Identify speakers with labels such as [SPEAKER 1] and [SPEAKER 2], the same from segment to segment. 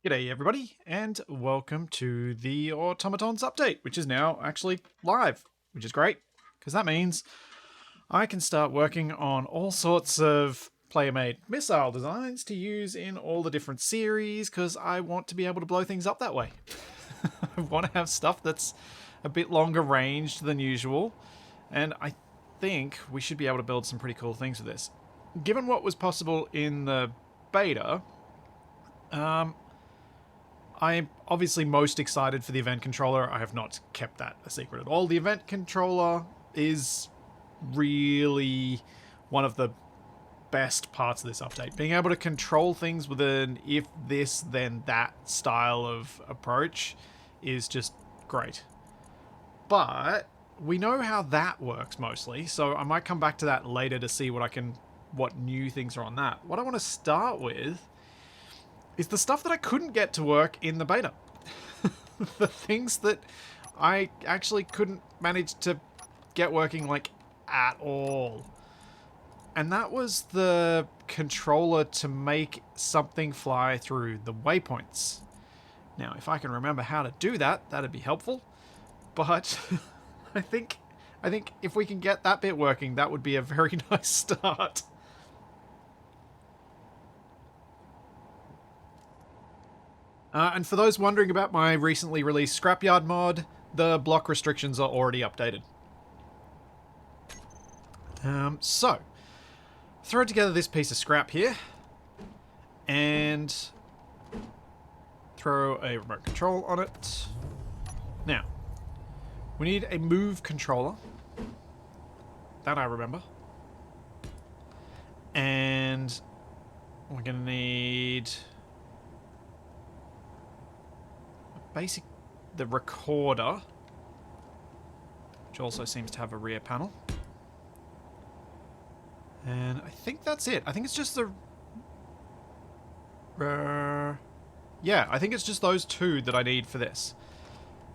[SPEAKER 1] G'day everybody, and welcome to the Automatons update, which is now actually live, which is great, because that means I can start working on all sorts of player-made missile designs to use in all the different series, because I want to be able to blow things up that way. I want to have stuff that's a bit longer ranged than usual, and I think we should be able to build some pretty cool things with this. Given what was possible in the beta, I'm obviously most excited for the event controller. I have not kept that a secret at all. The event controller is really one of the best parts of this update. Being able to control things with an if this then that style of approach is just great. But we know how that works mostly, so I might come back to that later to see what new things are on that. What I want to start with is the stuff that I couldn't get to work in the beta. The things that I actually couldn't manage to get working, like, at all. And that was the controller to make something fly through the waypoints. Now, if I can remember how to do that, that'd be helpful. But I think if we can get that bit working, that would be a very nice start. And for those wondering about my recently released Scrapyard mod, the block restrictions are already updated. So, throw together this piece of scrap here, and throw a remote control on it. Now, we need a move controller. That I remember. And we're going to need the recorder, which also seems to have a rear panel. And I think that's it. I think it's just the... yeah, I think it's just those two that I need for this.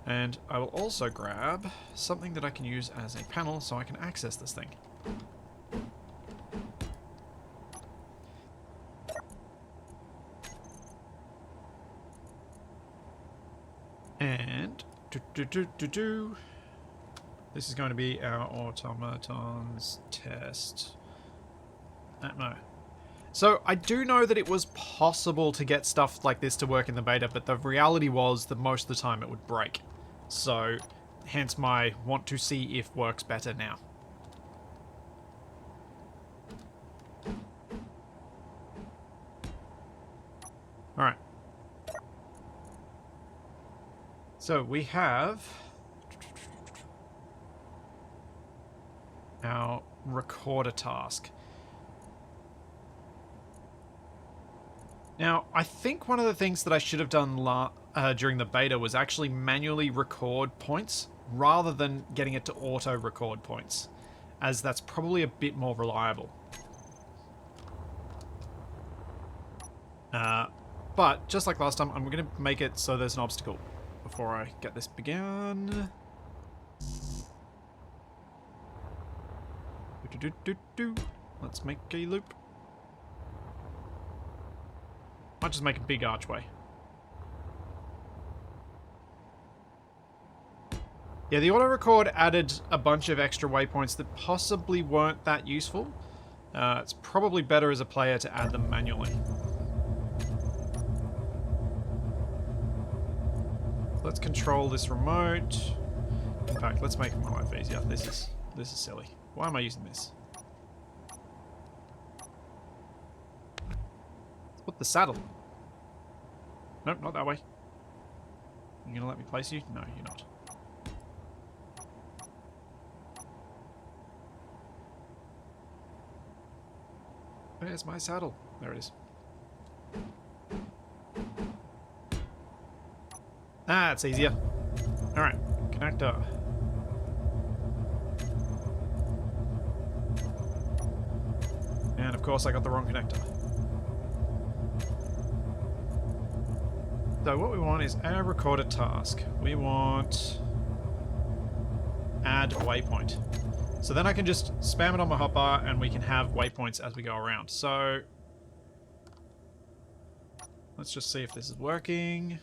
[SPEAKER 1] And I will also grab something that I can use as a panel so I can access this thing. And this is going to be our Automatons test. No. So I do know that it was possible to get stuff like this to work in the beta, but the reality was that most of the time it would break. So hence my want to see if works better now. Alright. So we have our recorder task. Now, I think one of the things that I should have done during the beta was actually manually record points rather than getting it to auto record points, as that's probably a bit more reliable. But just like last time, I'm going to make it so there's an obstacle before I get this begun. Let's make a loop. Might just make a big archway. Yeah, the auto record added a bunch of extra waypoints that possibly weren't that useful. It's probably better as a player to add them manually. Let's control this remote. In fact, let's make my life easier. This is silly. Why am I using this? Let's put the saddle. Nope, not that way. You gonna let me place you? No, you're not. Where's my saddle? There it is. Ah, it's easier. Alright, connector. And of course I got the wrong connector. So what we want is our recorder task. We want add waypoint. So then I can just spam it on my hotbar and we can have waypoints as we go around. So Let's just see if this is working.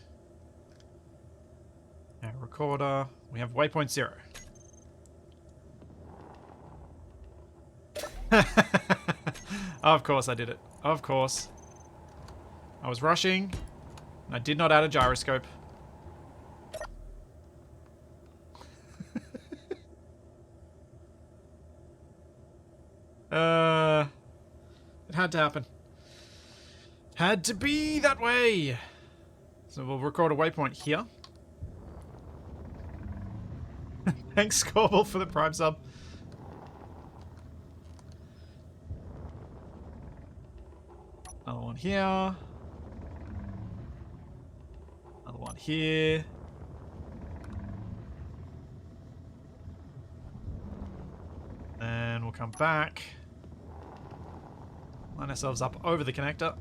[SPEAKER 1] Our recorder. We have waypoint 0. Of course I did it. Of course. I was rushing, and I did not add a gyroscope. It had to happen. Had to be that way. So we'll record a waypoint here. Thanks, Corbel, for the Prime sub. Another one here. Another one here. Then we'll come back. Line ourselves up over the connector.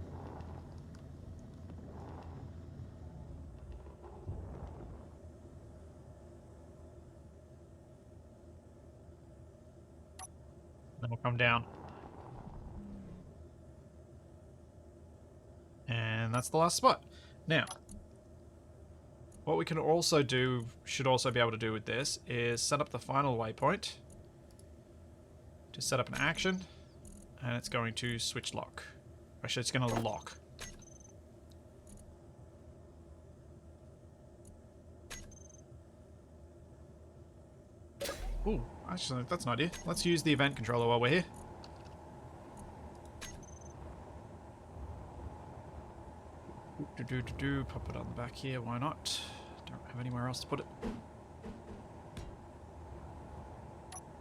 [SPEAKER 1] Then we'll come down. And that's the last spot. Now, what we can also do, should also be able to do with this, is set up the final waypoint to set up an action, and it's going to switch lock. Actually, it's going to lock. Ooh, actually, that's an idea. Let's use the event controller while we're here. Pop it on the back here, why not? Don't have anywhere else to put it.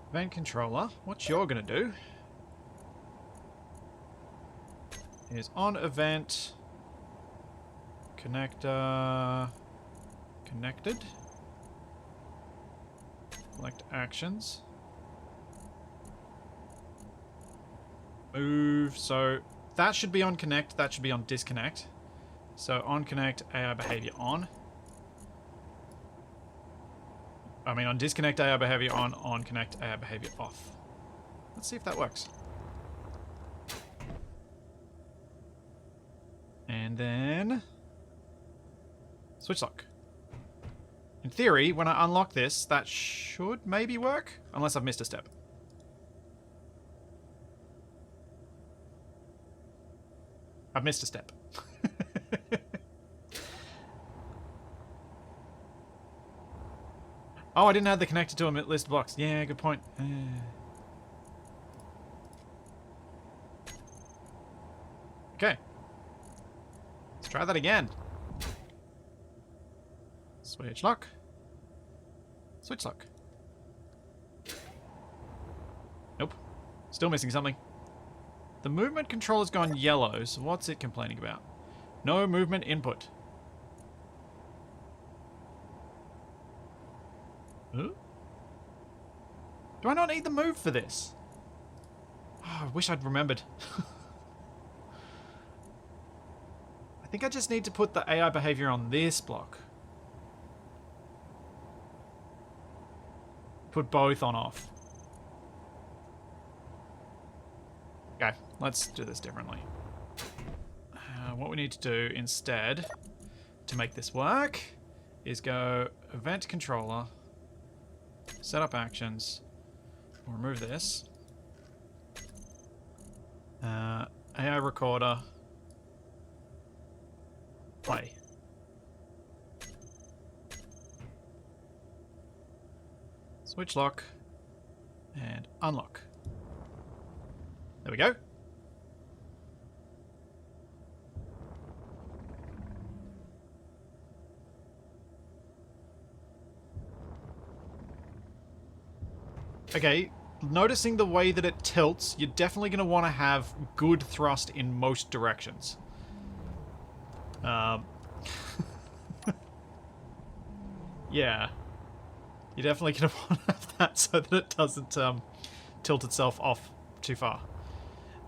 [SPEAKER 1] Event controller, what you're gonna do is on event connector connected. Select actions. Move, so that should be on connect, that should be on disconnect. So on connect AI behavior on. I mean on disconnect AI behavior on connect AI behavior off. Let's see if that works. And then switch lock. In theory, when I unlock this, that should maybe work, unless I've missed a step. I've missed a step. Oh, I didn't add the connector to a list of blocks. Yeah, good point. Okay. Let's try that again. Switch lock. Switch lock. Nope. Still missing something. The movement controller's gone yellow, so what's it complaining about? No movement input. Huh? Do I not need the move for this? Oh, I wish I'd remembered. I think I just need to put the AI behavior on this block. Put both on off. Okay, let's do this differently. What we need to do instead to make this work is go event controller, set up actions, we'll remove this, AI recorder, play. Switch lock and unlock. There we go. Okay, noticing the way that it tilts, you're definitely going to want to have good thrust in most directions. Yeah. You're definitely going to want to have that so that it doesn't tilt itself off too far.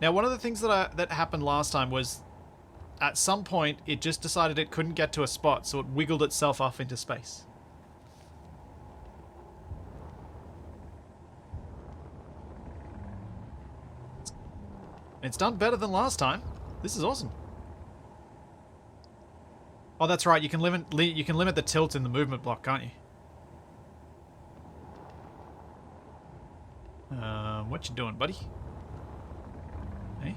[SPEAKER 1] Now, one of the things that happened last time was at some point it just decided it couldn't get to a spot, so it wiggled itself off into space. It's done better than last time. This is awesome. Oh, that's right. You can limit the tilt in the movement block, can't you? What you doing, buddy? Hey.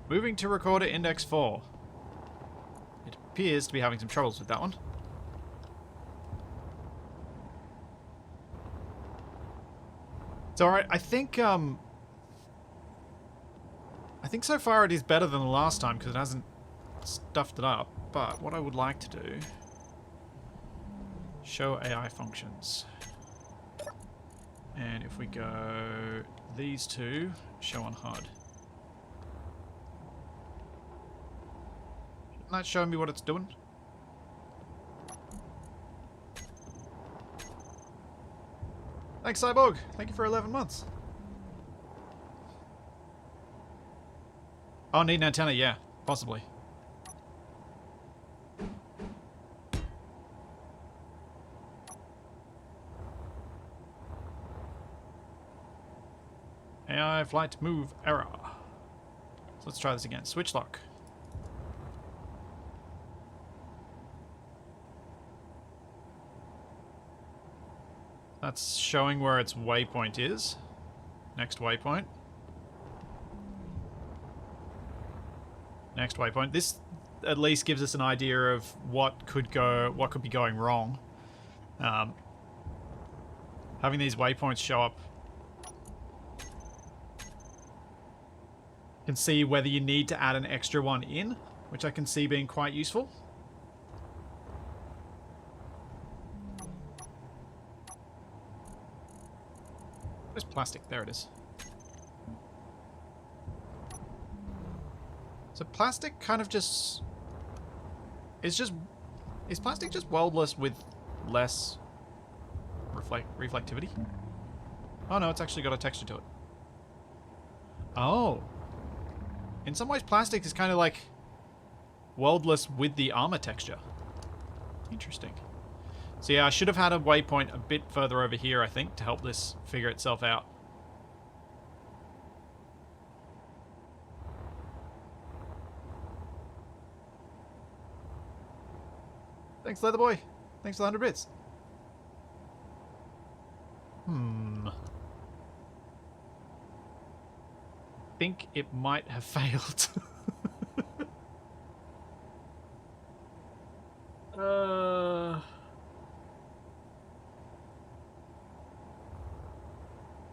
[SPEAKER 1] Moving to recorder index 4. It appears to be having some troubles with that one. It's alright. I think so far it is better than the last time because it hasn't stuffed it up. But what I would like to do... Show AI functions. And if we go these two, show on HUD. Shouldn't that show me what it's doing? Thanks, Cyborg. Thank you for 11 months. Oh, need an antenna? Yeah, possibly. AI flight move error. So let's try this again. Switch lock. That's showing where its waypoint is. Next waypoint. Next waypoint. This at least gives us an idea of what could be going wrong. Having these waypoints show up. You can see whether you need to add an extra one in, which I can see being quite useful. Where's plastic? There it is. So plastic kind of just... Is plastic just weldless with less reflectivity? Oh no, it's actually got a texture to it. Oh. In some ways plastic is kind of like weldless with the armor texture. Interesting. So yeah, I should have had a waypoint a bit further over here, I think, to help this figure itself out. Thanks, Leatherboy. Thanks for the 100 bits. Think it might have failed.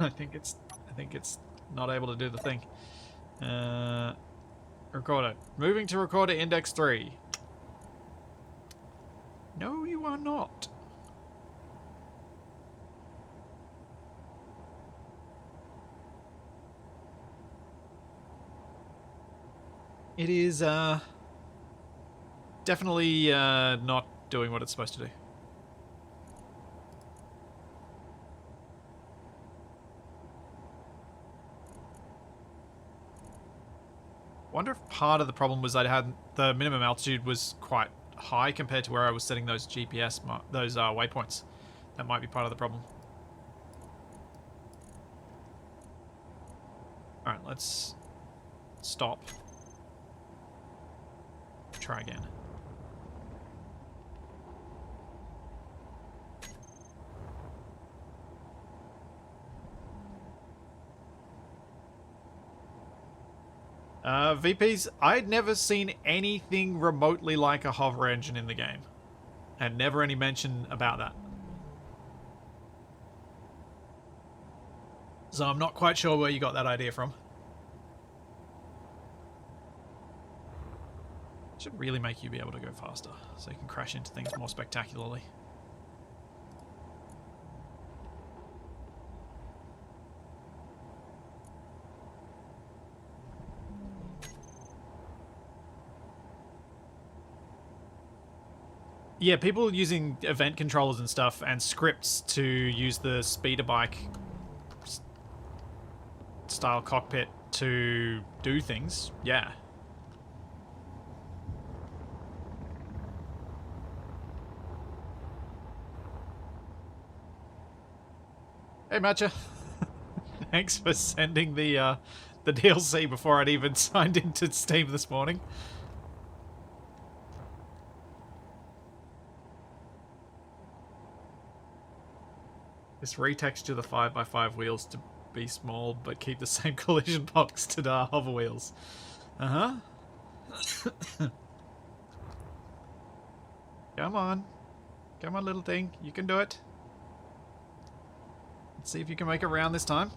[SPEAKER 1] I think it's not able to do the thing. Recorder. Moving to recorder index 3. No, you are not. It is definitely not doing what it's supposed to do. Wonder if part of the problem was I had the minimum altitude was quite high compared to where I was setting those GPS waypoints. That might be part of the problem. All right, let's stop. Try again. VPs, I'd never seen anything remotely like a hover engine in the game. And never any mention about that. So I'm not quite sure where you got that idea from. Should really make you be able to go faster, so you can crash into things more spectacularly. Yeah, people using event controllers and stuff and scripts to use the speeder bike style cockpit to do things, yeah. Hey, Matcha. Thanks for sending the DLC before I'd even signed into Steam this morning. Just retexture the 5x5 wheels to be small, but keep the same collision box to the hover wheels. Uh-huh. Come on. Come on, little thing. You can do it. Let's see if you can make it round this time.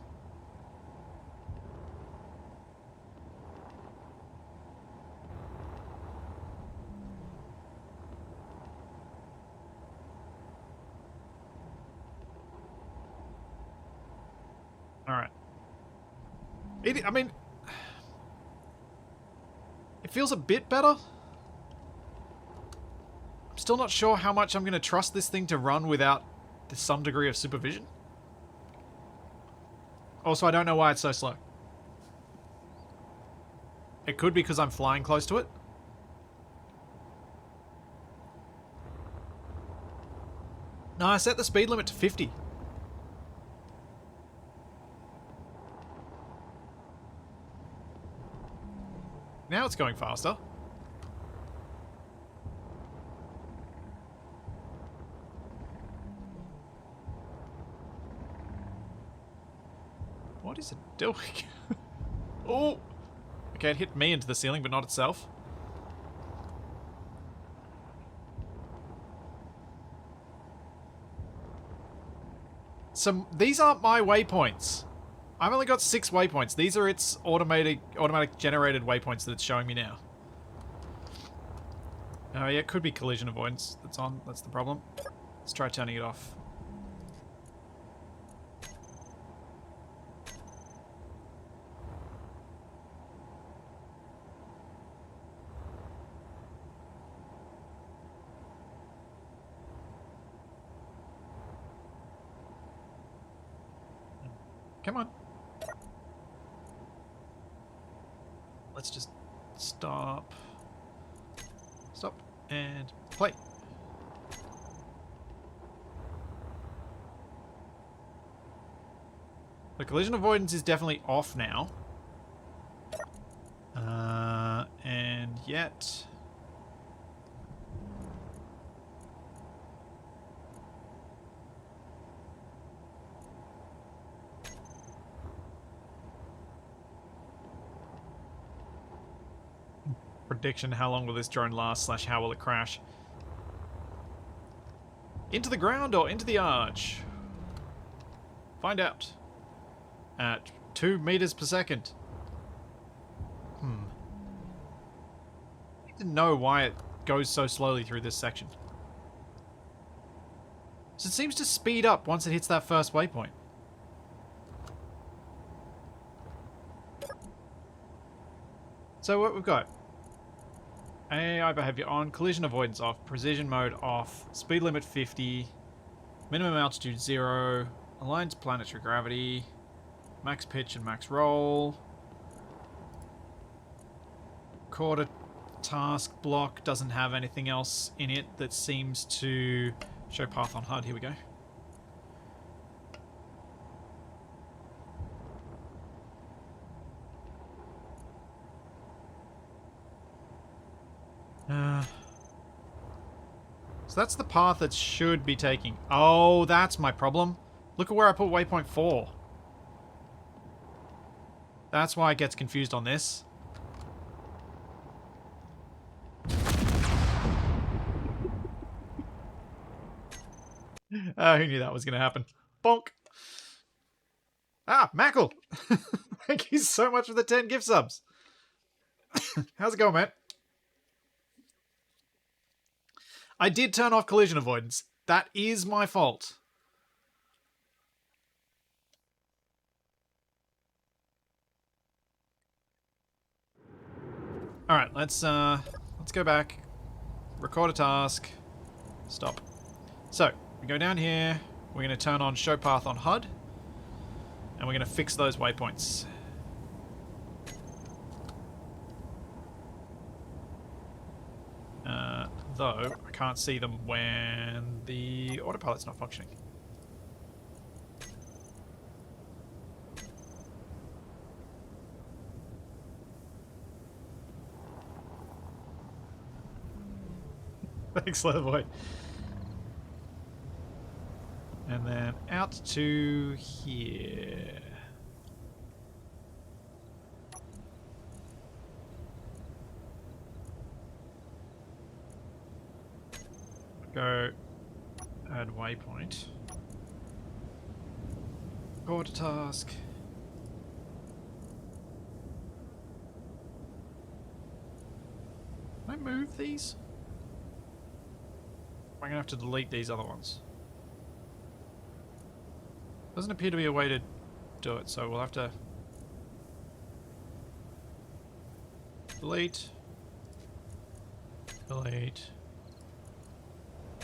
[SPEAKER 1] Alright. I mean... It feels a bit better. I'm still not sure how much I'm going to trust this thing to run without some degree of supervision. Also, I don't know why it's so slow. It could be because I'm flying close to it. No, I set the speed limit to 50. Now it's going faster. What is it doing? Oh! Okay, it hit me into the ceiling, but not itself. These aren't my waypoints. I've only got 6 waypoints. These are its automatic generated waypoints that it's showing me now. Oh yeah, it could be collision avoidance that's on. That's the problem. Let's try turning it off. Come on. Let's just stop. Stop and play. The collision avoidance is definitely off now. And yet... Prediction, how long will this drone last / how will it crash? Into the ground or into the arch? Find out. At 2 meters per second. I need to know why it goes so slowly through this section. So it seems to speed up once it hits that first waypoint. So what we've got: AI behavior on, collision avoidance off, precision mode off, speed limit 50, minimum altitude 0, aligned to planetary gravity, max pitch and max roll, quarter task block doesn't have anything else in it that seems to show path on HUD. Here we go. So that's the path that should be taking. Oh, that's my problem. Look at where I put waypoint 4. That's why it gets confused on this. Who knew that was going to happen? Bonk. Ah, Mackle. Thank you so much for the 10 gift subs. How's it going, man? I did turn off collision avoidance. That is my fault. All right, let's go back. Record a task. Stop. So we go down here. We're going to turn on show path on HUD, and we're going to fix those waypoints. Though I can't see them when the autopilot's not functioning. Thanks, Leatherboy. And then out to here. Go add waypoint. Order task. Can I move these? Am I gonna have to delete these other ones? Doesn't appear to be a way to do it, so we'll have to delete, delete,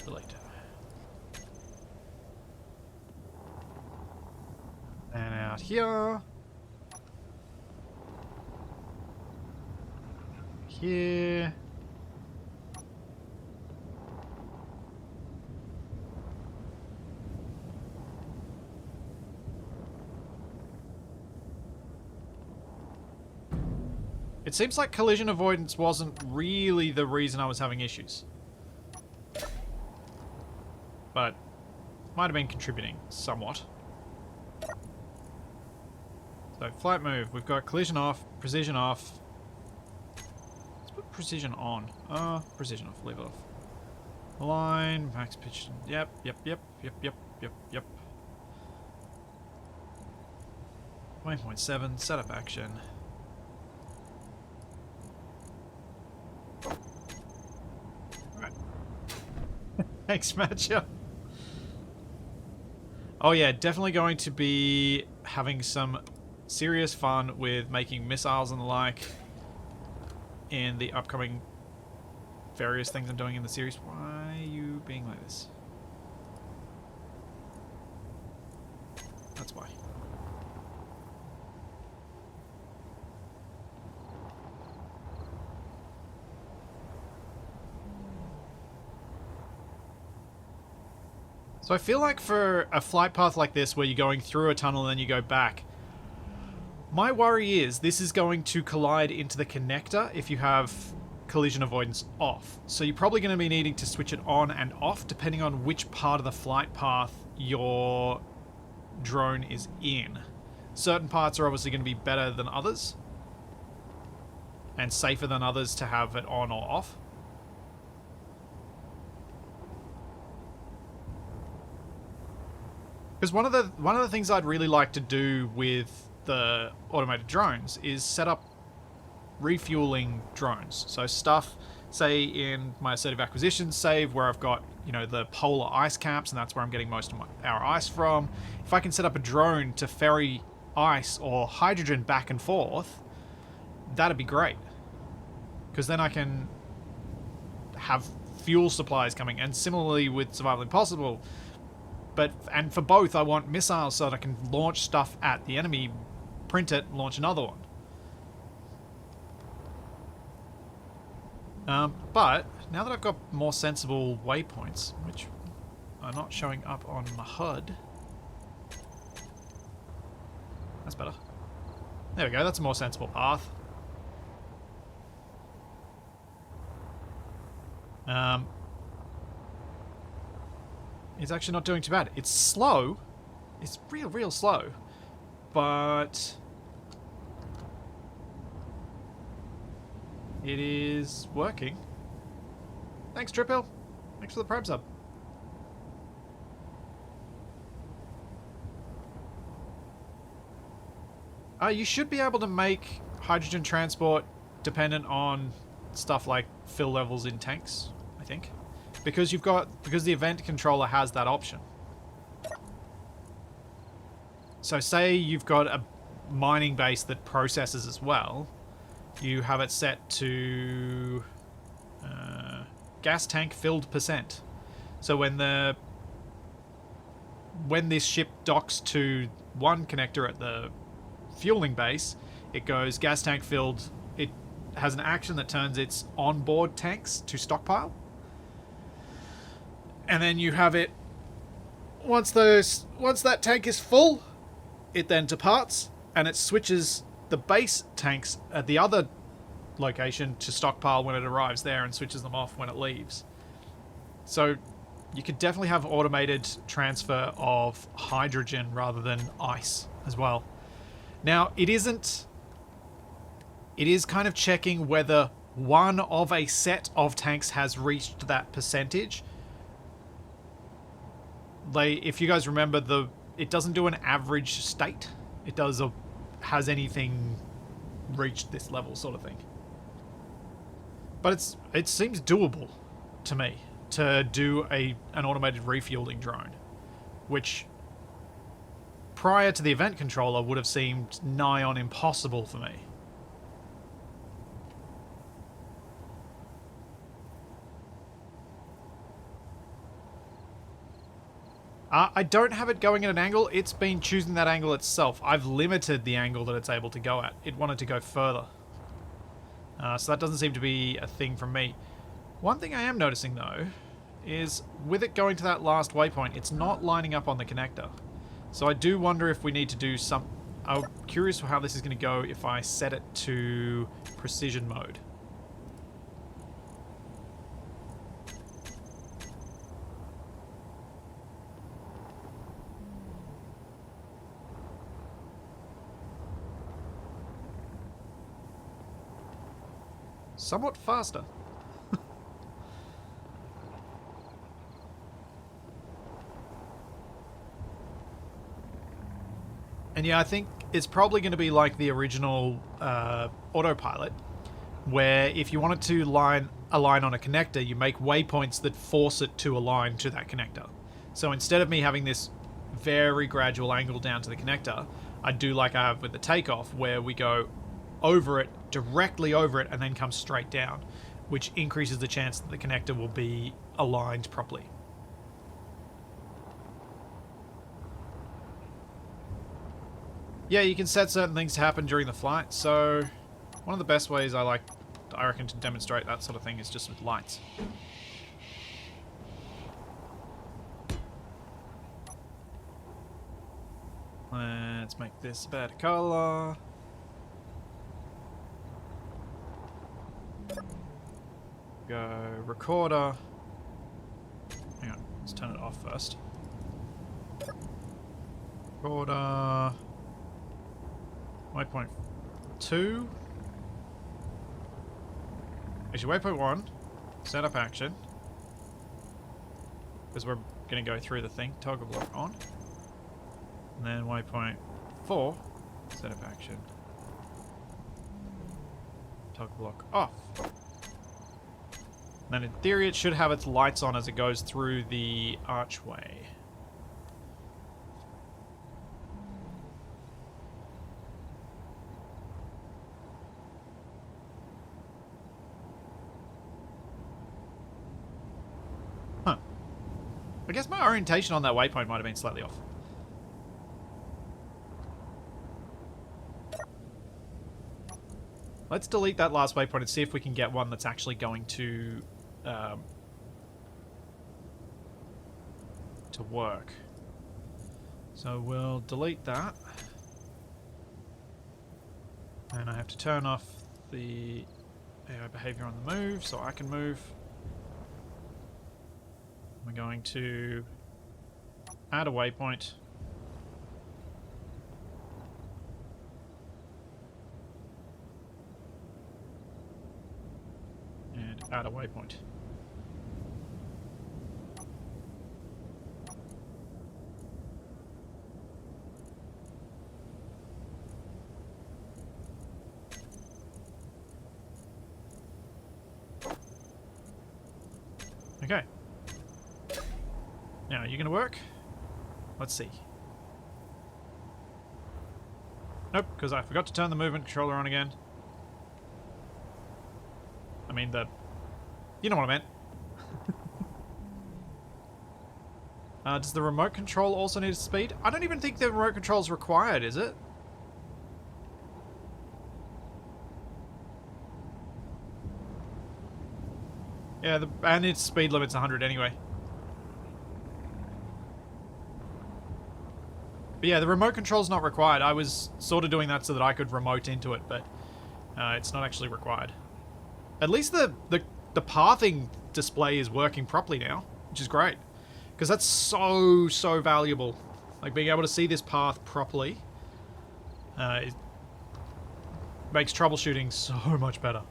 [SPEAKER 1] delete. And out here. Here. It seems like collision avoidance wasn't really the reason I was having issues. But might have been contributing somewhat. So flight move, we've got collision off, precision off. Let's put precision on. Precision off, leave it off. Line, max pitch, yep. 20.7, setup action. Right. Thanks, Matcha. Oh yeah, definitely going to be having some serious fun with making missiles and the like in the upcoming various things I'm doing in the series. Why are you being like this? That's why. So I feel like for a flight path like this where you're going through a tunnel and then you go back, my worry is this is going to collide into the connector if you have collision avoidance off. So you're probably going to be needing to switch it on and off depending on which part of the flight path your drone is in. Certain parts are obviously going to be better than others and safer than others to have it on or off. Because one of the things I'd really like to do with the automated drones is set up refueling drones. So stuff, say in my assertive acquisition save where I've got, you know, the polar ice caps and that's where I'm getting most of our ice from. If I can set up a drone to ferry ice or hydrogen back and forth, that'd be great. Because then I can have fuel supplies coming. And similarly with Survival Impossible, and for both I want missiles so that I can launch stuff at the enemy, print it, launch another one. But now that I've got more sensible waypoints, which are not showing up on my HUD, that's better. There we go, that's a more sensible path. It's actually not doing too bad. It's slow. It's real slow. But it is working. Thanks, Trippill. Thanks for the Prime sub. You should be able to make hydrogen transport dependent on stuff like fill levels in tanks, I think. Because the event controller has that option. So say you've got a mining base that processes as well, you have it set to gas tank filled %. So when this ship docks to one connector at the fueling base, it goes gas tank filled. It has an action that turns its onboard tanks to stockpile. And then you have it, once that tank is full, it then departs and it switches the base tanks at the other location to stockpile when it arrives there and switches them off when it leaves. So you could definitely have automated transfer of hydrogen rather than ice as well. Now, it isn't... It is kind of checking whether one of a set of tanks has reached that percentage. If you guys remember, it doesn't do an average state. It does a has anything reached this level sort of thing. But it seems doable to me to do an automated refueling drone, which prior to the event controller would have seemed nigh on impossible for me. I don't have it going at an angle. It's been choosing that angle itself. I've limited the angle that it's able to go at. It wanted to go further. So that doesn't seem to be a thing from me. One thing I am noticing, though, is with it going to that last waypoint, it's not lining up on the connector. So I do wonder if we need to do some... I'm curious how this is going to go if I set it to precision mode. Somewhat faster. And yeah, I think it's probably going to be like the original autopilot, where if you wanted to align on a connector, you make waypoints that force it to align to that connector. So instead of me having this very gradual angle down to the connector, I do like I have with the takeoff, where we go over it, directly over it, and then come straight down, which increases the chance that the connector will be aligned properly. Yeah, you can set certain things to happen during the flight, so one of the best ways I reckon, to demonstrate that sort of thing is just with lights. Let's make this a better color. Go recorder. Hang on, let's turn it off first. Recorder. Waypoint 2. Actually, waypoint 1. Setup action. Because we're going to go through the thing. Toggle block on. And then waypoint 4. Setup action. Toggle block off. And then in theory it should have its lights on as it goes through the archway. Huh. I guess my orientation on that waypoint might have been slightly off. Let's delete that last waypoint and see if we can get one that's actually going to work. So we'll delete that. And I have to turn off the AI behavior on the move so I can move. We're going to add a waypoint. And add a waypoint. Okay. Now, are you going to work? Let's see. Nope, because I forgot to turn the movement controller on again. I mean, you know what I meant. Does the remote control also need speed? I don't even think the remote control is required, is it? Yeah, and its speed limit's 100 anyway. But yeah, the remote control's not required. I was sort of doing that so that I could remote into it, but it's not actually required. At least the pathing display is working properly now. which is great. Because that's so valuable. Like, being able to see this path properly it makes troubleshooting so much better.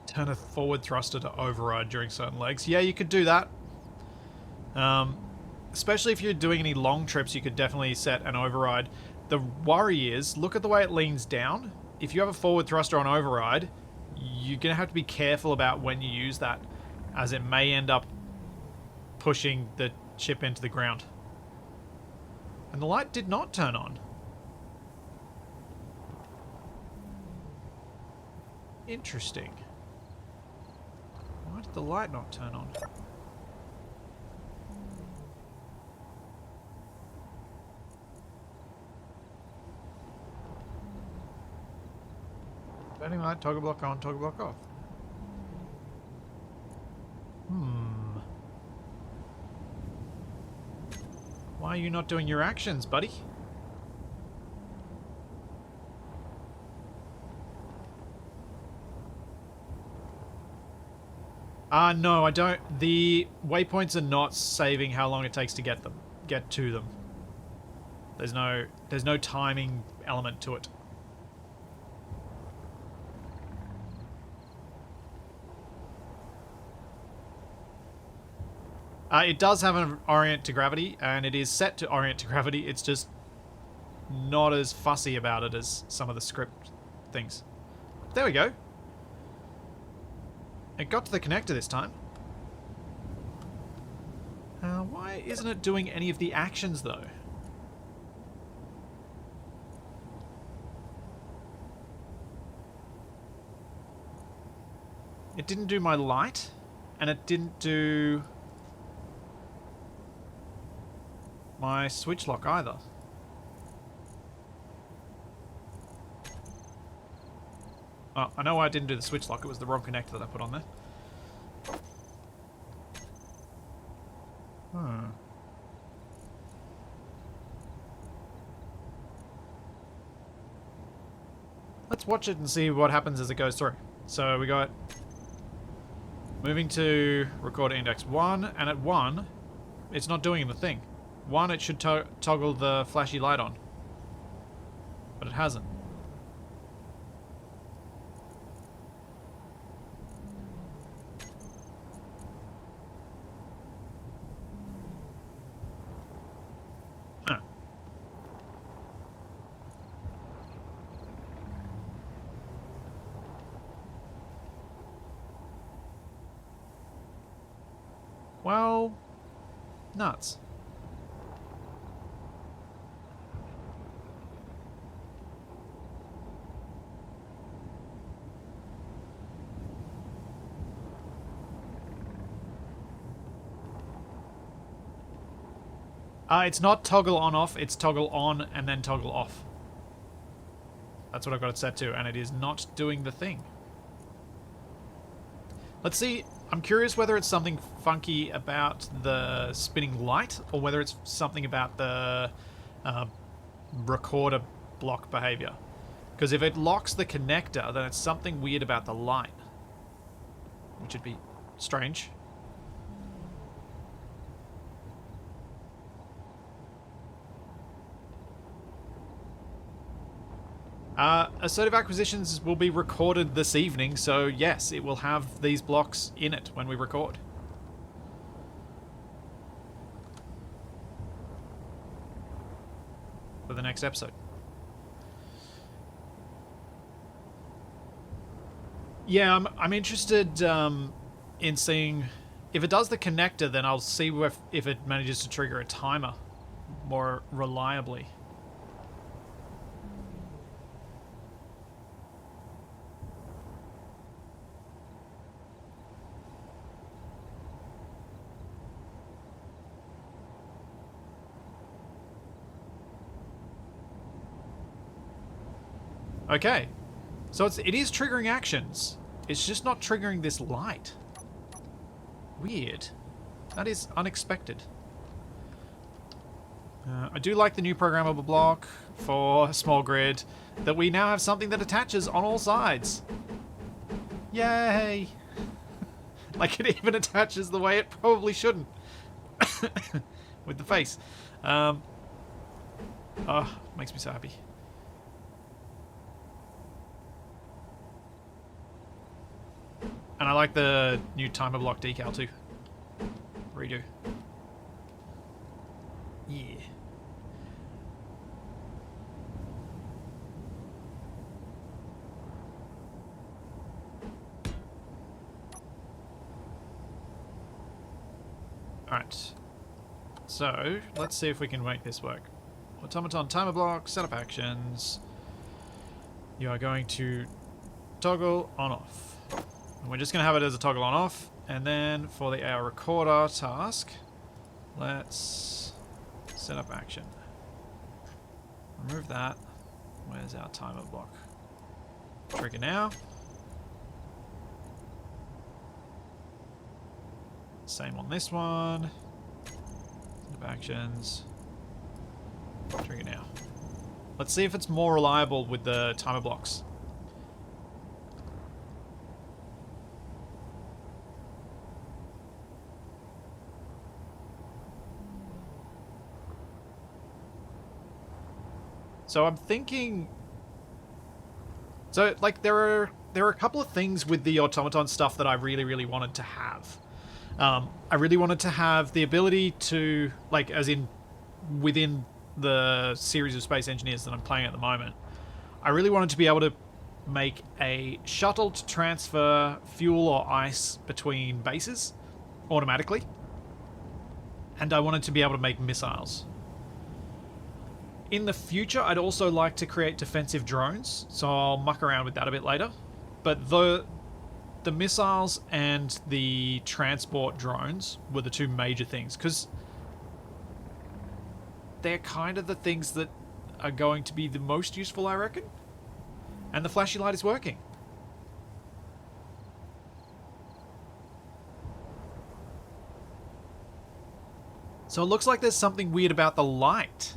[SPEAKER 1] Turn a forward thruster to override during certain legs. Yeah, you could do that. Especially if you're doing any long trips, you could definitely set an override. The worry is, look at the way it leans down. If you have a forward thruster on override, you're going to have to be careful about when you use that, as it may end up pushing the ship into the ground. And the light did not turn on. Interesting. Why did the light not turn on? Burning light, toggle block on, toggle block off. Why are you not doing your actions, buddy? No, I don't. The waypoints are not saving how long it takes to get to them. There's no timing element to it. It does have an orient to gravity, and it is set to orient to gravity. It's just not as fussy about it as some of the script things. There we go. It got to the connector this time. Why isn't it doing any of the actions, though? It didn't do my light, and it didn't do my switch lock either. Oh, I know why I didn't do the switch lock. It was the wrong connector that I put on there. Let's watch it and see what happens as it goes through. So we got moving to record index 1, and at 1, it's not doing the thing. 1, it should toggle the flashy light on. But it hasn't. Huh. Well, nuts. It's not toggle on off, it's toggle on and then toggle off. That's what I've got it set to, and it is not doing the thing. Let's see, I'm curious whether it's something funky about the spinning light, or whether it's something about the recorder block behavior. Because if it locks the connector, then it's something weird about the light. Which would be strange. Assertive Acquisitions will be recorded this evening, so yes, it will have these blocks in it when we record. For the next episode. Yeah, I'm interested in seeing... If it does the connector, then I'll see if it manages to trigger a timer more reliably. Okay, so it is triggering actions. It's just not triggering this light. Weird. That is unexpected. I do like the new programmable block for small grid, that we now have something that attaches on all sides. Yay! Like, it even attaches the way it probably shouldn't. With the face. Oh, makes me so happy. And I like the new timer block decal too. Redo. Yeah. Alright. So, let's see if we can make this work. Automaton timer block, setup actions. You are going to toggle on off. And we're just going to have it as a toggle on off. And then for the AR recorder task, let's set up action. Remove that. Where's our timer block? Trigger now. Same on this one. Set up actions. Trigger now. Let's see if it's more reliable with the timer blocks. So I'm thinking... So, like, there are a couple of things with the Automaton stuff that I really wanted to have. I really wanted to have the ability to, like, as in within the series of Space Engineers that I'm playing at the moment, I really wanted to be able to make a shuttle to transfer fuel or ice between bases automatically. And I wanted to be able to make missiles. In the future, I'd also like to create defensive drones, so I'll muck around with that a bit later. But the missiles and the transport drones were the two major things, because they're kind of the things that are going to be the most useful, I reckon. And the flashy light is working. So it looks like there's something weird about the light.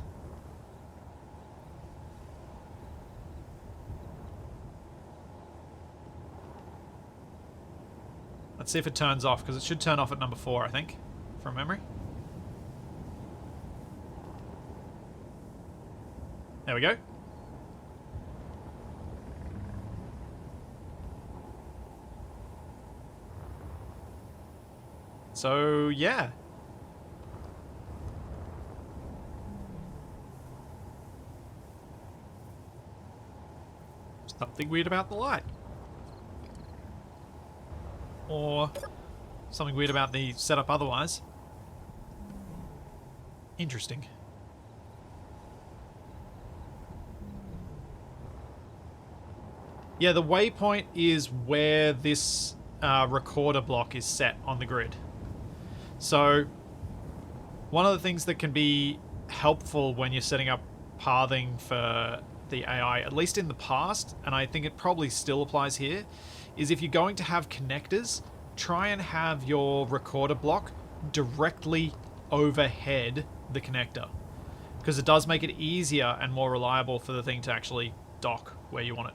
[SPEAKER 1] Let's see if it turns off, because it should turn off at number 4, I think, from memory. There we go. So, yeah. Something weird about the light. Or something weird about the setup otherwise. Interesting. Yeah, the waypoint is where this recorder block is set on the grid. So, one of the things that can be helpful when you're setting up pathing for the AI, at least in the past, and I think it probably still applies here, is if you're going to have connectors, try and have your recorder block directly overhead the connector. Because it does make it easier and more reliable for the thing to actually dock where you want it.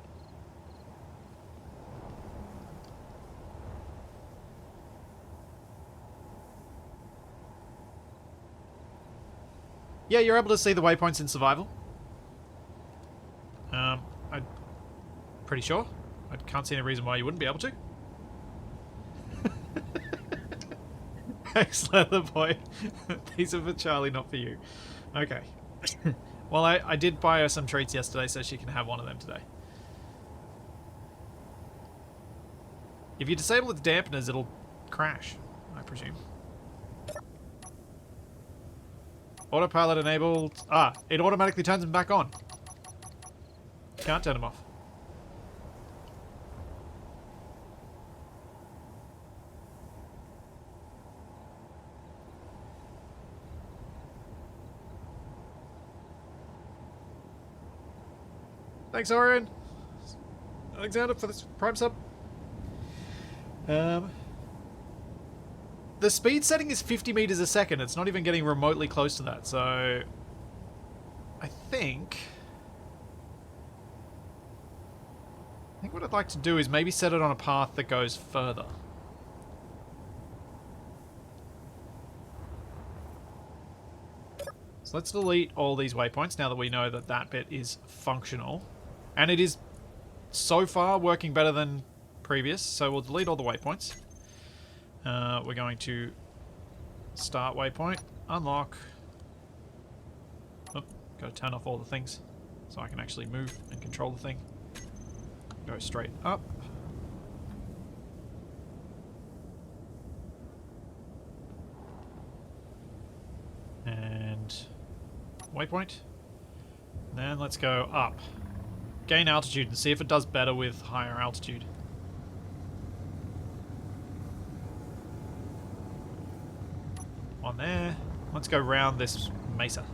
[SPEAKER 1] Yeah, you're able to see the waypoints in survival. I'm pretty sure. I can't see any reason why you wouldn't be able to. Excellent, the boy. These are for Charlie, not for you. Okay. Well, I did buy her some treats yesterday, so she can have one of them today. If you disable its dampeners, it'll crash, I presume. Autopilot enabled. Ah, it automatically turns them back on. Can't turn them off. Thanks, Orion. Alexander, for this Prime sub. The speed setting is 50 meters a second. It's not even getting remotely close to that, so I think what I'd like to do is maybe set it on a path that goes further. So let's delete all these waypoints now that we know that that bit is functional. And it is so far working better than previous, so we'll delete all the waypoints. We're going to start waypoint, unlock. Oh, got to turn off all the things so I can actually move and control the thing. Go straight up. And waypoint. Then let's go up. Gain altitude and see if it does better with higher altitude. One there. Let's go round this mesa.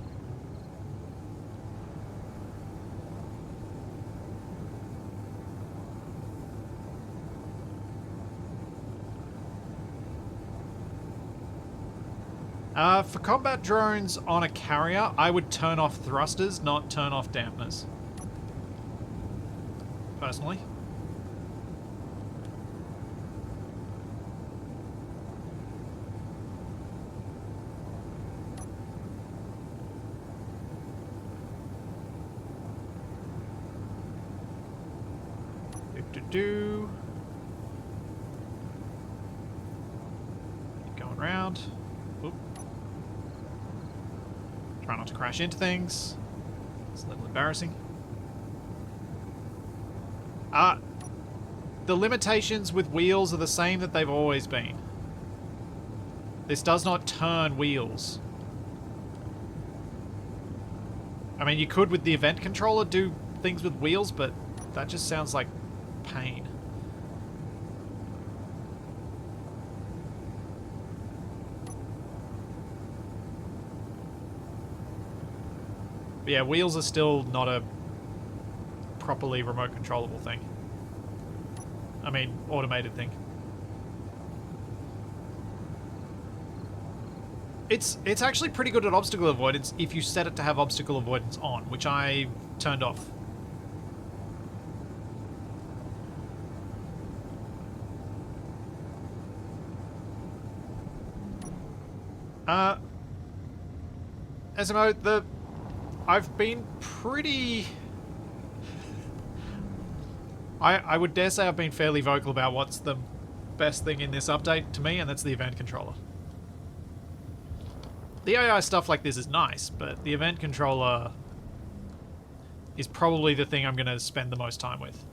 [SPEAKER 1] For combat drones on a carrier, I would turn off thrusters, not turn off dampeners. Personally. Going round. Oop. Try not to crash into things. It's a little embarrassing. The limitations with wheels are the same that they've always been. This does not turn wheels. I mean, you could with the event controller do things with wheels, but that just sounds like pain. But yeah, wheels are still not a properly remote controllable thing. I mean, automated thing. It's actually pretty good at obstacle avoidance if you set it to have obstacle avoidance on, which I turned off. Asimo, I've been pretty... I would dare say I've been fairly vocal about what's the best thing in this update to me, and that's the event controller. The AI stuff like this is nice, but the event controller is probably the thing I'm going to spend the most time with.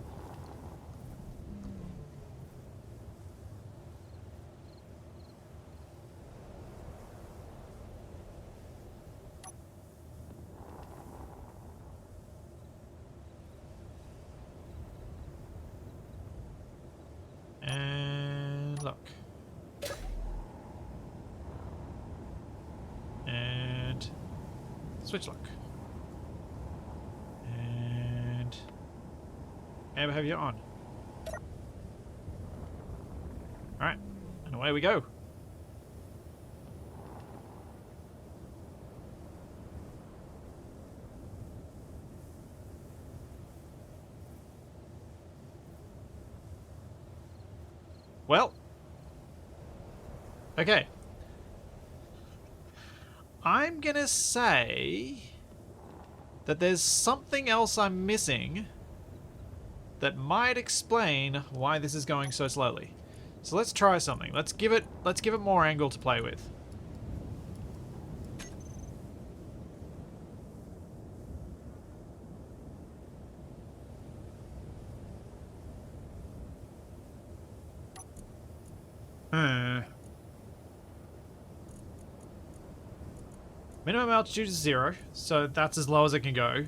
[SPEAKER 1] And look. And switch lock. And air behavior on. Alright, and away we go. Well, okay. I'm gonna say that there's something else I'm missing that might explain why this is going so slowly. So let's try something. Let's give it more angle to play with. Minimum altitude is 0, so that's as low as it can go.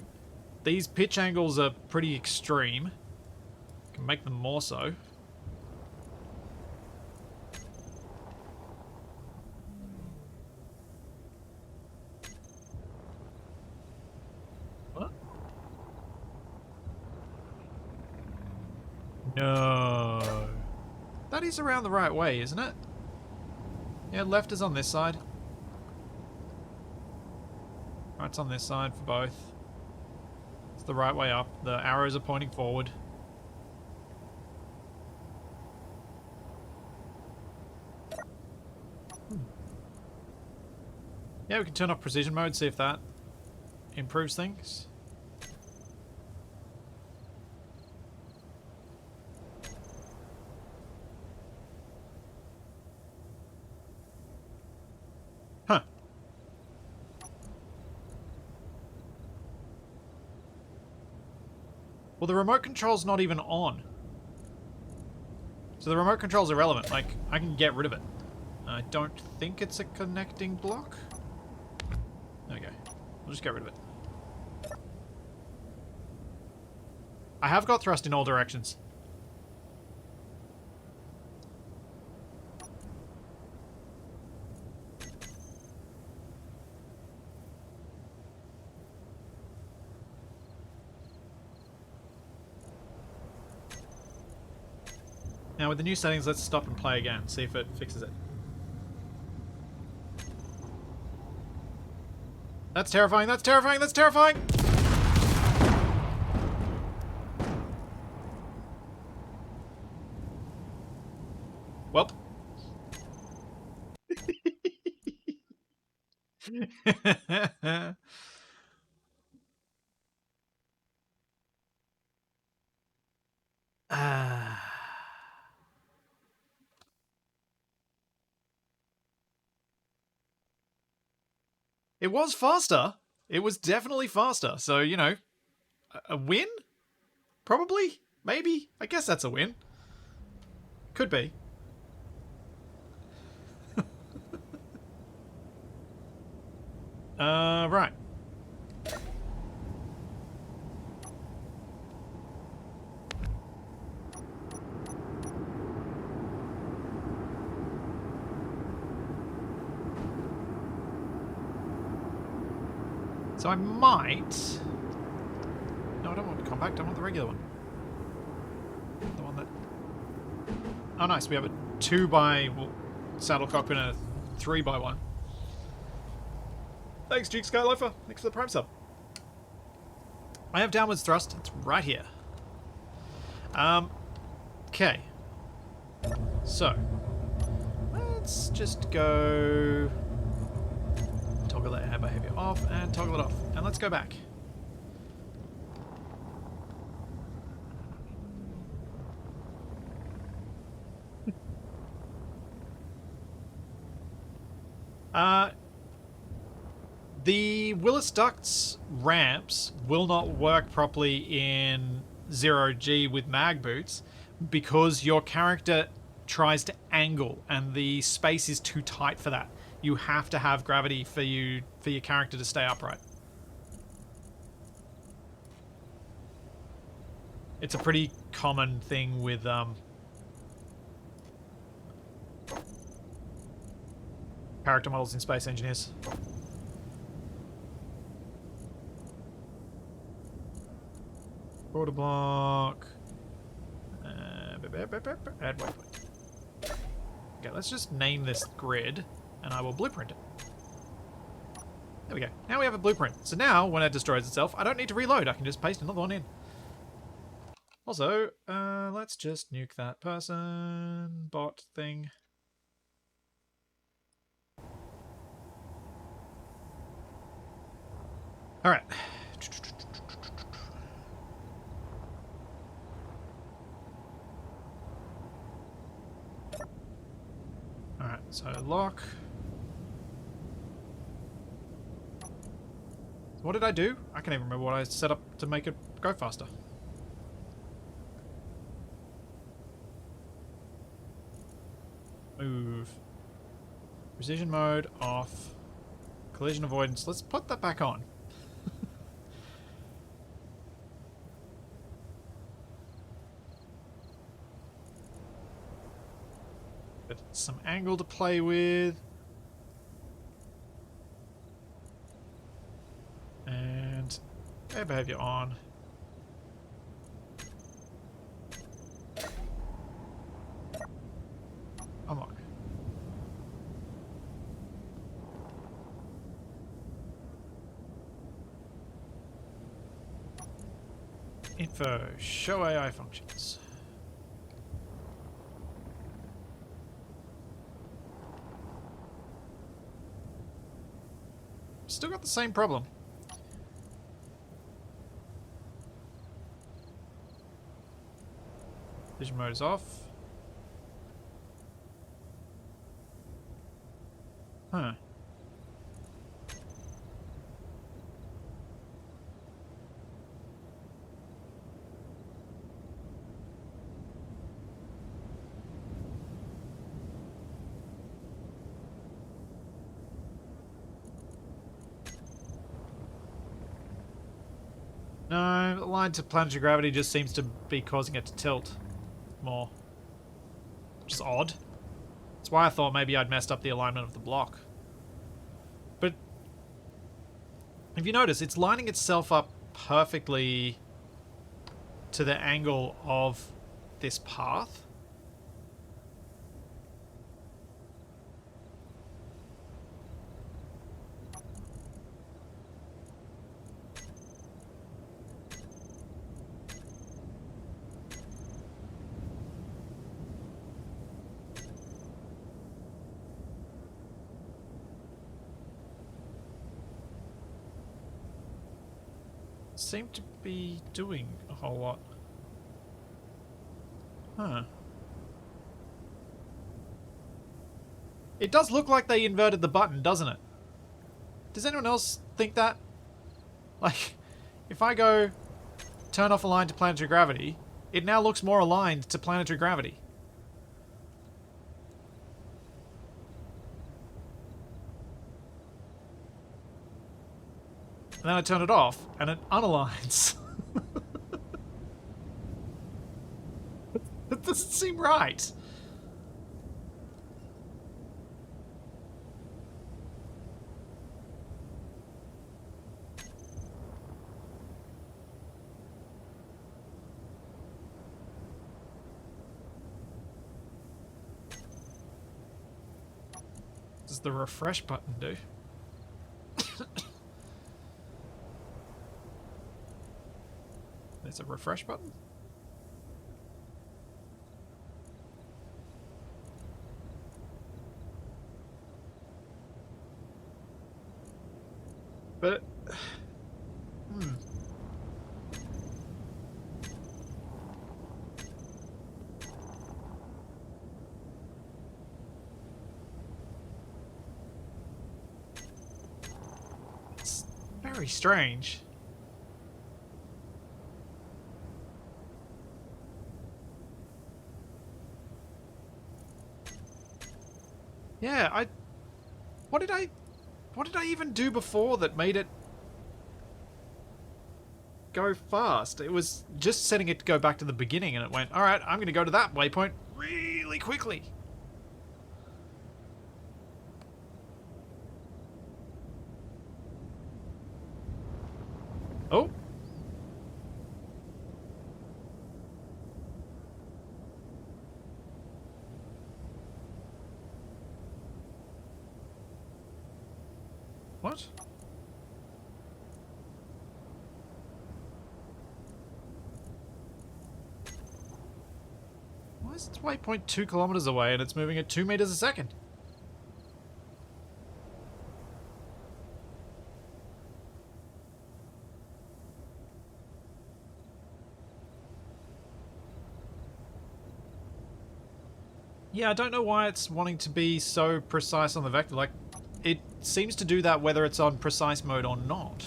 [SPEAKER 1] These pitch angles are pretty extreme. Can make them more so. What? No. That is around the right way, isn't it? Yeah, left is on this side. Right's on this side for both. the right way up. The arrows are pointing forward. Yeah, we can turn off precision mode, see if that improves things. Huh. Well, the remote control's not even on. So the remote control's irrelevant. Like, I can get rid of it. I don't think it's a connecting block. Okay. We'll just get rid of it. I have got thrust in all directions. Now with the new settings, let's stop and play again. See if it fixes it. That's terrifying, that's terrifying, that's terrifying! Well. It was faster. It was definitely faster. So, you know, a win? Probably? Maybe? I guess that's a win. Could be. Right. So I might... No, I don't want compact. I want the regular one. The one that... Oh, nice. We have a 2x saddle cockpit and a 3x1. Thanks, Duke Skylifer. Thanks for the Prime sub. I have downwards thrust. It's right here. Okay. So, let's just go... Toggle that air behavior off and toggle it off. And let's go back. The Willis Duct's ramps will not work properly in 0G with mag boots because your character tries to angle and the space is too tight for that. You have to have gravity for your character to stay upright. It's a pretty common thing with character models in Space Engineers. Border block. Add waypoint. Okay, let's just name this grid, and I will blueprint it. There we go. Now we have a blueprint. So now, when it destroys itself, I don't need to reload. I can just paste another one in. Also, let's just nuke that person bot thing. All right. All right. So lock. What did I do? I can't even remember what I set up to make it go faster. Move. Precision mode off. Collision avoidance. Let's put that back on. But some angle to play with. And air behavior on. Unlock. Info. Show AI functions. Still got the same problem. Vision mode is off. Huh. No, the line to planetary gravity just seems to be causing it to tilt more. Which is odd. That's why I thought maybe I'd messed up the alignment of the block. But if you notice, it's lining itself up perfectly to the angle of this path. Seem to be doing a whole lot. Huh. It does look like they inverted the button, doesn't it? Does anyone else think that? Like, if I go turn off align to planetary gravity, it now looks more aligned to planetary gravity. And then I turn it off, and it unaligns. That doesn't seem right. What does the refresh button do? There's a refresh button? But... It's very strange. Yeah, what did I even do before that made it go fast? It was just setting it to go back to the beginning, and it went, alright, I'm going to go to that waypoint really quickly. Oh. What? Why is its waypoint 2 kilometers away and it's moving at 2 meters a second? Yeah, I don't know why it's wanting to be so precise on the vector. Like, it seems to do that whether it's on precise mode or not.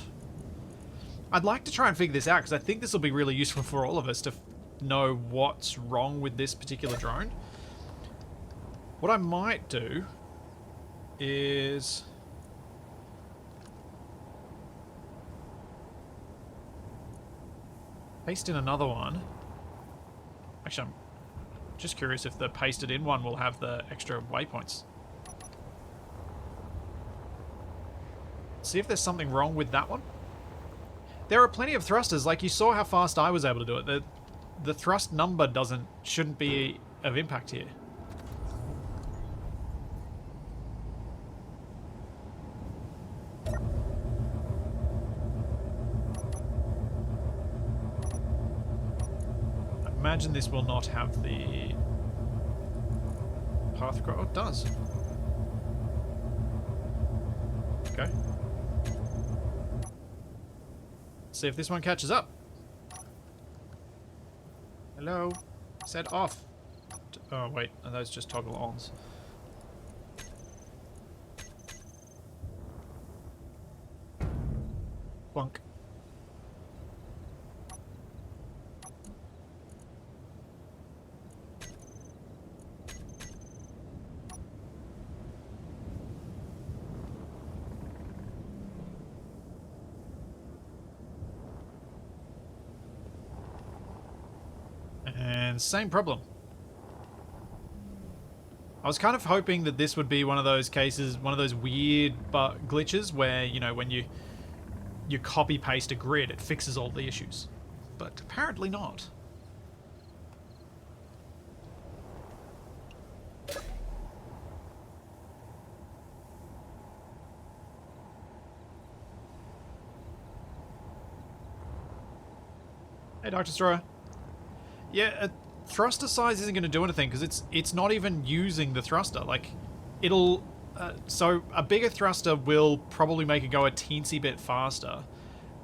[SPEAKER 1] I'd like to try and figure this out, because I think this will be really useful for all of us to know what's wrong with this particular drone. What I might do is... paste in another one. Actually, I'm just curious if the pasted in one will have the extra waypoints. See if there's something wrong with that one. There are plenty of thrusters, like you saw how fast I was able to do it. The thrust number shouldn't be of impact here. imagine this will not have the path. Oh, it does. Okay. See if this one catches up. Hello? Set off. Oh, wait. Are those just toggle ons? Plunk. And same problem. I was kind of hoping that this would be one of those cases, one of those weird glitches where, you know, when you copy paste a grid, it fixes all the issues. But apparently not. Hey, Dr. Destroyer. Yeah, thruster size isn't going to do anything because it's not even using the thruster. Like, it'll... so a bigger thruster will probably make it go a teensy bit faster.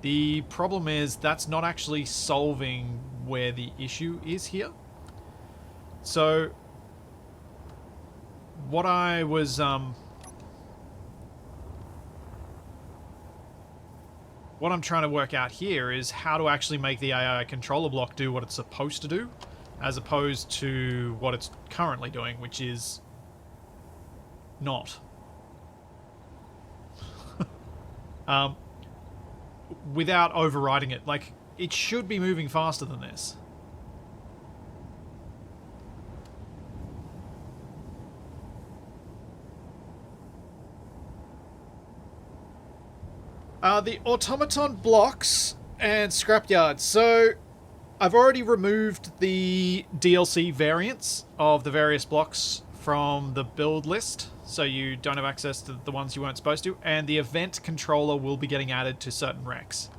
[SPEAKER 1] The problem is that's not actually solving where the issue is here. So what I was what I'm trying to work out here is how to actually make the AI controller block do what it's supposed to do, as opposed to what it's currently doing, which is not. Without overriding it. Like, it should be moving faster than this. The Automaton blocks and scrapyard. So, I've already removed the DLC variants of the various blocks from the build list, so you don't have access to the ones you weren't supposed to, and the event controller will be getting added to certain wrecks.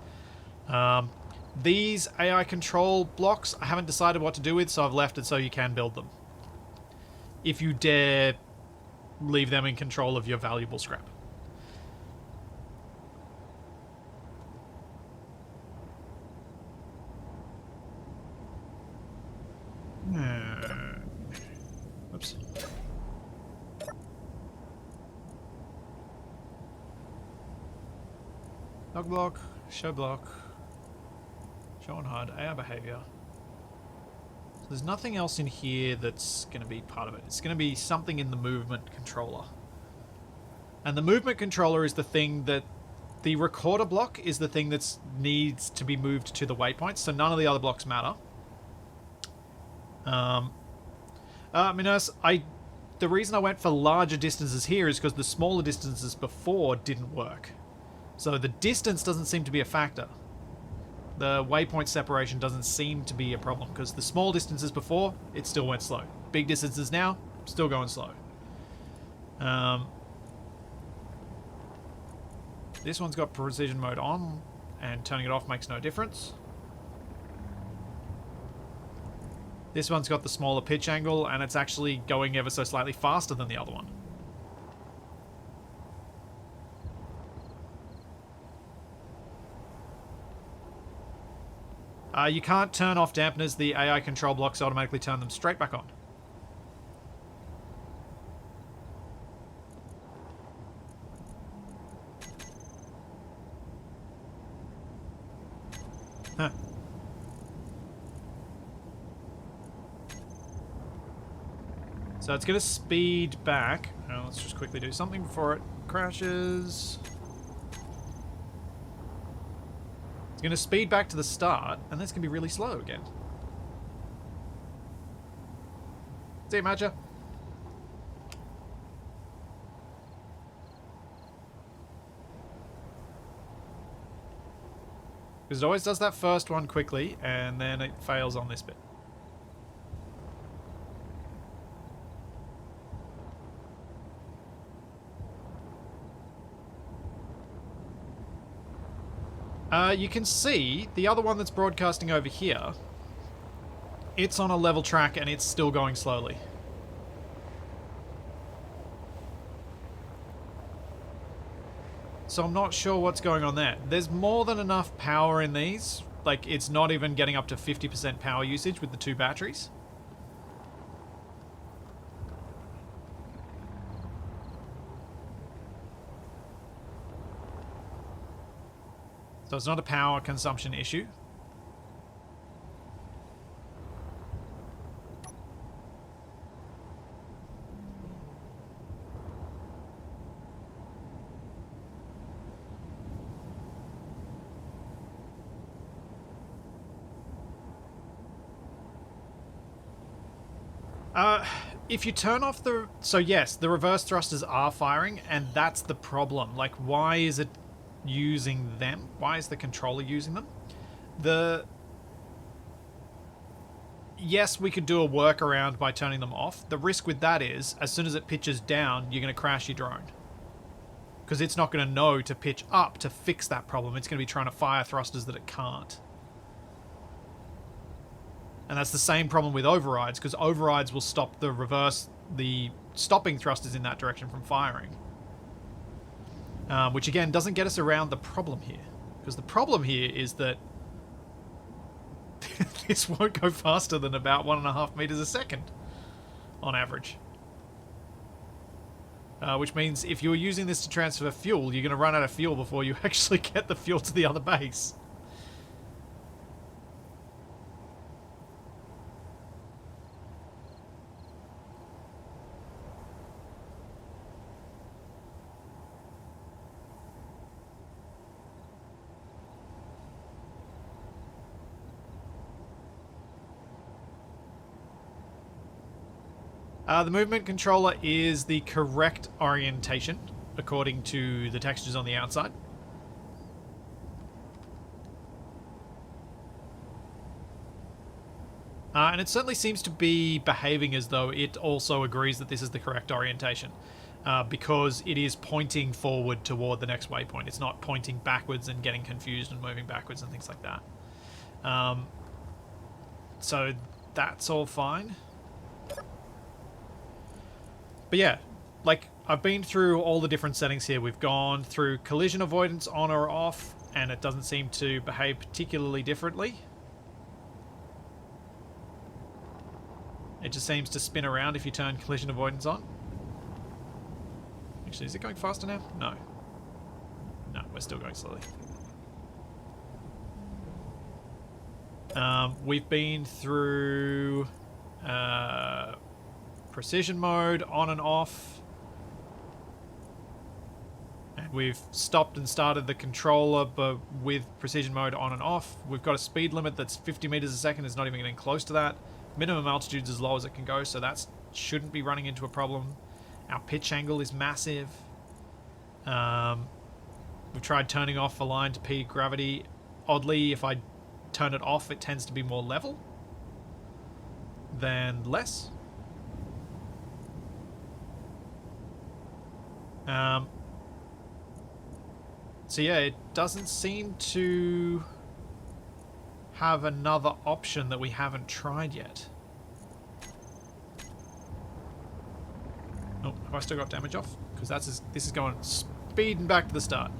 [SPEAKER 1] These AI control blocks, I haven't decided what to do with, so I've left it so you can build them. If you dare leave them in control of your valuable scrap. Oops. Dog block, show on HUD, AI behavior. So there's nothing else in here that's going to be part of it. It's going to be something in the movement controller. And the movement controller is the thing that... The recorder block is the thing that needs to be moved to the waypoints, so none of the other blocks matter. The reason I went for larger distances here is because the smaller distances before didn't work. So the distance doesn't seem to be a factor. The waypoint separation doesn't seem to be a problem, because the small distances before, it still went slow. Big distances now, still going slow. This one's got precision mode on, and turning it off makes no difference. This one's got the smaller pitch angle, and it's actually going ever so slightly faster than the other one. You can't turn off dampeners. The AI control blocks automatically turn them straight back on. Huh. So it's going to speed back. Now let's just quickly do something before it crashes. It's going to speed back to the start, and then it's going to be really slow again. See you, Matcha. Because it always does that first one quickly, and then it fails on this bit. You can see the other one that's broadcasting over here It's on a level track and it's still going slowly. So I'm not sure what's going on there. There's more than enough power in these. Like, it's not even getting up to 50% power usage with the 2 batteries. So it's not a power consumption issue. If you turn off the... So yes, the reverse thrusters are firing, and that's the problem. Like, why is it using them? Why is the controller using them? Yes, we could do a workaround by turning them off. The risk with that is, as soon as it pitches down, you're going to crash your drone. Because it's not going to know to pitch up to fix that problem. It's going to be trying to fire thrusters that it can't. And that's the same problem with overrides, because overrides will stop the stopping thrusters in that direction from firing. Which again doesn't get us around the problem here. Because the problem here is that this won't go faster than about 1.5 meters a second on average. Which means if you're using this to transfer fuel, you're going to run out of fuel before you actually get the fuel to the other base. The movement controller is the correct orientation, according to the textures on the outside. And it certainly seems to be behaving as though it also agrees that this is the correct orientation. Because it is pointing forward toward the next waypoint. It's not pointing backwards and getting confused and moving backwards and things like that. So that's all fine. But yeah, like, I've been through all the different settings here. We've gone through collision avoidance on or off, and it doesn't seem to behave particularly differently. It just seems to spin around if you turn collision avoidance on. Actually, is it going faster now? No. No, we're still going slowly. We've been through precision mode on and off. And we've stopped and started the controller but with precision mode on and off. We've got a speed limit that's 50 meters a second. It's not even getting close to that. Minimum altitude's as low as it can go, so that shouldn't be running into a problem. Our pitch angle is massive. We've tried turning off align to P gravity. Oddly, if I turn it off, it tends to be more level than less. So yeah, it doesn't seem to have another option that we haven't tried yet. Oh, have I still got damage off? Because this is going speeding back to the start.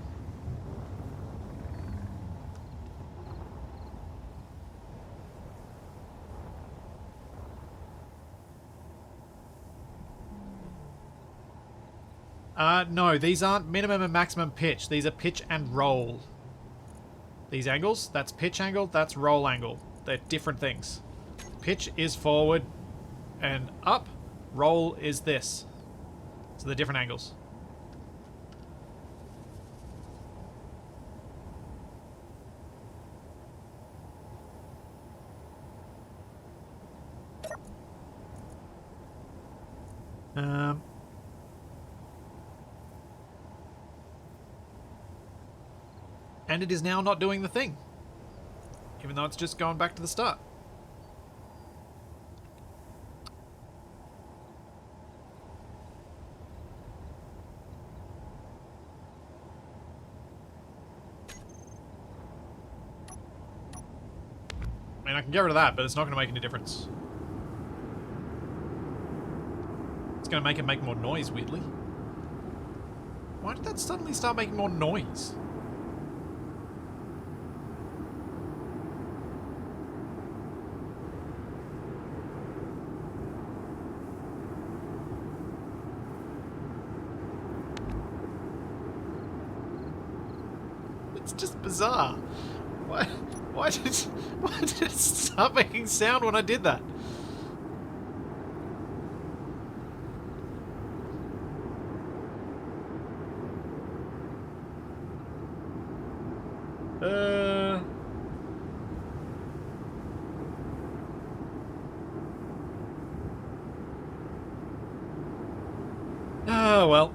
[SPEAKER 1] No, these aren't minimum and maximum pitch. These are pitch and roll. These angles, that's pitch angle, that's roll angle. They're different things. Pitch is forward and up. Roll is this. So they're different angles. And it is now not doing the thing. Even though it's just going back to the start. mean, I can get rid of that, but it's not going to make any difference. It's going to make it make more noise, weirdly. Why did that suddenly start making more noise? It's just bizarre. Why did it start making sound when I did that? Oh, well.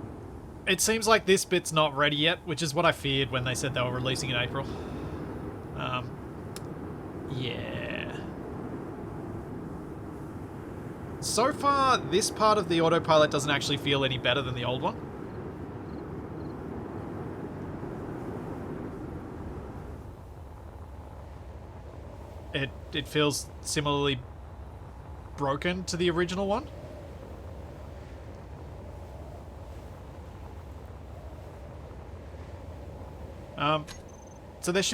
[SPEAKER 1] It seems like this bit's not ready yet, which is what I feared when they said they were releasing in April. Yeah. So far, this part of the autopilot doesn't actually feel any better than the old one. It feels similarly broken to the original one. So there's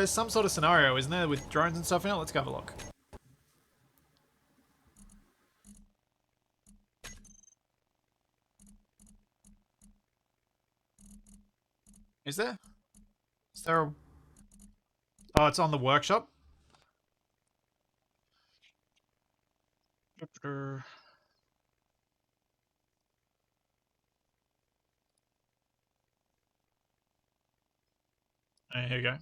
[SPEAKER 1] some sort of scenario, isn't there, with drones and stuff in it? Let's go have a look. Is there? Is there a... Oh, it's on the workshop? Here we go.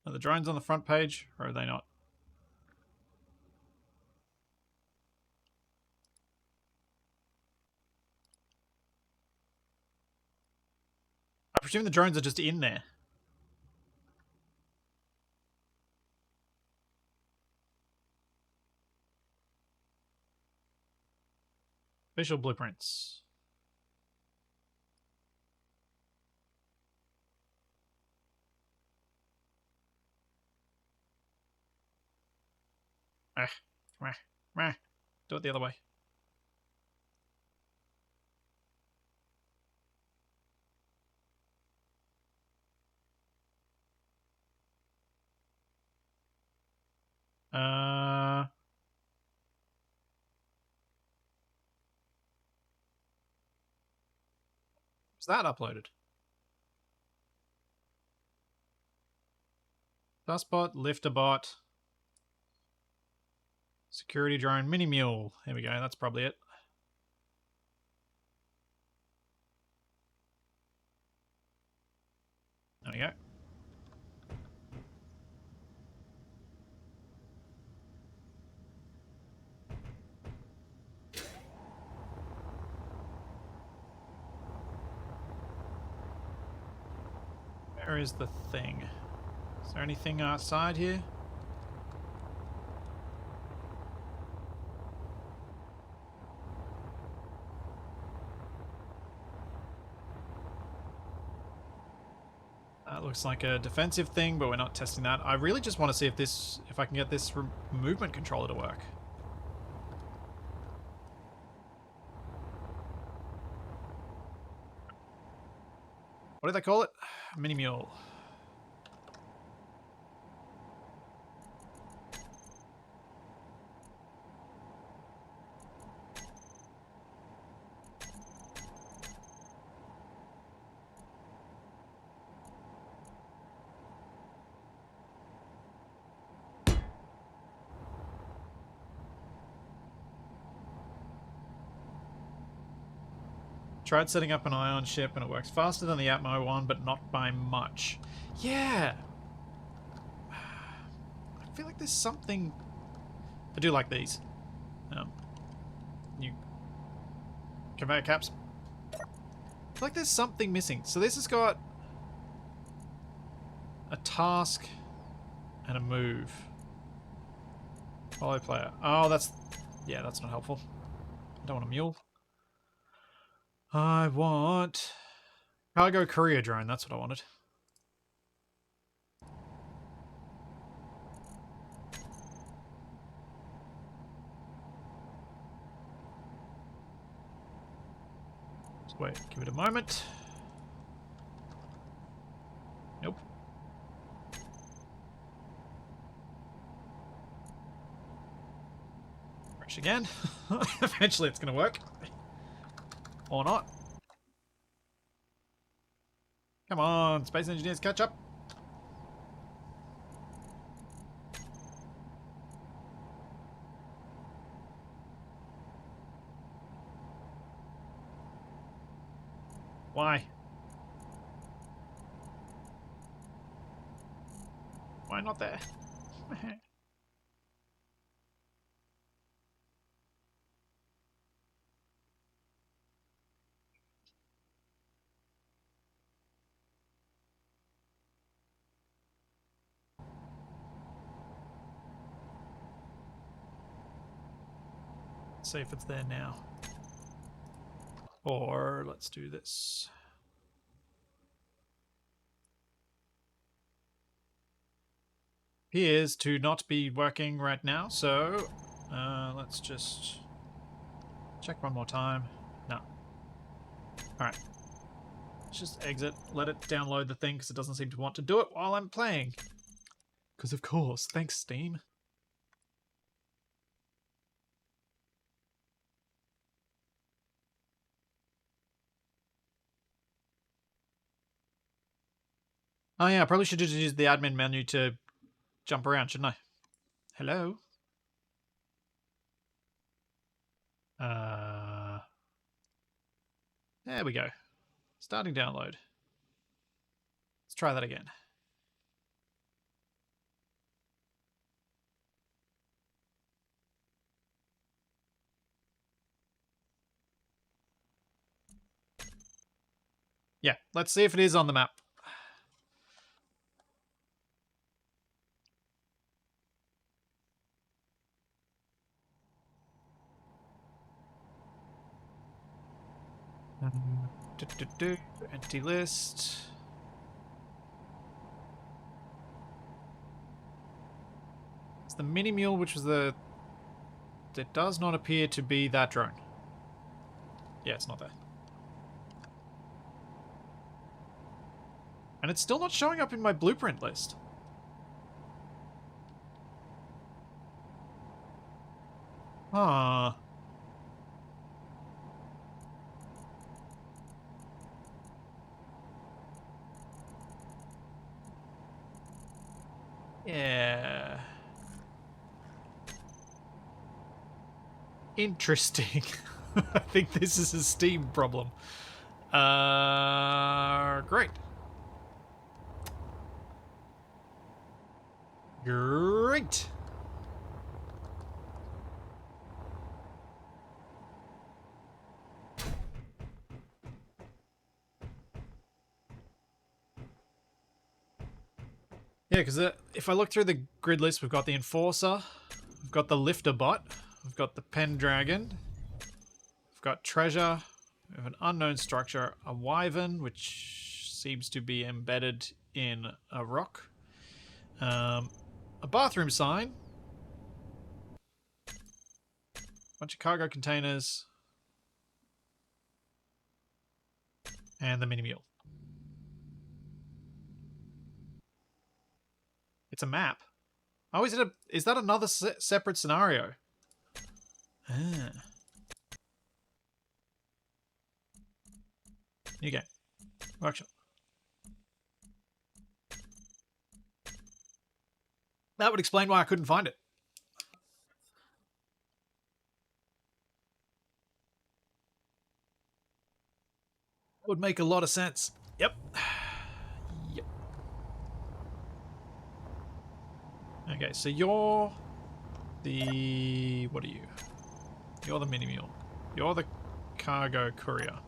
[SPEAKER 1] Are the drones on the front page, or are they not? I presume the drones are just in there. Visual blueprints. Do it the other way. Is that uploaded? Dustbot, lifterbot, security drone, mini mule. Here we go. That's probably it. There we go. Where is the thing? Is there anything outside here? That looks like a defensive thing, but we're not testing that. I really just want to see if I can get this movement controller to work. What do they call it? Mini mule. Tried setting up an ion ship and it works faster than the Atmo one, but not by much. Yeah! I feel like there's something... I do like these. New conveyor caps. I feel like there's something missing. So this has got a task and a move. Follow player. Oh, that's... Yeah, that's not helpful. I don't want a mule. I want... Cargo courier drone. That's what I wanted. Just wait. Give it a moment. Nope. Refresh again. Eventually it's going to work. Or not. Come on, space engineers, catch up. Why? Why not there? Let's see if it's there now. Or let's do this. Appears to not be working right now, so let's just check one more time. No. Alright. Let's just exit, let it download the thing because it doesn't seem to want to do it while I'm playing. Because of course, thanks Steam. Oh yeah, I probably should just use the admin menu to jump around, shouldn't I? Hello? There we go. Starting download. Let's try that again. Yeah, let's see if it is on the map. Empty list. It's the mini mule, which was the... It does not appear to be that drone. Yeah, it's not there. And it's still not showing up in my blueprint list. Huh. Yeah. Interesting. I think this is a Steam problem. Great. Great. Yeah, because if I look through the grid list, we've got the Enforcer, we've got the Lifter Bot, we've got the Pendragon, we've got Treasure, we have an unknown structure, a Wyvern, which seems to be embedded in a rock, a bathroom sign, a bunch of cargo containers, and the mini mule. It's a map. Oh, is that another separate scenario? Ah. New game. Workshop. That would explain why I couldn't find it. That would make a lot of sense. Yep. Yep. Okay, so you're the... What are you? You're the mini mule. You're the cargo courier.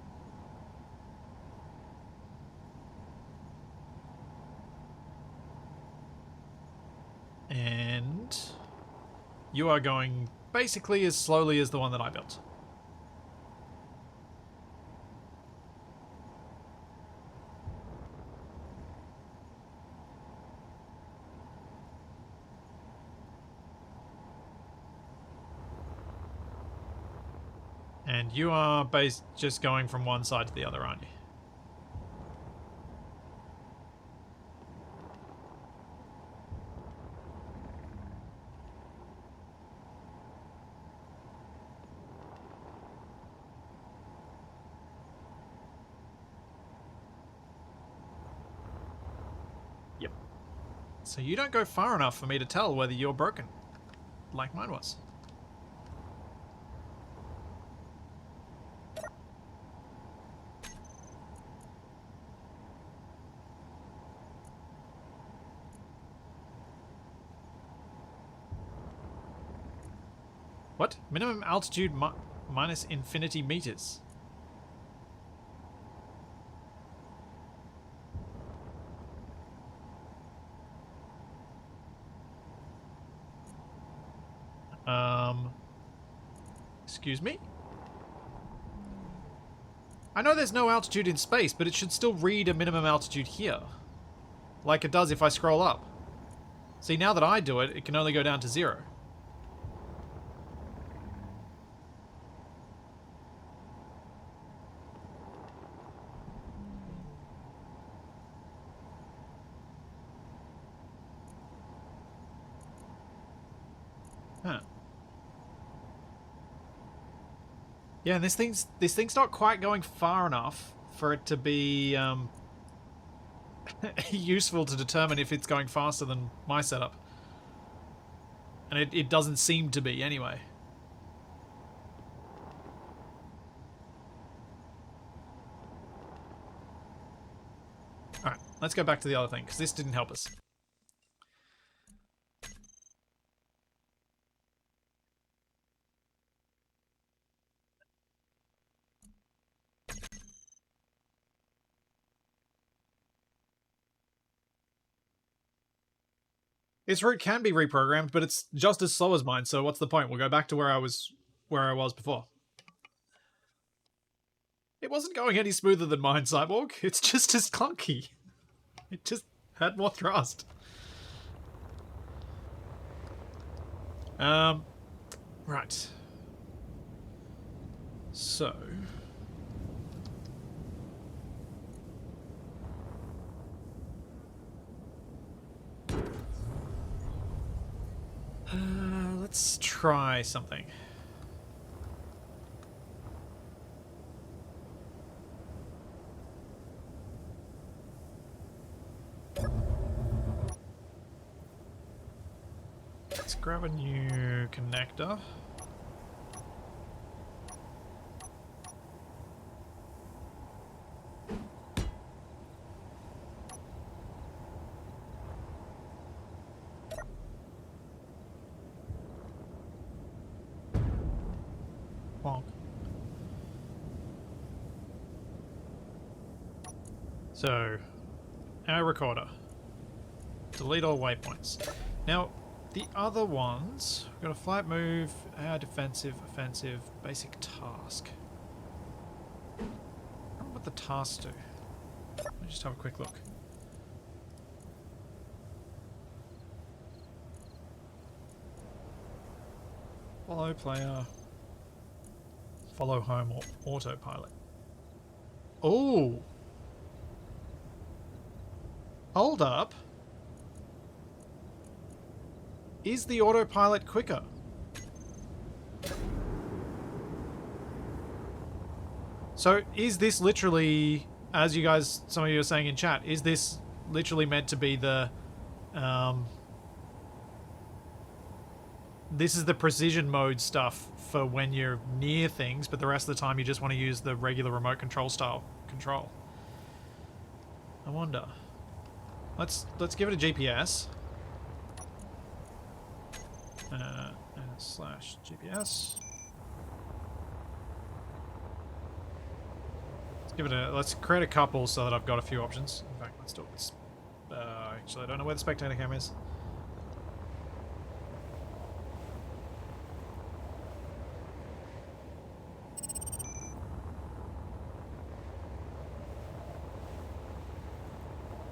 [SPEAKER 1] And you are going basically as slowly as the one that I built. And you are just going from one side to the other, aren't you? Yep. So you don't go far enough for me to tell whether you're broken, like mine was. What? Minimum altitude minus infinity meters. Excuse me? I know there's no altitude in space, but it should still read a minimum altitude here. Like it does if I scroll up. See, now that I do it, it can only go down to 0. Huh. Yeah, and this thing's not quite going far enough for it to be useful to determine if it's going faster than my setup. And it doesn't seem to be anyway. Alright, let's go back to the other thing, because this didn't help us. Its route can be reprogrammed, but it's just as slow as mine, so what's the point? We'll go back to where I was before. It wasn't going any smoother than mine, Cyborg. It's just as clunky. It just had more thrust. Right. So... let's try something. Let's grab a new connector. Bonk. So, our recorder. Delete all waypoints. Now, the other ones, we've got a flight move, our defensive, offensive, basic task. I wonder what the tasks do. Let me just have a quick look. Follow player. Follow home or autopilot. Oh! Hold up. Is the autopilot quicker? So is this literally, as you guys, some of you are saying in chat, is this literally meant to be the, this is the precision mode stuff for when you're near things, but the rest of the time you just want to use the regular remote control style control? I wonder. Let's give it a GPS. Slash GPS. Let's create a couple so that I've got a few options. In fact, let's do it with, actually, I don't know where the spectator cam is.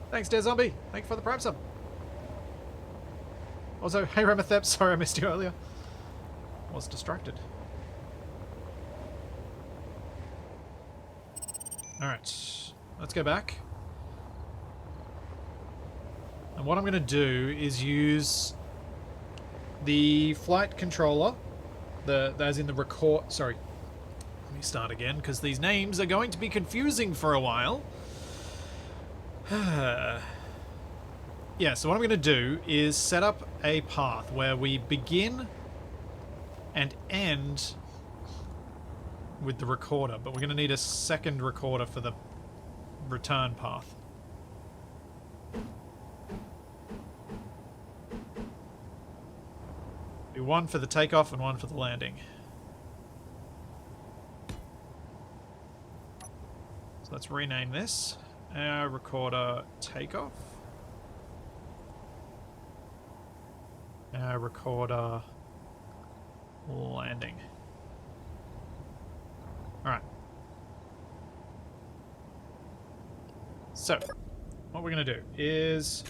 [SPEAKER 1] Thanks, Dead Zombie. Thank you for the Prime sub. Also, hey Ramathep, sorry I missed you earlier. I was distracted. Alright, let's go back. And what I'm going to do is use the flight controller, as in the record... Sorry, let me start again, because these names are going to be confusing for a while. Yeah, so what I'm going to do is set up a path where we begin and end with the recorder, but we're going to need a second recorder for the return path. Do one for the takeoff and one for the landing. So let's rename this. Recorder takeoff. Recorder landing. Alright. So, what we're going to do is...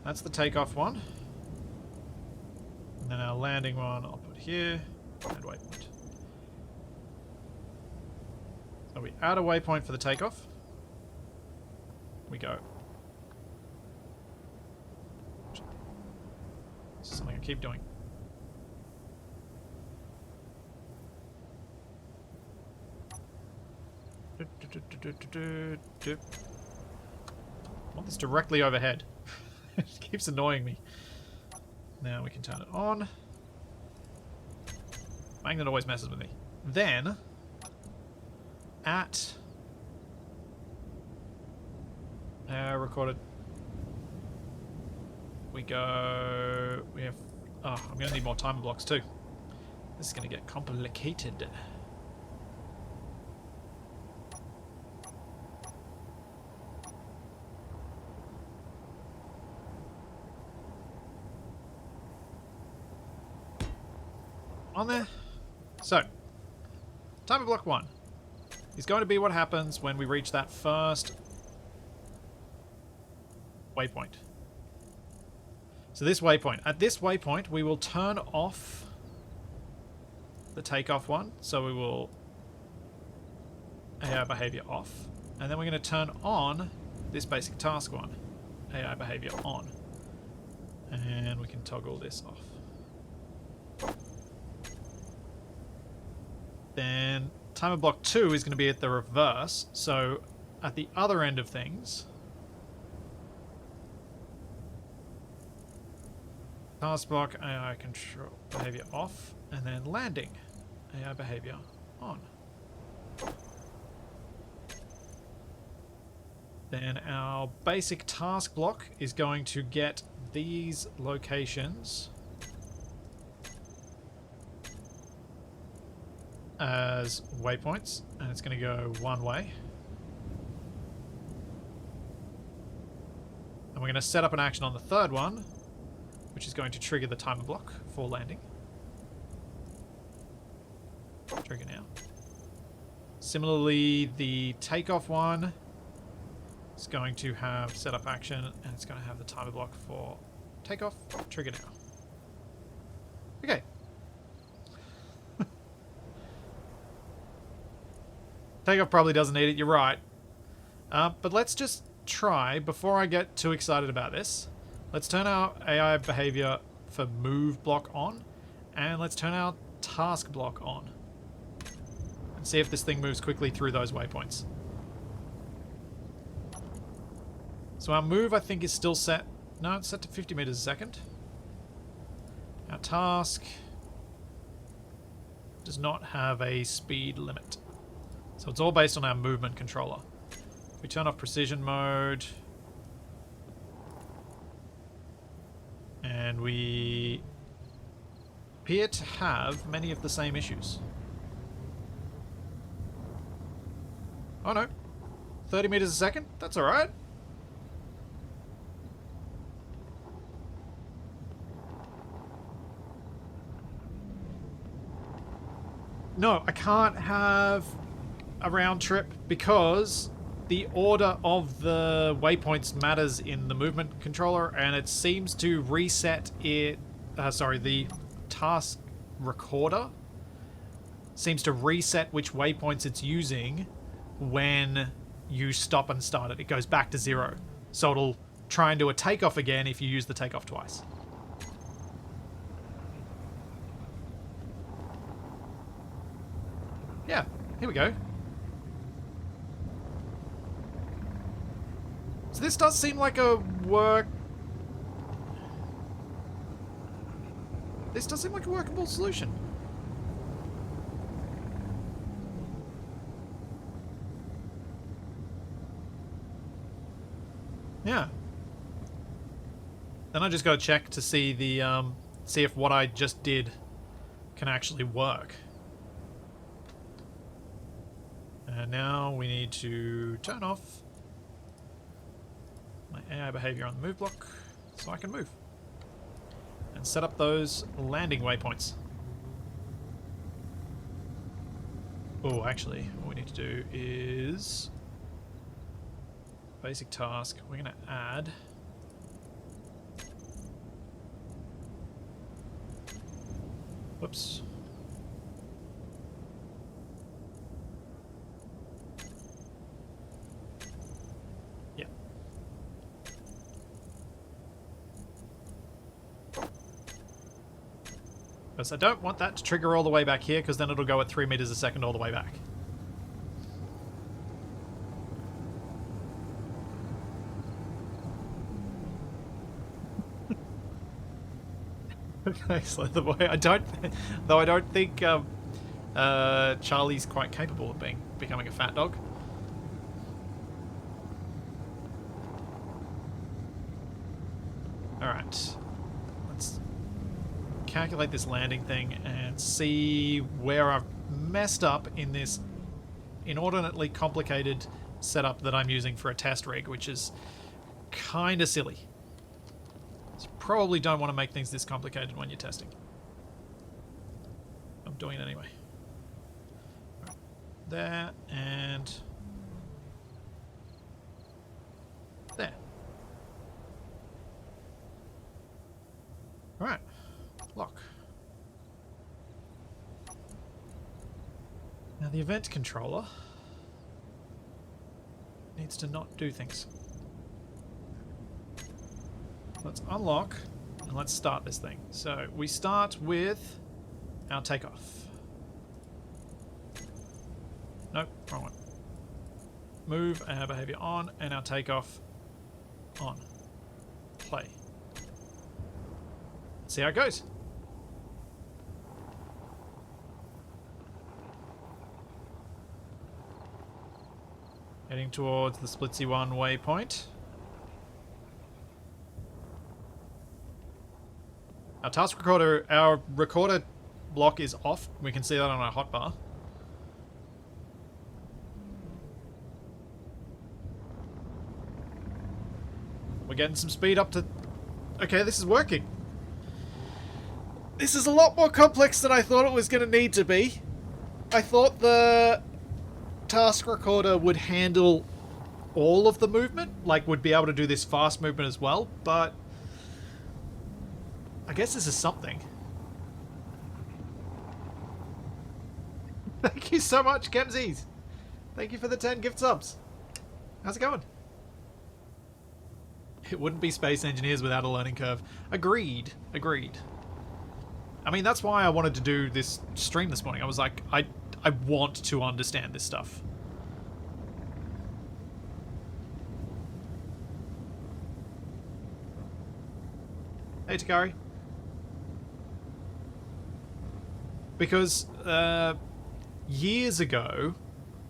[SPEAKER 1] That's the takeoff one. And then our landing one I'll put here. And waypoint. So we add a waypoint for the takeoff. We go. This is something I keep doing. I want this directly overhead. It keeps annoying me. Now we can turn it on. Magnet always messes with me. Then, at recorded, we go. We have. Oh, I'm going to need more timer blocks too. This is going to get complicated. On there. So, timer block 1 is going to be what happens when we reach that first waypoint. So this waypoint. At this waypoint, we will turn off the takeoff one. So we will AI behavior off. And then we're going to turn on this basic task one. AI behavior on. And we can toggle this off. Then timer block 2 is going to be at the reverse. So at the other end of things, task block AI control behavior off, and then landing AI behavior on. Then our basic task block is going to get these locations as waypoints, and it's going to go one way. And we're going to set up an action on the third one, which is going to trigger the timer block for landing. Trigger now. Similarly, the takeoff one is going to have set up action, and it's going to have the timer block for takeoff. Trigger now. Okay. Takeoff probably doesn't need it, you're right. But let's just try, before I get too excited about this, let's turn our AI behavior for move block on, and let's turn our task block on. And see if this thing moves quickly through those waypoints. So our move, I think, is still set. No, it's set to 50 meters a second. Our task does not have a speed limit. So it's all based on our movement controller. If we turn off precision mode, and we appear to have many of the same issues. Oh no. 30 meters a second? That's alright. No, I can't have a round trip because the order of the waypoints matters in the movement controller, and it seems to reset it. The task recorder seems to reset which waypoints it's using when you stop and start it. It goes back to 0. So it'll try and do a takeoff again if you use the takeoff twice. Yeah, here we go. So this does seem like a This does seem like a workable solution. Yeah. Then I just gotta check to see the see if what I just did can actually work. And now we need to turn off my AI behavior on the move block so I can move. And set up those landing waypoints. Oh, actually, what we need to do is basic task. We're going to add whoops. Yeah. Because I don't want that to trigger all the way back here, because then it'll go at 3 meters a second all the way back. Okay, so the way I don't think Charlie's quite capable of becoming a fat dog. Alright. Let's calculate this landing thing and see where I've messed up in this inordinately complicated setup that I'm using for a test rig, which is kinda silly. So probably don't want to make things this complicated when you're testing. I'm doing it anyway. Right. There and there. Alright. Lock. Now the event controller needs to not do things. Let's unlock and let's start this thing. So we start with our takeoff. Nope, wrong one. Move our behavior on and our takeoff on. Play. See how it goes. Heading towards the Splitsy 1 waypoint. Our task recorder, our recorder block is off. We can see that on our hotbar. We're getting some speed up to... Okay, this is working. This is a lot more complex than I thought it was going to need to be. I thought the task recorder would handle all of the movement, like would be able to do this fast movement as well, but I guess this is something. Thank you so much, Kemsies. Thank you for the 10 gift subs. How's it going? It wouldn't be Space Engineers without a learning curve. Agreed. Agreed. I mean, that's why I wanted to do this stream this morning. I was like, I want to understand this stuff. Hey, Takari. Because years ago,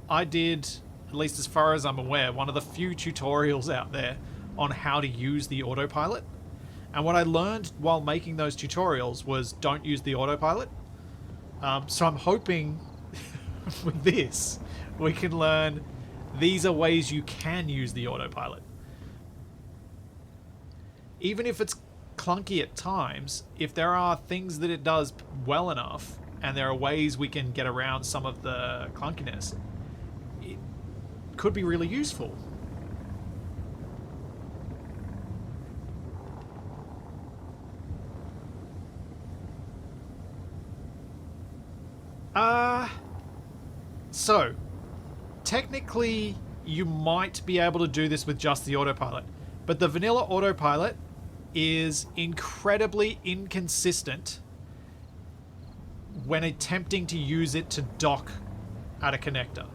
[SPEAKER 1] I did, at least as far as I'm aware, one of the few tutorials out there on how to use the autopilot. And what I learned while making those tutorials was don't use the autopilot. So I'm hoping with this, we can learn these are ways you can use the autopilot. Even if it's clunky at times, if there are things that it does well enough, and there are ways we can get around some of the clunkiness, it could be really useful. So, technically, you might be able to do this with just the autopilot, but the vanilla autopilot is incredibly inconsistent when attempting to use it to dock at a connector.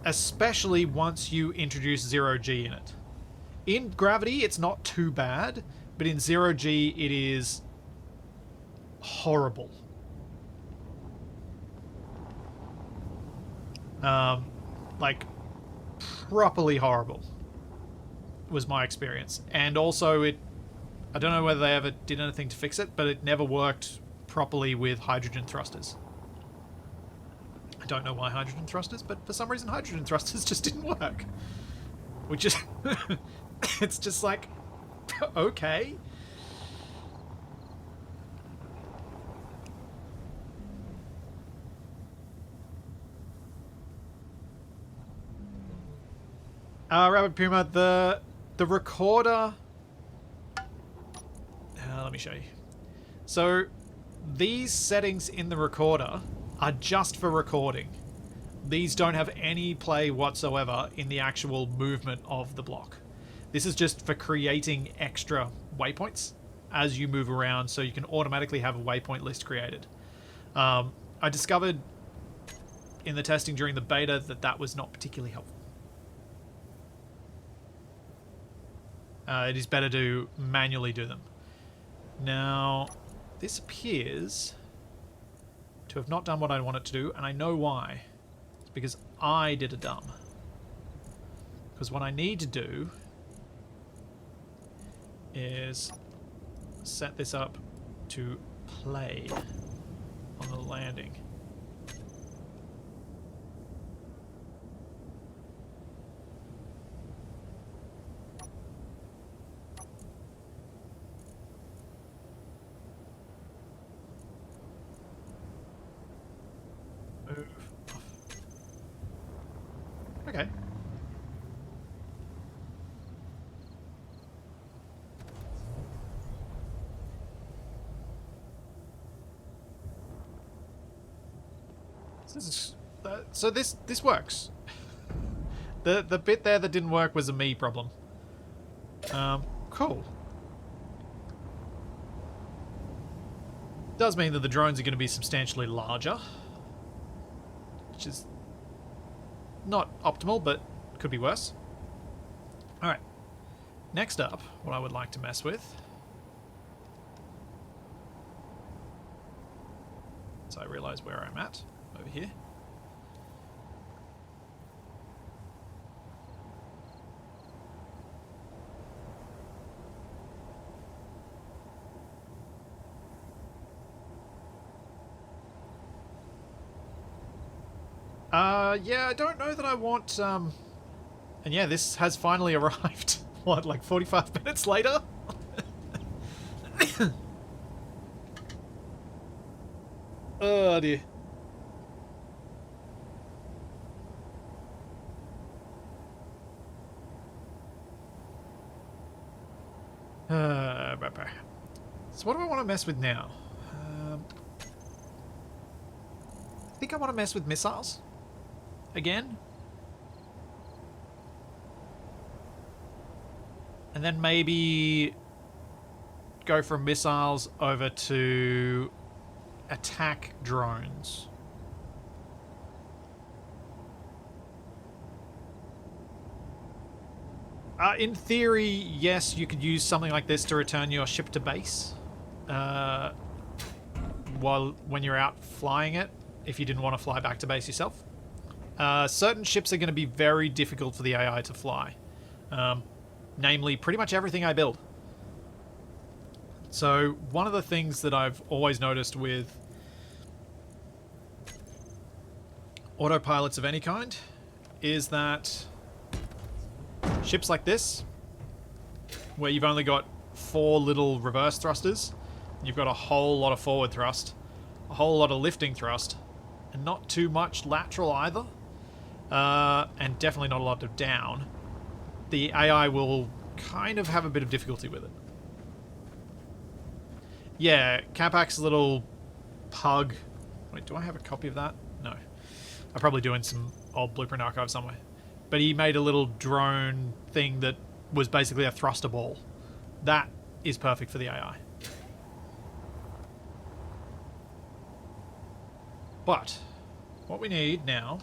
[SPEAKER 1] Especially once you introduce 0G in it. In Gravity, it's not too bad, but in 0G, it is horrible. Like, properly horrible was my experience. And also, I don't know whether they ever did anything to fix it, but it never worked properly with hydrogen thrusters. I don't know why hydrogen thrusters, but for some reason hydrogen thrusters just didn't work. Which is... it's just like... okay. Rabbit Puma, the recorder... let me show you. So, these settings in the recorder are just for recording. These don't have any play whatsoever in the actual movement of the block. This is just for creating extra waypoints as you move around, so you can automatically have a waypoint list created. I discovered in the testing during the beta that was not particularly helpful. It is better to manually do them. Now, this appears to have not done what I want it to do, and I know why. It's because I did a dumb. Because what I need to do is set this up to play on the landing. Okay. So this works. The bit there that didn't work was a me problem. Cool. Does mean that the drones are going to be substantially larger, which is not optimal, but could be worse. Alright. Next up, what I would like to mess with. So I realise where I'm at. Over here. Yeah, I don't know that I want, and yeah, this has finally arrived. What, like 45 minutes later? Oh, dear. So what do I want to mess with now? I think I want to mess with missiles. Again. And then maybe go from missiles over to attack drones. In theory, yes, you could use something like this to return your ship to base when you're out flying it, if you didn't want to fly back to base yourself. Certain ships are going to be very difficult for the AI to fly. Namely, pretty much everything I build. So one of the things that I've always noticed with autopilots of any kind is that ships like this, where you've only got 4 little reverse thrusters, you've got a whole lot of forward thrust, a whole lot of lifting thrust, and not too much lateral either, and definitely not a lot of down, the AI will kind of have a bit of difficulty with it. Yeah, Capac's little pug... Wait, do I have a copy of that? No. I'm probably doing some old Blueprint archive somewhere. But he made a little drone thing that was basically a thruster ball. That is perfect for the AI. But what we need now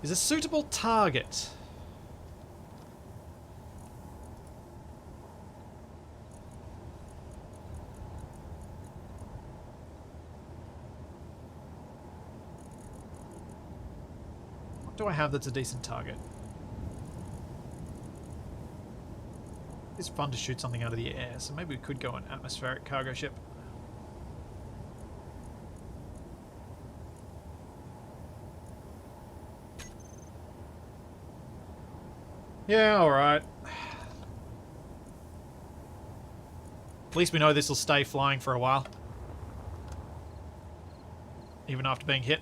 [SPEAKER 1] is a suitable target. What do I have that's a decent target? It's fun to shoot something out of the air, so maybe we could go an atmospheric cargo ship. Yeah, alright. At least we know this will stay flying for a while. Even after being hit.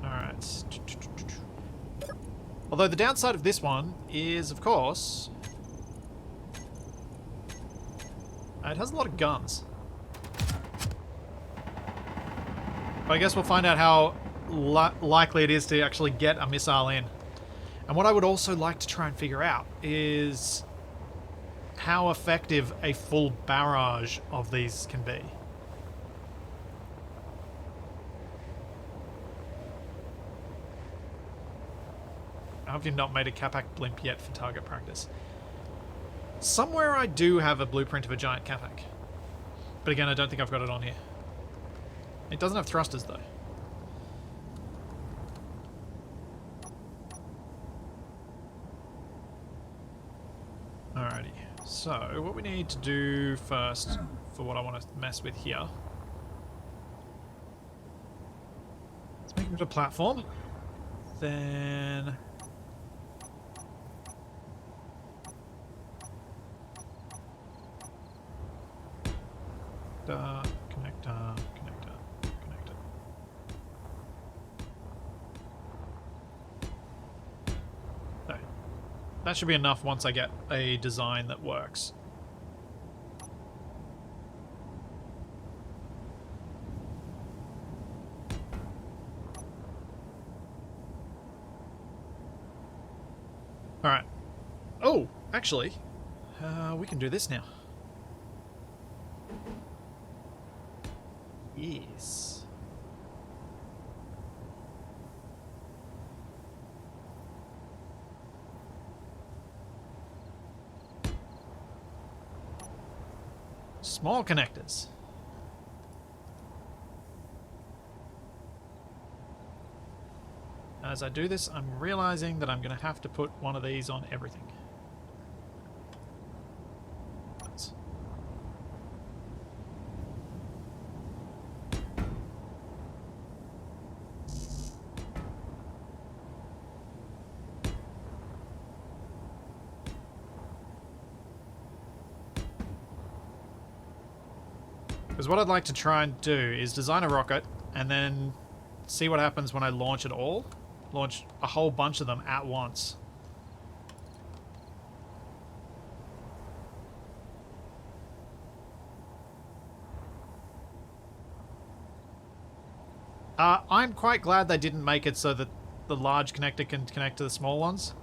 [SPEAKER 1] Alright. Although the downside of this one is, of course, it has a lot of guns. But I guess we'll find out how likely it is to actually get a missile in. And what I would also like to try and figure out is how effective a full barrage of these can be. Have you not made a Capac blimp yet for target practice? Somewhere I do have a blueprint of a giant Capac. But again, I don't think I've got it on here. It doesn't have thrusters though. Alrighty, so what we need to do first for what I want to mess with here. Let's make it a platform. Then... connector, connector, connector. Okay. That should be enough once I get a design that works. Alright. Oh, actually, we can do this now. Yes. Small connectors. As I do this, I'm realizing that I'm going to have to put one of these on everything. Because what I'd like to try and do is design a rocket and then see what happens when I launch it all. Launch a whole bunch of them at once. I'm quite glad they didn't make it so that the large connector can connect to the small ones.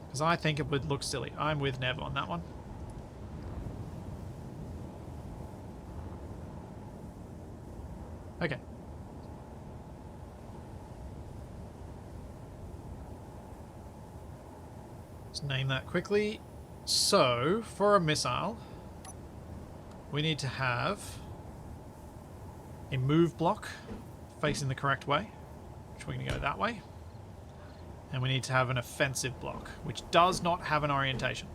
[SPEAKER 1] Because I think it would look silly. I'm with Nev on that one. Okay. Let's name that quickly. So, for a missile, we need to have a move block facing the correct way, which we're going to go that way. And we need to have an offensive block, which does not have an orientation.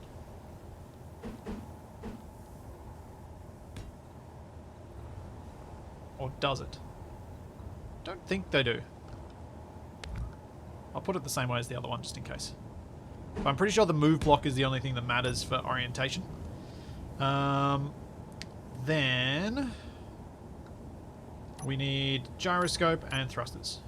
[SPEAKER 1] Or does it? Don't think they do. I'll put it the same way as the other one, just in case. But I'm pretty sure the move block is the only thing that matters for orientation. Then we need gyroscope and thrusters.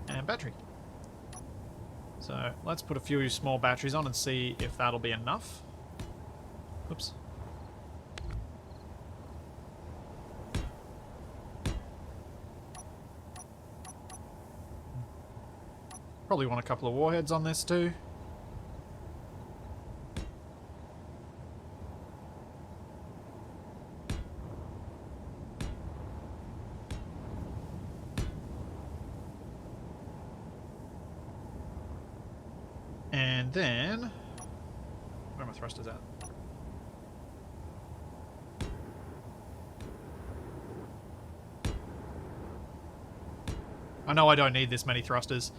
[SPEAKER 1] And battery. So let's put a few small batteries on and see if that'll be enough. Oops. Probably want a couple of warheads on this too. And then, where are my thrusters at? I know I don't need this many thrusters,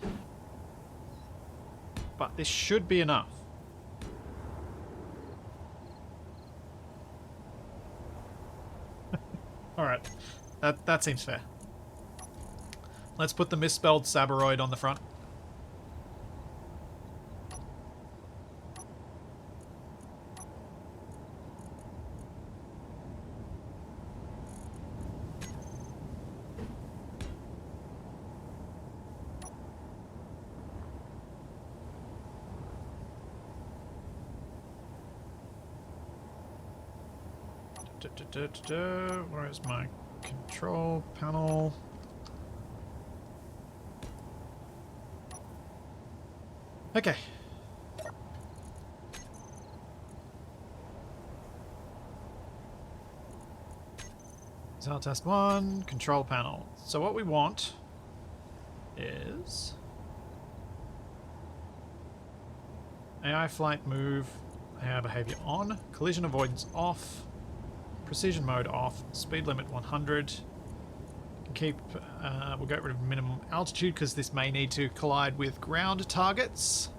[SPEAKER 1] but this should be enough. Alright, that seems fair. Let's put the misspelled Sabaroid on the front. Where is my control panel? Okay. So test 1, control panel. So what we want is AI flight move, AI behavior on, collision avoidance off, precision mode off, speed limit 100. Keep, we'll get rid of minimum altitude because this may need to collide with ground targets.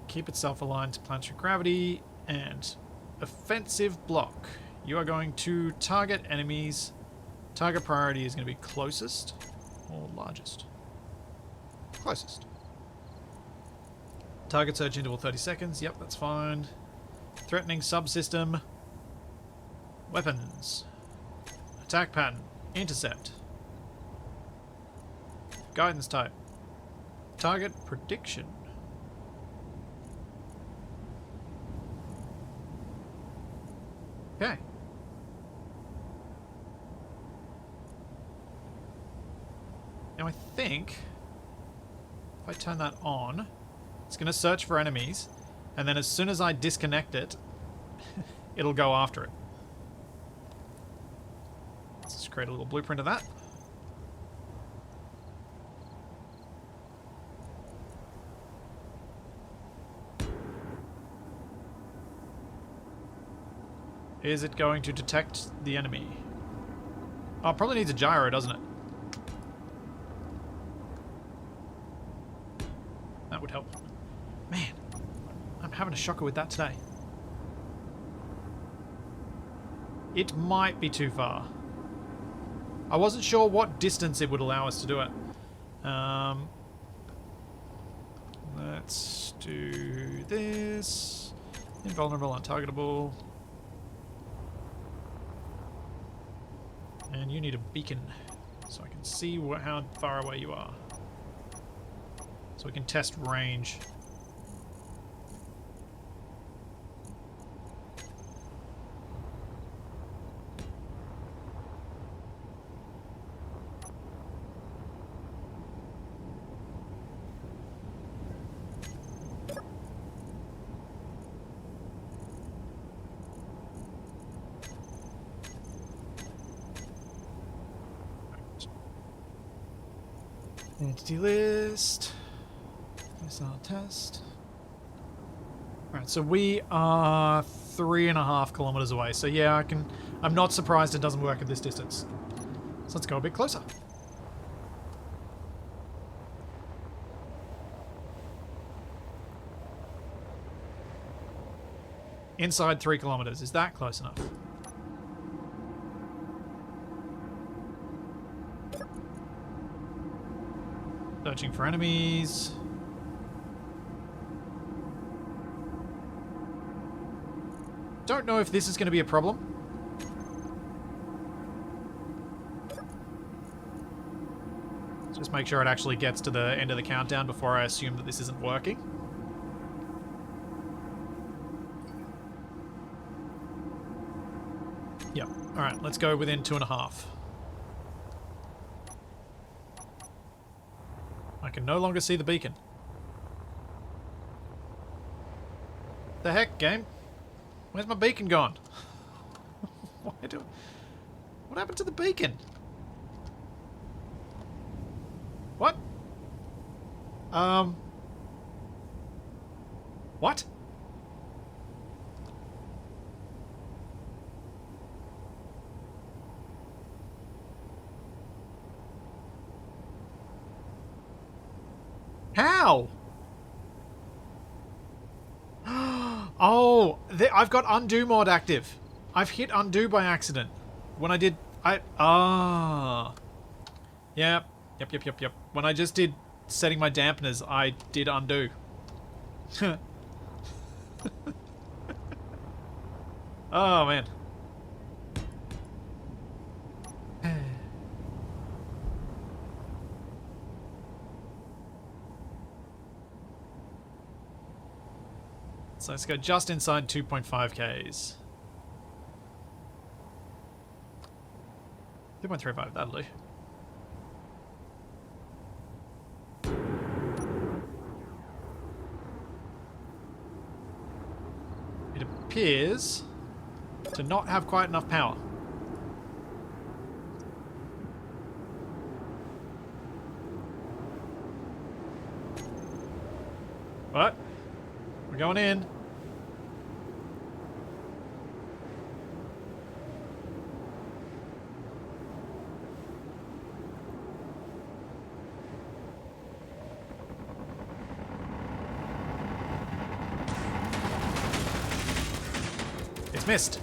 [SPEAKER 1] Keep itself aligned to planetary gravity and offensive block. You are going to target enemies. Target priority is going to be closest or largest. Closest. Target search interval 30 seconds. Yep, that's fine. Threatening subsystem. Weapons. Attack pattern. Intercept. Guidance type. Target prediction. Okay. Now I think if I turn that on, it's going to search for enemies, and then as soon as I disconnect it, it'll go after it. Let's just create a little blueprint of that. Is it going to detect the enemy? Oh, it probably needs a gyro, doesn't it? That would help. Man, I'm having a shocker with that today. It might be too far. I wasn't sure what distance it would allow us to do it. Let's do this. Invulnerable, untargetable. And you need a beacon so I can see how far away you are. So we can test range. Entity list. Missile test. Alright, so we are 3.5 kilometers away. So yeah, I'm not surprised it doesn't work at this distance. So let's go a bit closer. Inside 3 kilometers. Is that close enough? Searching for enemies. Don't know if this is going to be a problem. Just make sure it actually gets to the end of the countdown before I assume that this isn't working. Yep. Alright, let's go within 2.5. I can no longer see the beacon. The heck, game? Where's my beacon gone? What happened to the beacon? What? What? How? Oh, I've got undo mod active. I've hit undo by accident. When I did... Yep. When I just did setting my dampeners, I did undo. Oh, man. So let's go just inside 2.5 Ks. 2.35, that'll do. It appears to not have quite enough power. What? We're going in. It's missed.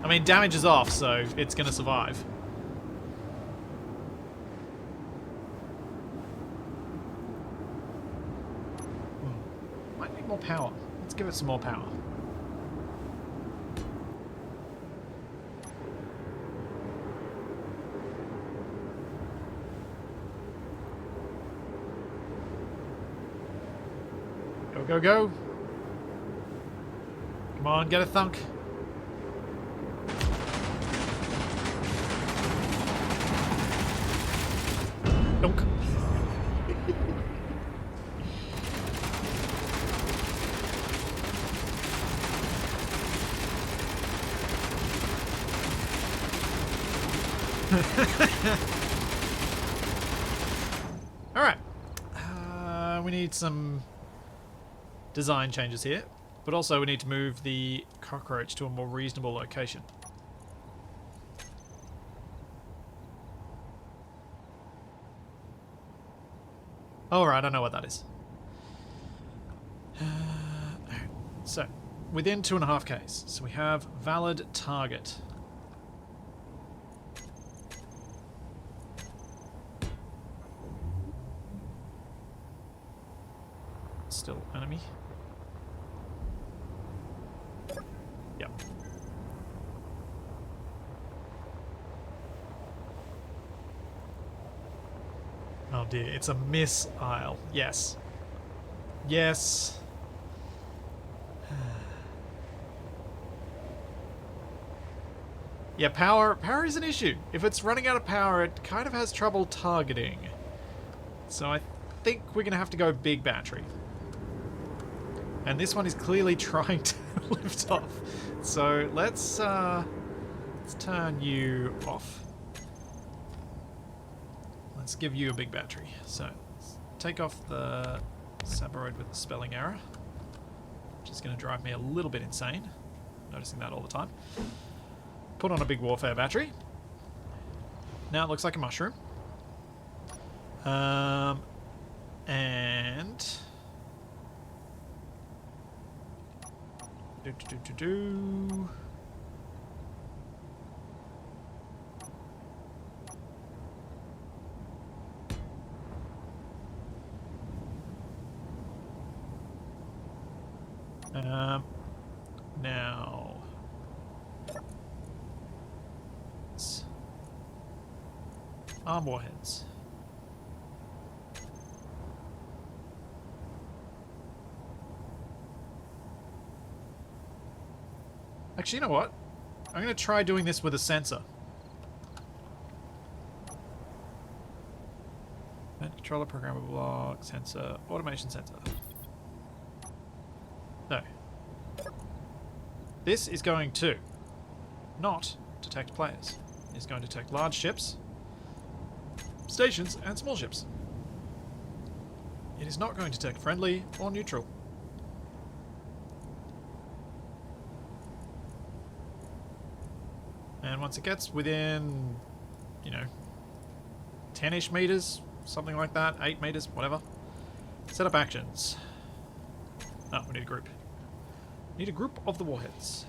[SPEAKER 1] I mean, damage is off, so it's going to survive. Might need more power. Let's give it some more power. Go, go, go. Come on, get a thunk. Dunk. Alright. We need some design changes here, but also we need to move the cockroach to a more reasonable location. Alright, I know what that is. So, within 2.5 Ks. So we have valid target. Still enemy. Yep. Oh dear, it's a missile. Yes. Yes. Yeah, power is an issue. If it's running out of power, it kind of has trouble targeting. So I think we're going to have to go big battery. And this one is clearly trying to lift off. So let's turn you off. Let's give you a big battery. So, let's take off the Sabaroid with the spelling error, which is going to drive me a little bit insane. Noticing that all the time. Put on a big warfare battery. Now it looks like a mushroom. And... Do. Now... arm warheads. Actually, you know what? I'm going to try doing this with a sensor. Event controller, programmable block, sensor, automation sensor. No. This is going to not detect players. It's going to detect large ships, stations, and small ships. It is not going to detect friendly or neutral. And once it gets within, 10-ish meters, something like that, 8 meters, whatever, set up actions. Oh, we need a group. Need a group of the warheads.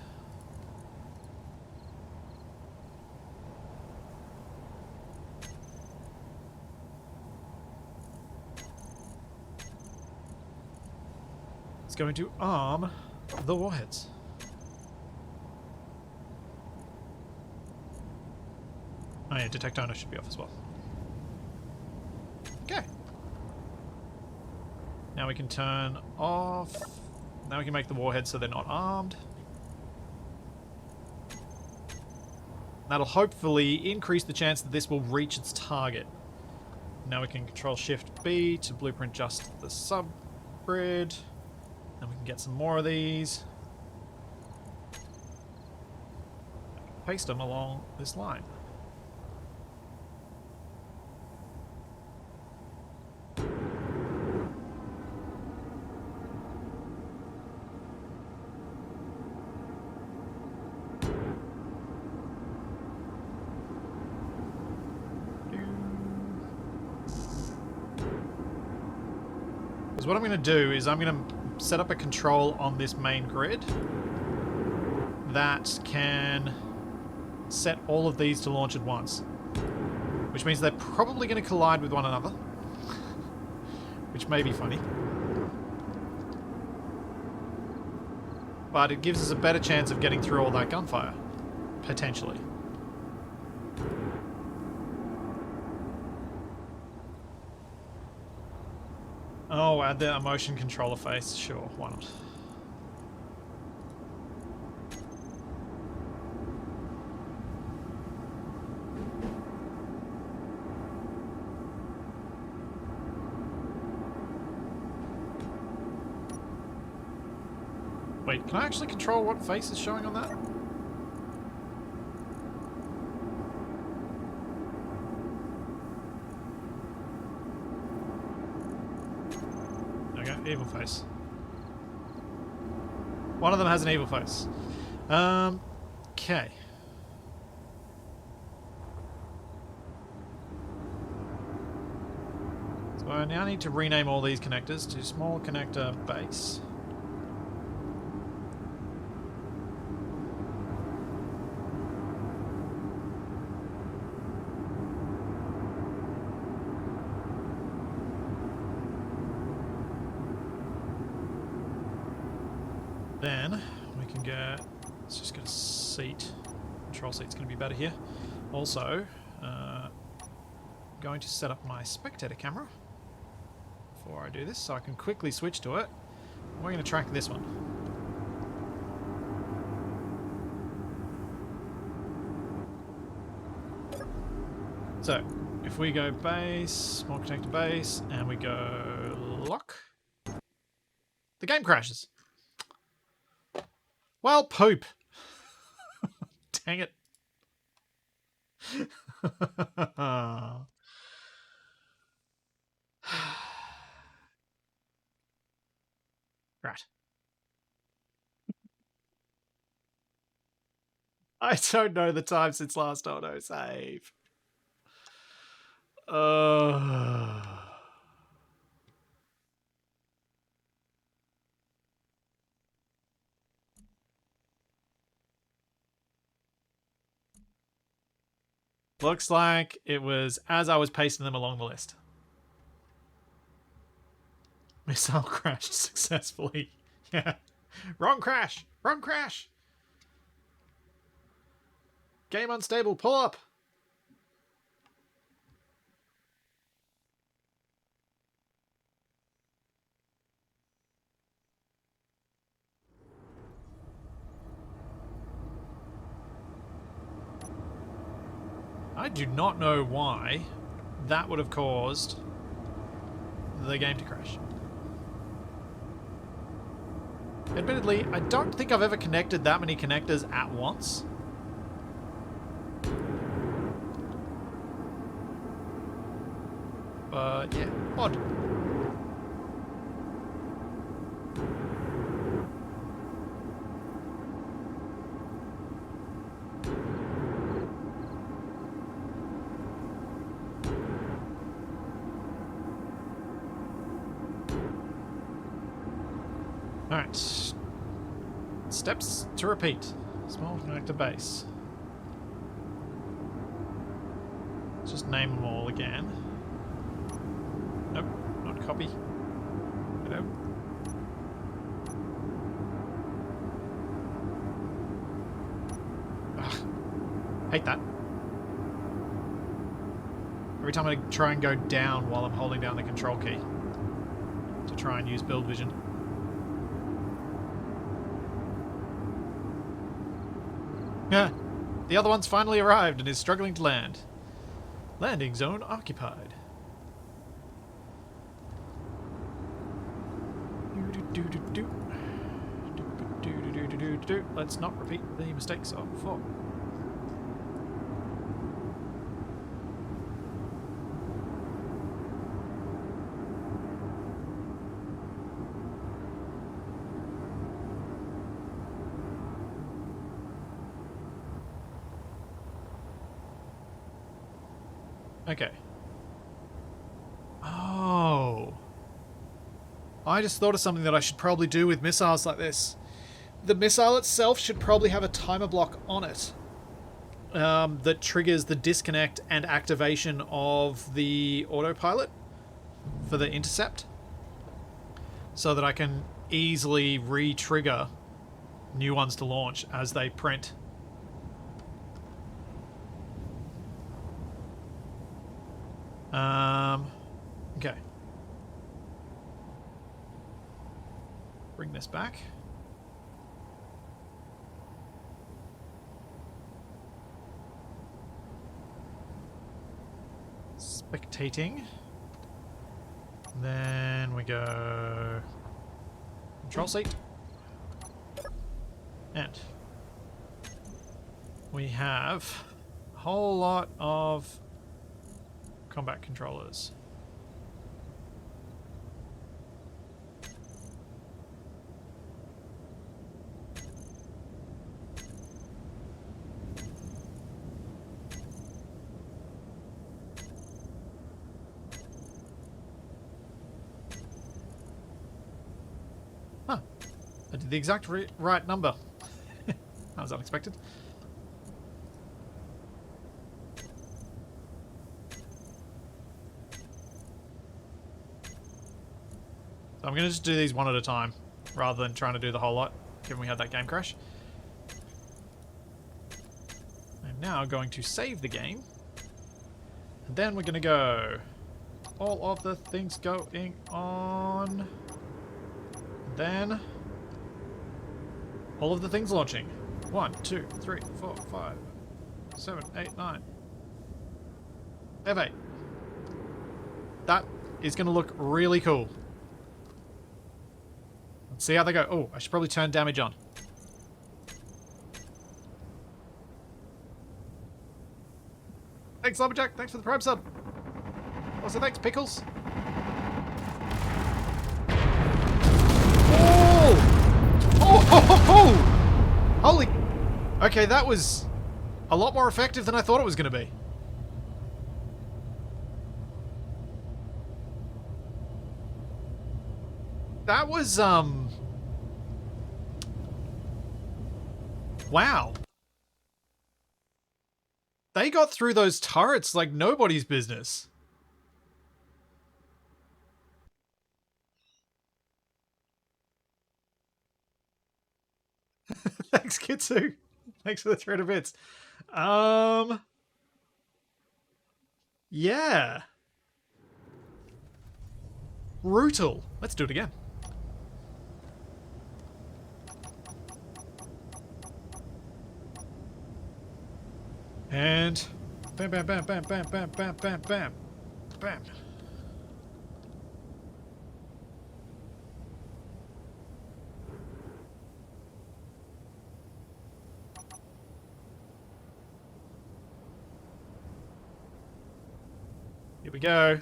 [SPEAKER 1] It's going to arm the warheads. Oh yeah, detect owner should be off as well. Okay. Now we can turn off. Now we can make the warheads so they're not armed. That'll hopefully increase the chance that this will reach its target. Now we can control Shift B to blueprint just the sub-grid. And we can get some more of these. Paste them along this line. Because what I'm going to do is I'm going to set up a control on this main grid that can set all of these to launch at once. Which means they're probably going to collide with one another. Which may be funny. But it gives us a better chance of getting through all that gunfire. Potentially. Oh, add the motion controller face. Sure, why not? Wait, can I actually control what face is showing on that? Okay, evil face. One of them has an evil face. Okay. So I now need to rename all these connectors to small connector base. Then we can get, let's just get a seat. Control seat's going to be better here. Also, going to set up my spectator camera before I do this, so I can quickly switch to it. We're going to track this one. So, if we go base, small connector base, and we go lock, the game crashes. Well, poop. Dang it. Right. I don't know the time since last autosave. Looks like it was as I was pasting them along the list. Missile crashed successfully. Yeah. Wrong crash! Wrong crash! Game unstable, pull up! I do not know why that would have caused the game to crash. Admittedly, I don't think I've ever connected that many connectors at once. But yeah, odd. Alright. Steps to repeat. Small connector base. Let's just name them all again. Nope, not copy. Hello. Ugh. Hate that. Every time I try and go down while I'm holding down the control key to try and use build vision. Yeah, the other one's finally arrived and is struggling to land. Landing zone occupied. Let's not repeat the mistakes of before. Okay. Oh. I just thought of something that I should probably do with missiles like this. The missile itself should probably have a timer block on it that triggers the disconnect and activation of the autopilot for the intercept, so that I can easily re-trigger new ones to launch as they print. Okay. Bring this back. Spectating. Then we go control seat. And we have a whole lot of combat controllers. Huh. I did the exact right number. That was unexpected. So I'm going to just do these one at a time, rather than trying to do the whole lot, given we had that game crash. I'm now going to save the game. And then we're going to go all of the things going on. Then all of the things launching. 1, 2, 3, 4, 5, 7, 8, 9. F8. That is going to look really cool. Let's see how they go. Oh, I should probably turn damage on. Thanks, Lumberjack. Thanks for the Prime sub. Also, thanks, Pickles. Oh! Oh! Holy... Okay, that was a lot more effective than I thought it was going to be. That was, wow. They got through those turrets like nobody's business. Thanks, Kitsu. Thanks for the thread of bits. Yeah. Brutal. Let's do it again. And bam, bam, bam, bam, bam, bam, bam, bam, bam, bam. Here we go.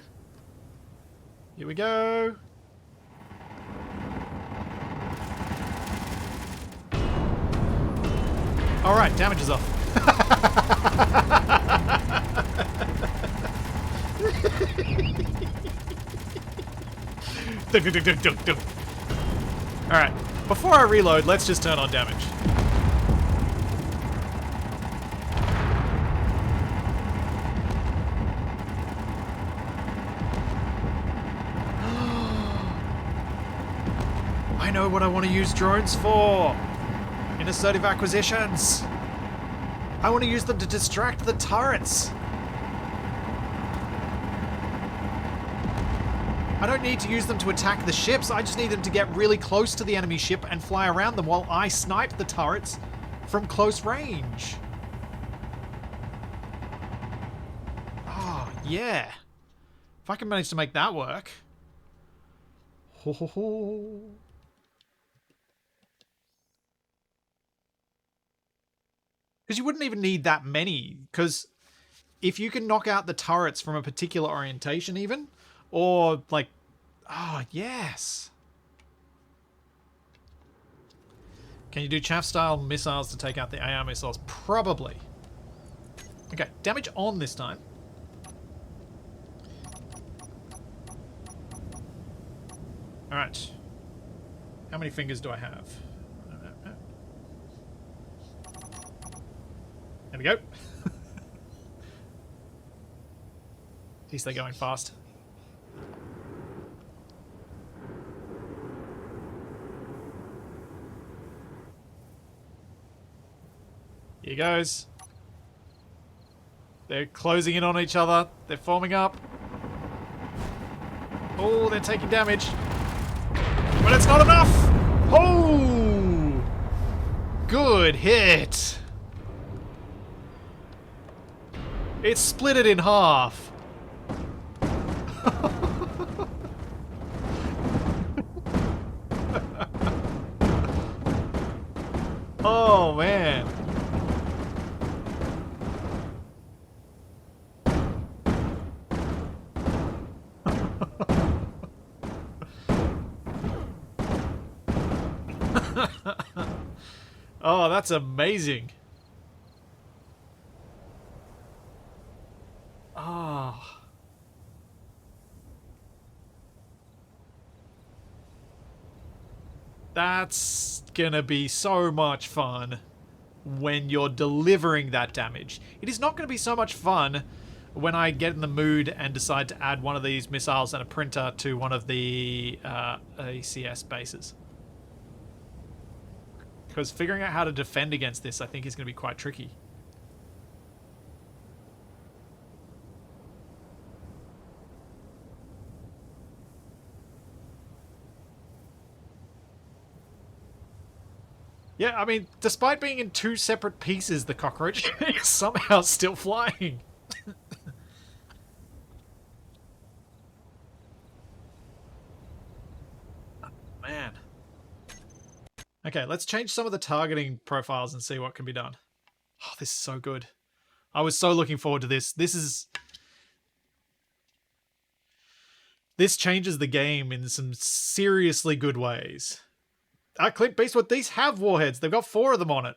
[SPEAKER 1] Here we go. All right, damage is off. All right, before I reload, let's just turn on damage. I know what I want to use drones for. In assertive acquisitions. I want to use them to distract the turrets. I don't need to use them to attack the ships. I just need them to get really close to the enemy ship and fly around them while I snipe the turrets from close range. Oh, yeah. If I can manage to make that work. Ho ho ho. Because you wouldn't even need that many. Because if you can knock out the turrets from a particular orientation even, or like, oh, yes. Can you do chaff-style missiles to take out the AR missiles? Probably. Okay, damage on this time. Alright. How many fingers do I have? There we go. At least they're going fast. Here goes. They're closing in on each other. They're forming up. Oh, they're taking damage. But it's not enough! Oh! Good hit! It split it in half. Oh, man. Oh, that's amazing. Oh. That's gonna be so much fun when you're delivering that damage. It is not gonna be so much fun when I get in the mood and decide to add one of these missiles and a printer to one of the ACS bases. Because figuring out how to defend against this, I think, is going to be quite tricky. Yeah, I mean, despite being in two separate pieces, the cockroach is somehow still flying. Man. Okay, let's change some of the targeting profiles and see what can be done. Oh, this is so good. I was so looking forward to this. This changes the game in some seriously good ways. Clint Beastwood, these have warheads. They've got 4 of them on it.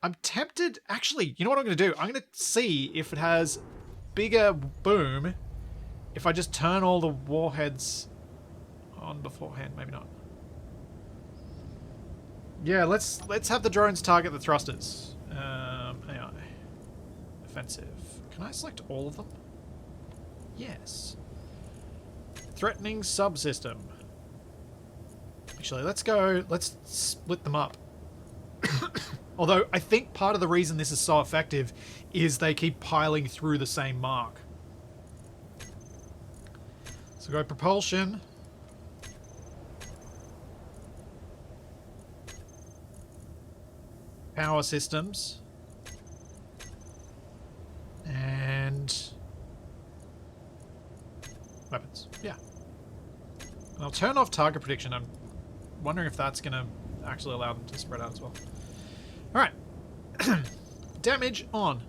[SPEAKER 1] I'm tempted... Actually, you know what I'm going to do? I'm going to see if it has bigger boom if I just turn all the warheads on beforehand. Maybe not. Yeah, let's have the drones target the thrusters. AI. Offensive. Can I select all of them? Yes. Threatening subsystem. Actually, let's split them up. Although, I think part of the reason this is so effective is they keep piling through the same mark. So go propulsion. Power systems. And weapons. Yeah. And I'll turn off target prediction. I'm wondering if that's going to actually allow them to spread out as well. Alright. Damage on.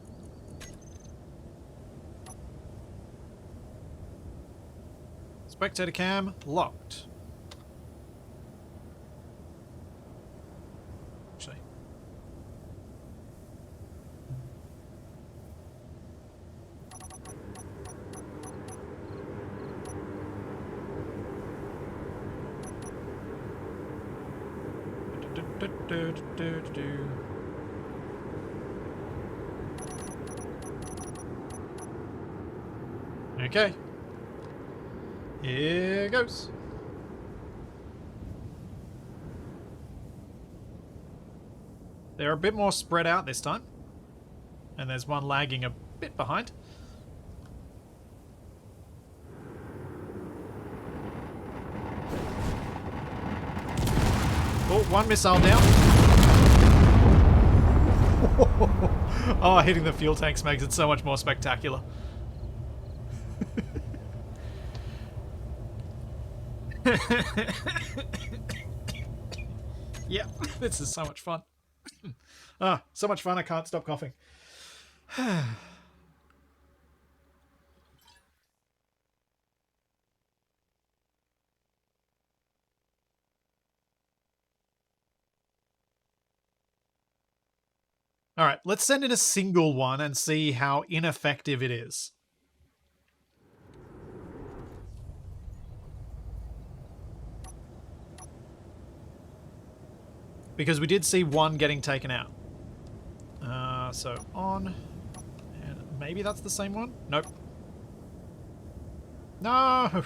[SPEAKER 1] Spectator cam locked. Actually. Okay. Here goes. They're a bit more spread out this time. And there's one lagging a bit behind. Oh, one missile down. Oh, hitting the fuel tanks makes it so much more spectacular. Yeah, this is so much fun. So much fun I can't stop coughing. Alright, let's send in a single one and see how ineffective it is. Because we did see one getting taken out. So on. And maybe that's the same one? Nope. No!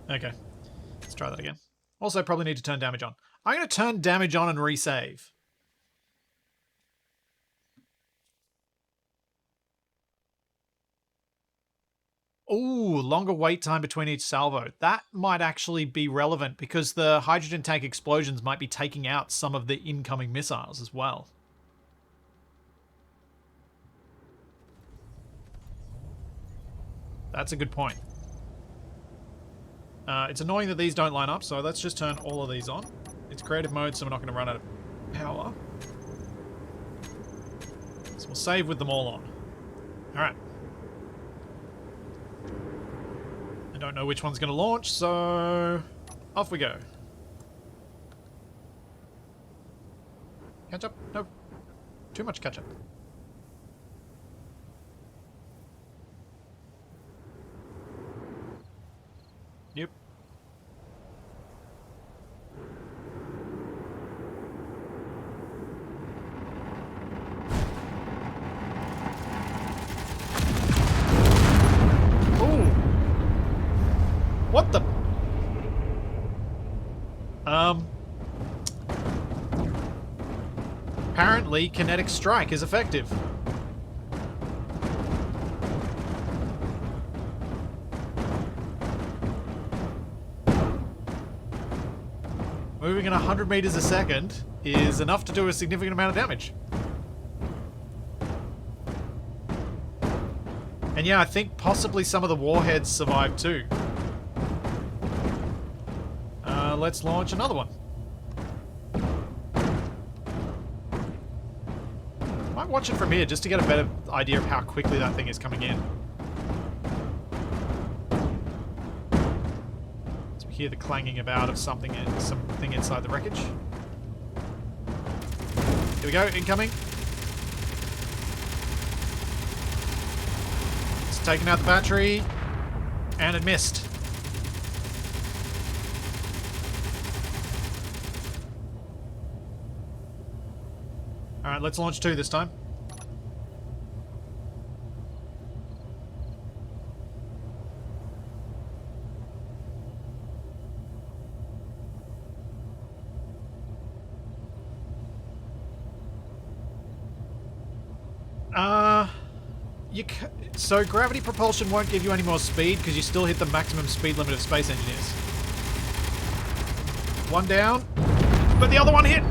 [SPEAKER 1] Okay. Let's try that again. Also probably need to turn damage on. I'm going to turn damage on and resave. Ooh, longer wait time between each salvo. That might actually be relevant because the hydrogen tank explosions might be taking out some of the incoming missiles as well. That's a good point. It's annoying that these don't line up, so let's just turn all of these on. It's creative mode, so we're not going to run out of power. So we'll save with them all on. Alright. I don't know which one's going to launch, so off we go. Catch up? Nope. Too much catch up. Yep. Ooh. What the? Apparently, kinetic strike is effective. Moving at 100 meters a second is enough to do a significant amount of damage. And yeah, I think possibly some of the warheads survived too. Let's launch another one. Might watch it from here just to get a better idea of how quickly that thing is coming in. So we hear the clanging about of something inside the wreckage. Here we go, incoming. It's taken out the battery, and it missed. Alright, let's launch 2 this time. So gravity propulsion won't give you any more speed because you still hit the maximum speed limit of Space Engineers. One down, but the other one hit.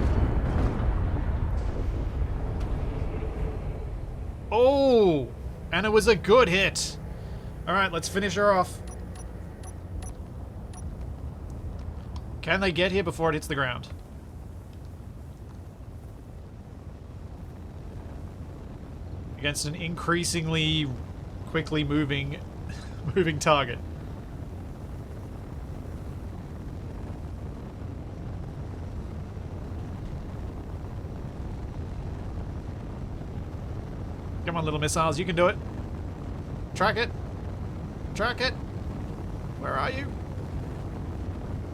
[SPEAKER 1] Oh, and it was a good hit. All right, let's finish her off. Can they get here before it hits the ground? Against an increasingly quickly moving target. Come on, little missiles, you can do it. Track it. Track it. Where are you?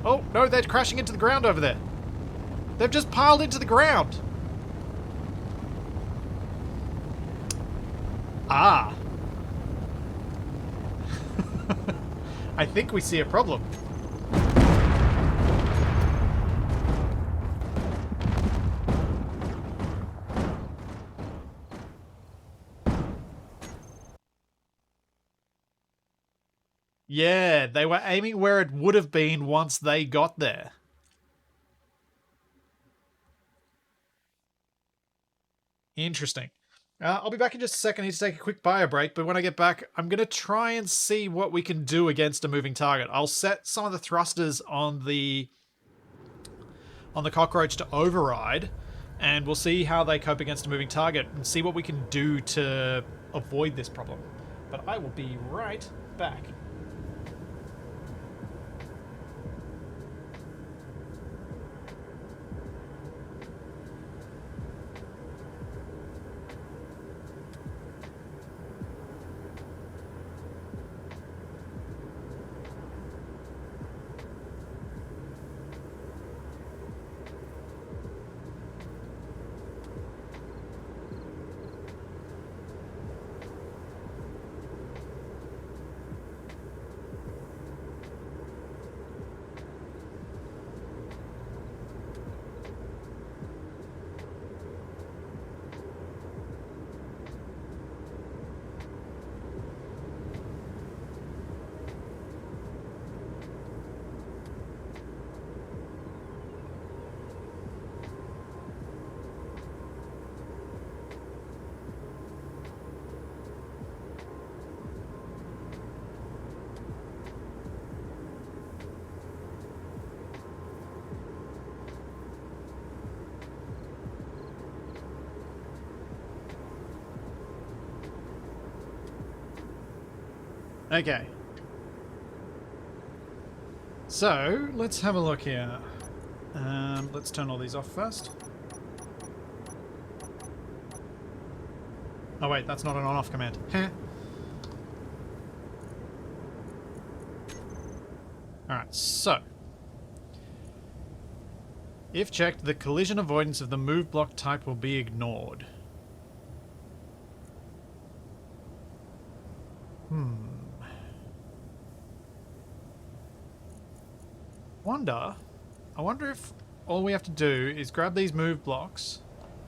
[SPEAKER 1] Oh, no, they're crashing into the ground over there. They've just piled into the ground. Ah. I think we see a problem. Yeah, they were aiming where it would have been once they got there. Interesting. I'll be back in just a second. I need to take a quick bio break, but when I get back, I'm going to try and see what we can do against a moving target. I'll set some of the thrusters on the cockroach to override, and we'll see how they cope against a moving target and see what we can do to avoid this problem. But I will be right back. Okay. So, let's have a look here. Let's turn all these off first. Oh wait, that's not an on-off command. Alright, so. If checked, the collision avoidance of the move block type will be ignored. I wonder if all we have to do is grab these move blocks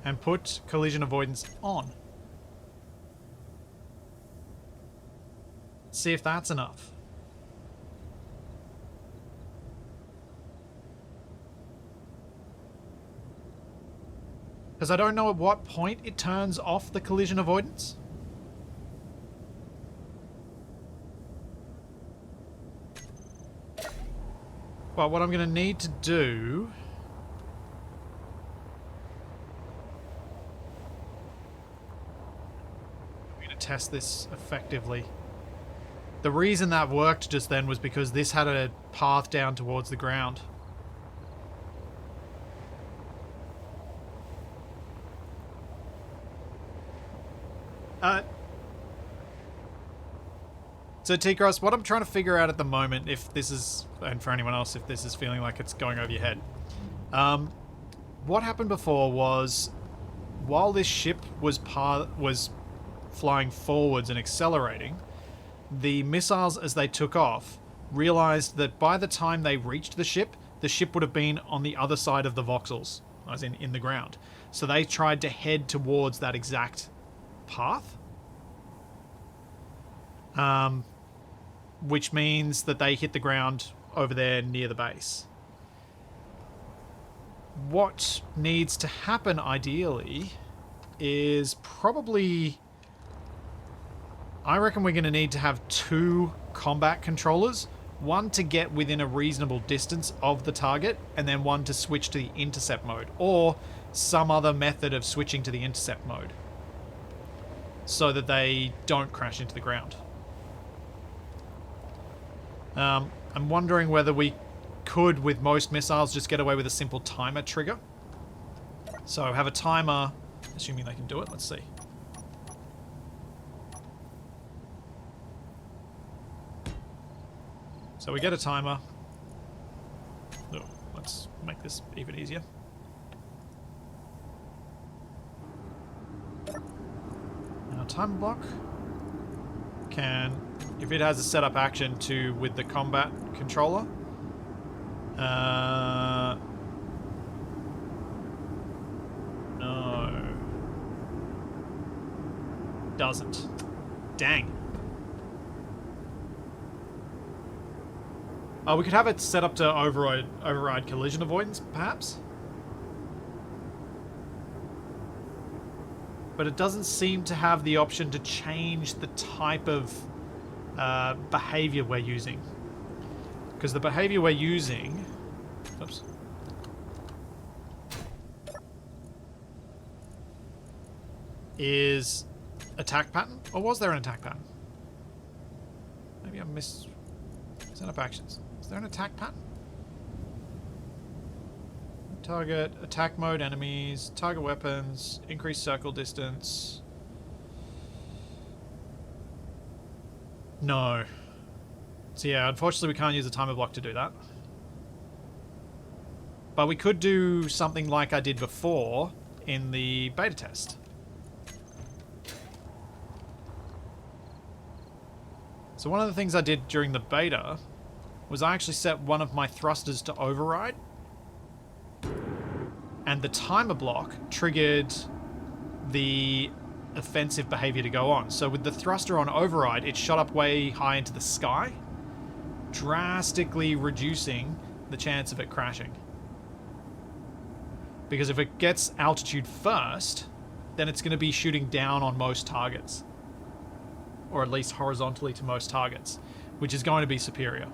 [SPEAKER 1] and put collision avoidance on. See if that's enough. Because I don't know at what point it turns off the collision avoidance. But what I'm going to need to do... I'm going to test this effectively. The reason that worked just then was because this had a path down towards the ground. So T-Cross, what I'm trying to figure out at the moment, if this is, and for anyone else, if this is feeling like it's going over your head, what happened before was, while this ship was flying forwards and accelerating, the missiles, as they took off, realized that by the time they reached the ship would have been on the other side of the voxels, as in the ground. So they tried to head towards that exact path. Which means that they hit the ground over there near the base. What needs to happen, ideally, is probably... I reckon we're going to need to have 2 combat controllers. One to get within a reasonable distance of the target, and then one to switch to the intercept mode. Or some other method of switching to the intercept mode. So that they don't crash into the ground. I'm wondering whether we could, with most missiles, just get away with a simple timer trigger. So have a timer, assuming they can do it. Let's see. So we get a timer. Oh, let's make this even easier. Now, timer block can, if it has a setup action to with the combat controller, no, doesn't. Dang. Oh, we could have it set up to override collision avoidance, perhaps? But it doesn't seem to have the option to change the type of behavior we're using. Because the behavior we're using... Oops. Is attack pattern? Or was there an attack pattern? Maybe I missed... Set up actions. Is there an attack pattern? Target, attack mode, enemies, target weapons, increased circle distance. No. So yeah, unfortunately we can't use a timer block to do that. But we could do something like I did before in the beta test. So one of the things I did during the beta was I actually set one of my thrusters to override. And the timer block triggered the offensive behavior to go on. So with the thruster on override, it shot up way high into the sky, drastically reducing the chance of it crashing. Because if it gets altitude first, then it's going to be shooting down on most targets. Or at least horizontally to most targets, which is going to be superior.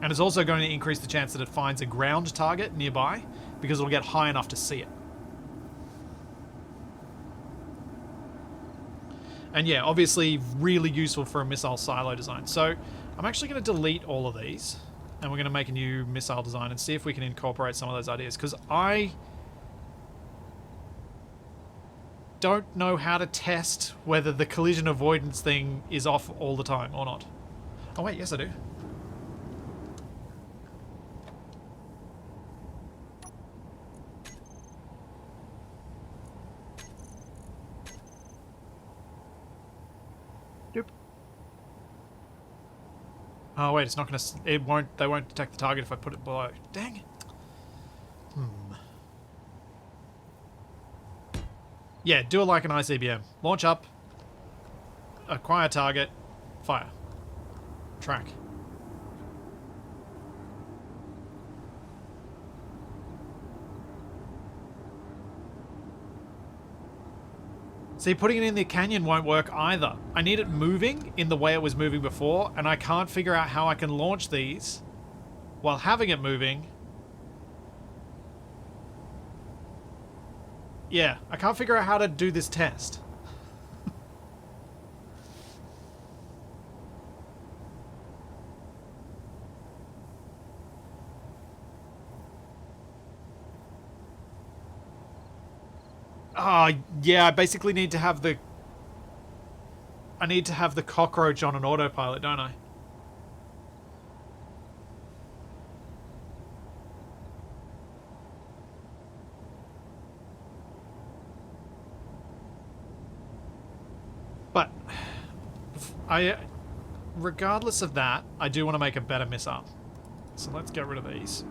[SPEAKER 1] And it's also going to increase the chance that it finds a ground target nearby, because it'll get high enough to see it. And yeah, obviously really useful for a missile silo design. So I'm actually going to delete all of these, and we're going to make a new missile design and see if we can incorporate some of those ideas, because I don't know how to test whether the collision avoidance thing is off all the time or not. Oh wait, yes I do. Doop. Oh wait, it's not gonna. It won't. They won't detect the target if I put it below. Dang it. Yeah, do it like an ICBM. Launch up, acquire target, fire. Track. See, putting it in the canyon won't work either. I need it moving in the way it was moving before, and I can't figure out how I can launch these while having it moving. Yeah, I can't figure out how to do this test. Yeah, I basically need to have the... I need to have the cockroach on an autopilot, don't I? But regardless of that, I do want to make a better missile. So let's get rid of these.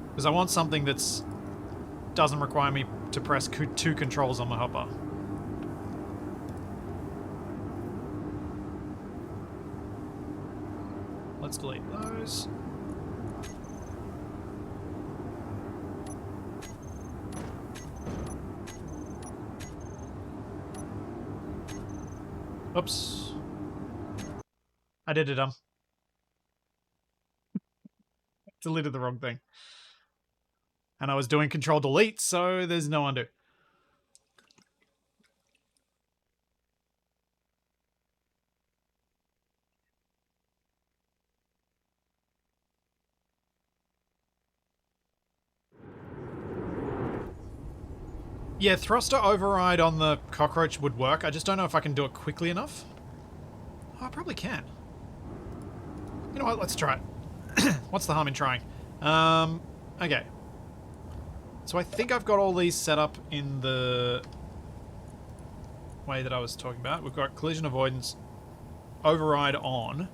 [SPEAKER 1] Because I want something that's doesn't require me to press two controls on my hopper. Let's delete those. Oops. I did it, deleted the wrong thing. And I was doing control delete, so there's no undo. Yeah, thruster override on the cockroach would work. I just don't know if I can do it quickly enough. Oh, I probably can. You know what? Let's try it. What's the harm in trying? Okay. So I think I've got all these set up in the way that I was talking about. We've got collision avoidance override on,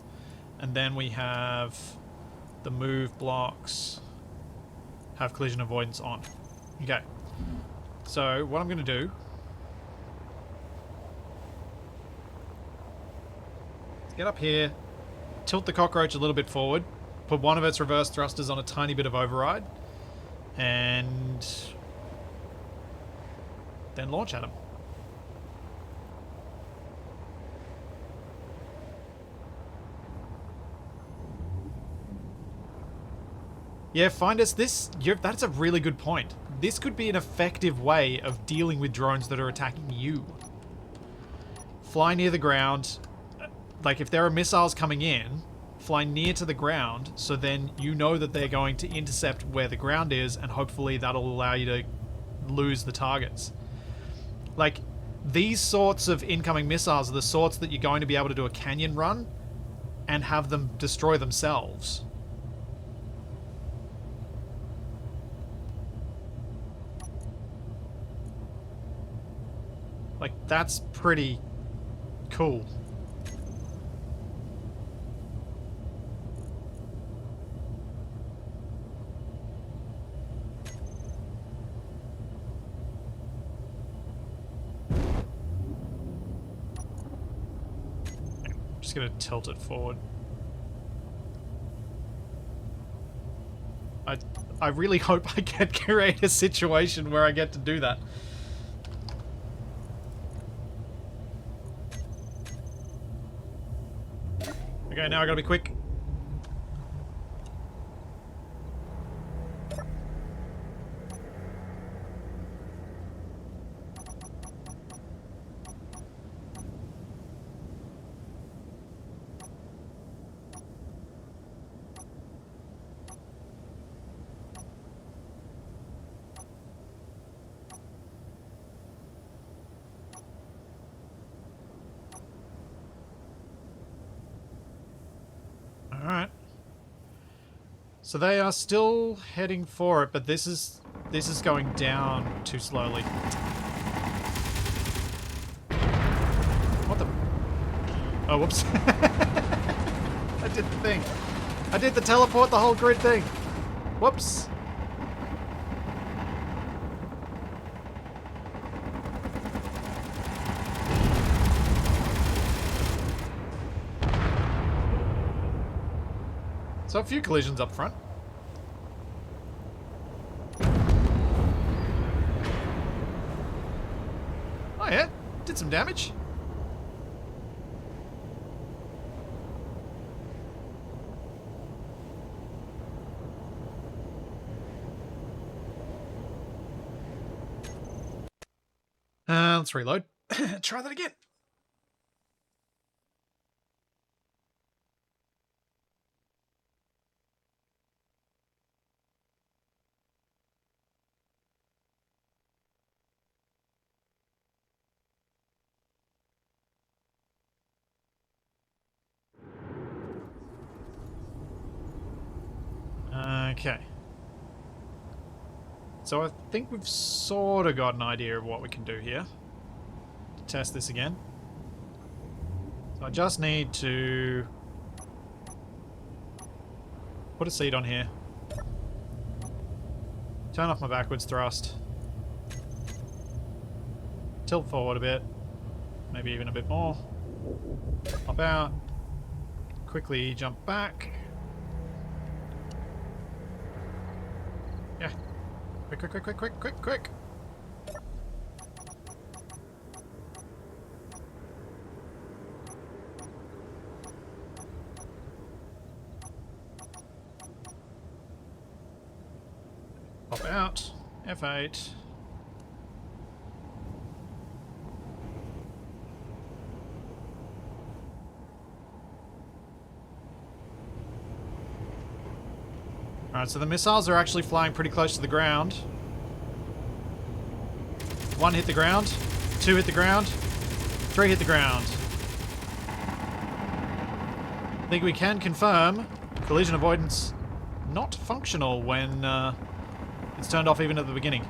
[SPEAKER 1] and then we have the move blocks have collision avoidance on. Okay. So what I'm going to do is get up here, tilt the cockroach a little bit forward, put one of its reverse thrusters on a tiny bit of override, and then launch at him. Yeah, find us this. That's a really good point. This could be an effective way of dealing with drones that are attacking you. Fly near the ground. Like, if there are missiles coming in, fly near to the ground, so then you know that they're going to intercept where the ground is, and hopefully that'll allow you to lose the targets. Like, these sorts of incoming missiles are the sorts that you're going to be able to do a canyon run and have them destroy themselves. Like, that's pretty cool. Just gonna tilt it forward. I really hope I can create a situation where I get to do that. Okay, now I gotta be quick. Alright. So they are still heading for it, but this is going down too slowly. What the? Oh, whoops. I did the thing. I did the teleport the whole grid thing. Whoops. So a few collisions up front. Oh yeah, did some damage. Let's reload. Try that again. Okay. So I think we've sort of got an idea of what we can do here. To test this again. So I just need to put a seat on here. Turn off my backwards thrust. Tilt forward a bit. Maybe even a bit more. Pop out. Quickly jump back. Yeah. Quick, quick, quick, quick, quick, quick, quick. Pop out. F8. Alright, so the missiles are actually flying pretty close to the ground. 1 hit the ground. 2 hit the ground. 3 hit the ground. I think we can confirm collision avoidance not functional when it's turned off even at the beginning.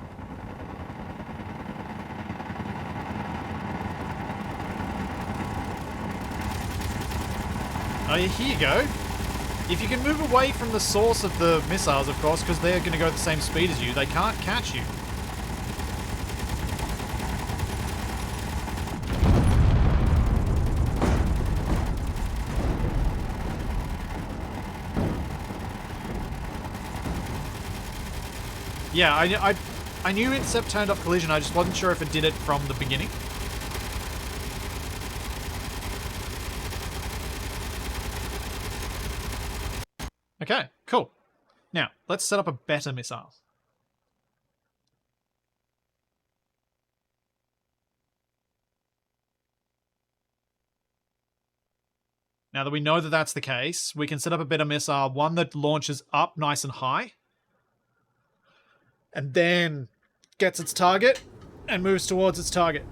[SPEAKER 1] Oh, yeah, here you go. If you can move away from the source of the missiles, of course, because they're going to go at the same speed as you, they can't catch you. Yeah, I knew Incept turned off collision, I just wasn't sure if it did it from the beginning. Okay, cool. Now, let's set up a better missile. Now that we know that that's the case, we can set up a better missile, one that launches up nice and high, and then gets its target and moves towards its target.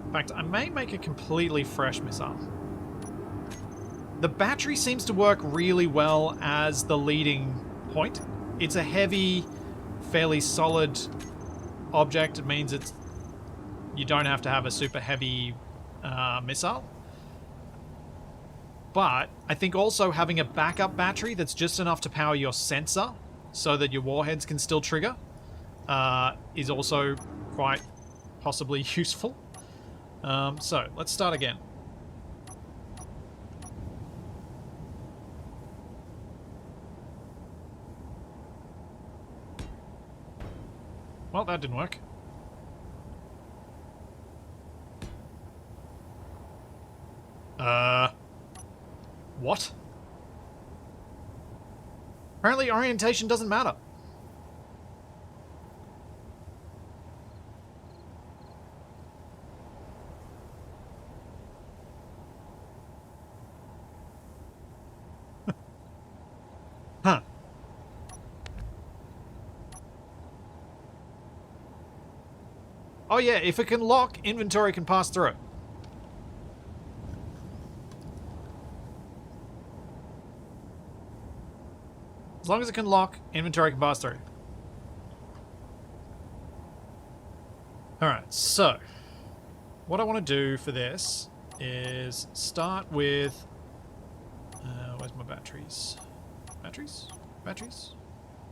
[SPEAKER 1] In fact, I may make a completely fresh missile. The battery seems to work really well as the leading point. It's a heavy, fairly solid object. It means you don't have to have a super heavy missile. But I think also having a backup battery that's just enough to power your sensor so that your warheads can still trigger is also quite possibly useful. So, let's start again. Well, that didn't work. What? Apparently orientation doesn't matter. Huh. Oh yeah, if it can lock, inventory can pass through it. As long as it can lock, inventory can pass through. Alright, so what I want to do for this is start with... where's my batteries? Batteries? Batteries?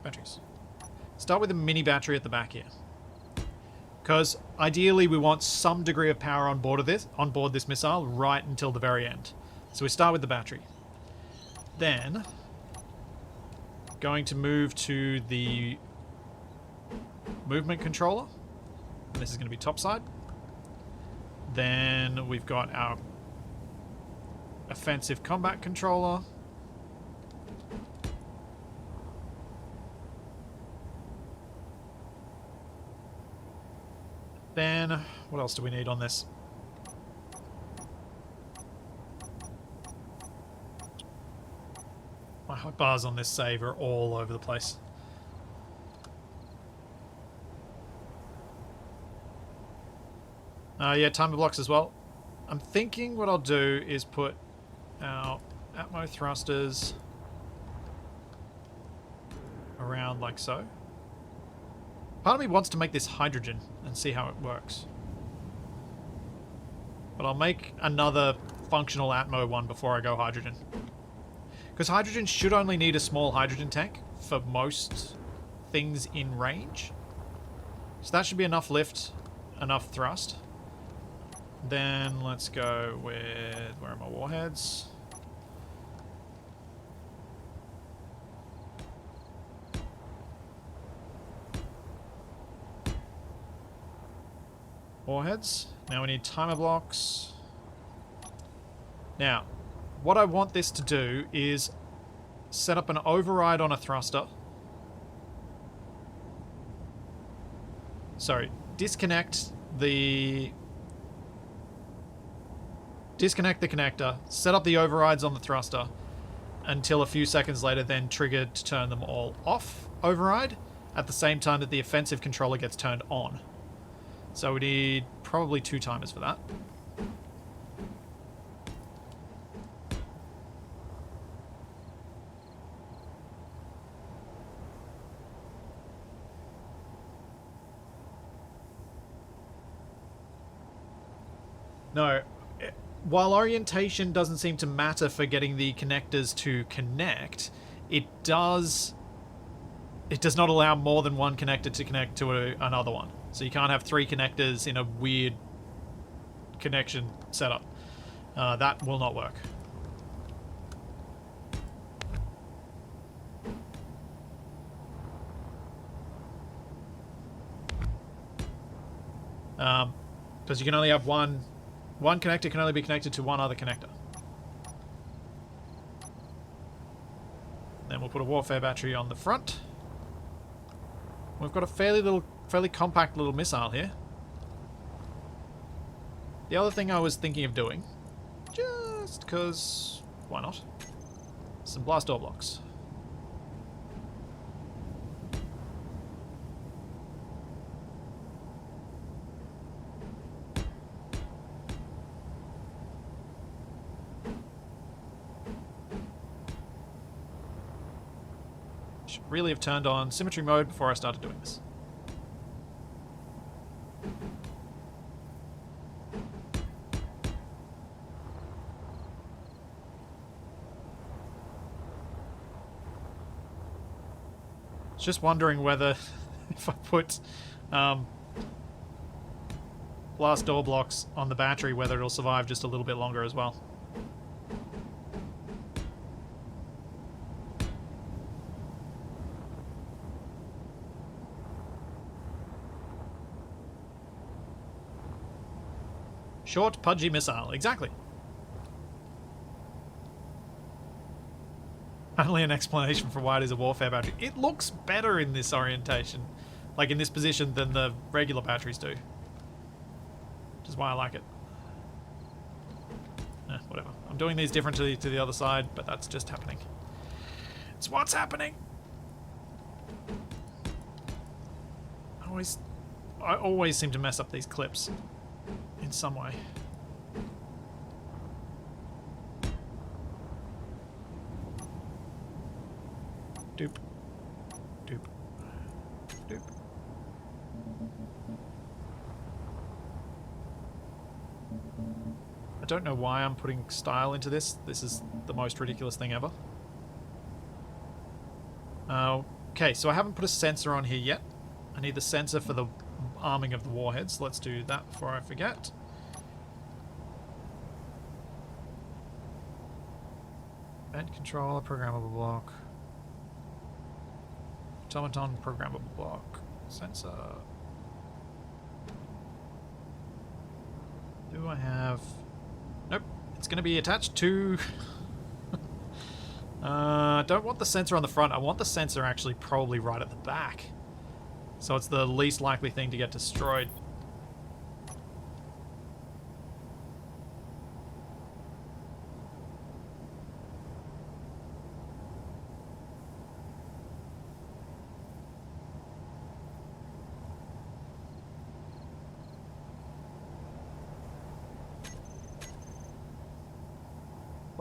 [SPEAKER 1] Batteries. Start with a mini battery at the back here. Because ideally we want some degree of power on board this missile right until the very end. So we start with the battery. Then going to move to the movement controller. And this is going to be topside. Then we've got our offensive combat controller. Then, what else do we need on this? My bars on this save are all over the place. Yeah, timer blocks as well. I'm thinking what I'll do is put our Atmo thrusters around like so. Part of me wants to make this hydrogen and see how it works. But I'll make another functional Atmo one before I go hydrogen. Because hydrogen should only need a small hydrogen tank for most things in range. So that should be enough lift, enough thrust. Then let's go with... where are my warheads? Warheads. Now we need timer blocks. Now, what I want this to do is set up an override on a thruster. Sorry, disconnect the connector, set up the overrides on the thruster until a few seconds later, then trigger to turn them all off override at the same time that the offensive controller gets turned on. So we need probably 2 timers for that. No, while orientation doesn't seem to matter for getting the connectors to connect, it does not allow more than one connector to connect to another one. So you can't have 3 connectors in a weird connection setup. That will not work. Because you can only have one connector can only be connected to one other connector. Then we'll put a warfare battery on the front. We've got a fairly compact little missile here. The other thing I was thinking of doing, just because, why not? Some blast door blocks. Should really have turned on symmetry mode before I started doing this. Just wondering whether if I put blast door blocks on the battery, whether it'll survive just a little bit longer as well. Short, pudgy missile. Exactly. Only an explanation for why it is a warfare battery. It looks better in this orientation, like in this position, than the regular batteries do. Which is why I like it. Whatever. I'm doing these differently to the other side, but that's just happening. It's what's happening! I always seem to mess up these clips in some way. Doop. Doop. Doop. I don't know why I'm putting style into this. This is the most ridiculous thing ever. Okay, so I haven't put a sensor on here yet. I need the sensor for the arming of the warheads. Let's do that before I forget. Event controller, programmable block. Automaton, programmable block. Sensor. Do I have... Nope. It's going to be attached to... I don't want the sensor on the front. I want the sensor actually probably right at the back. So it's the least likely thing to get destroyed.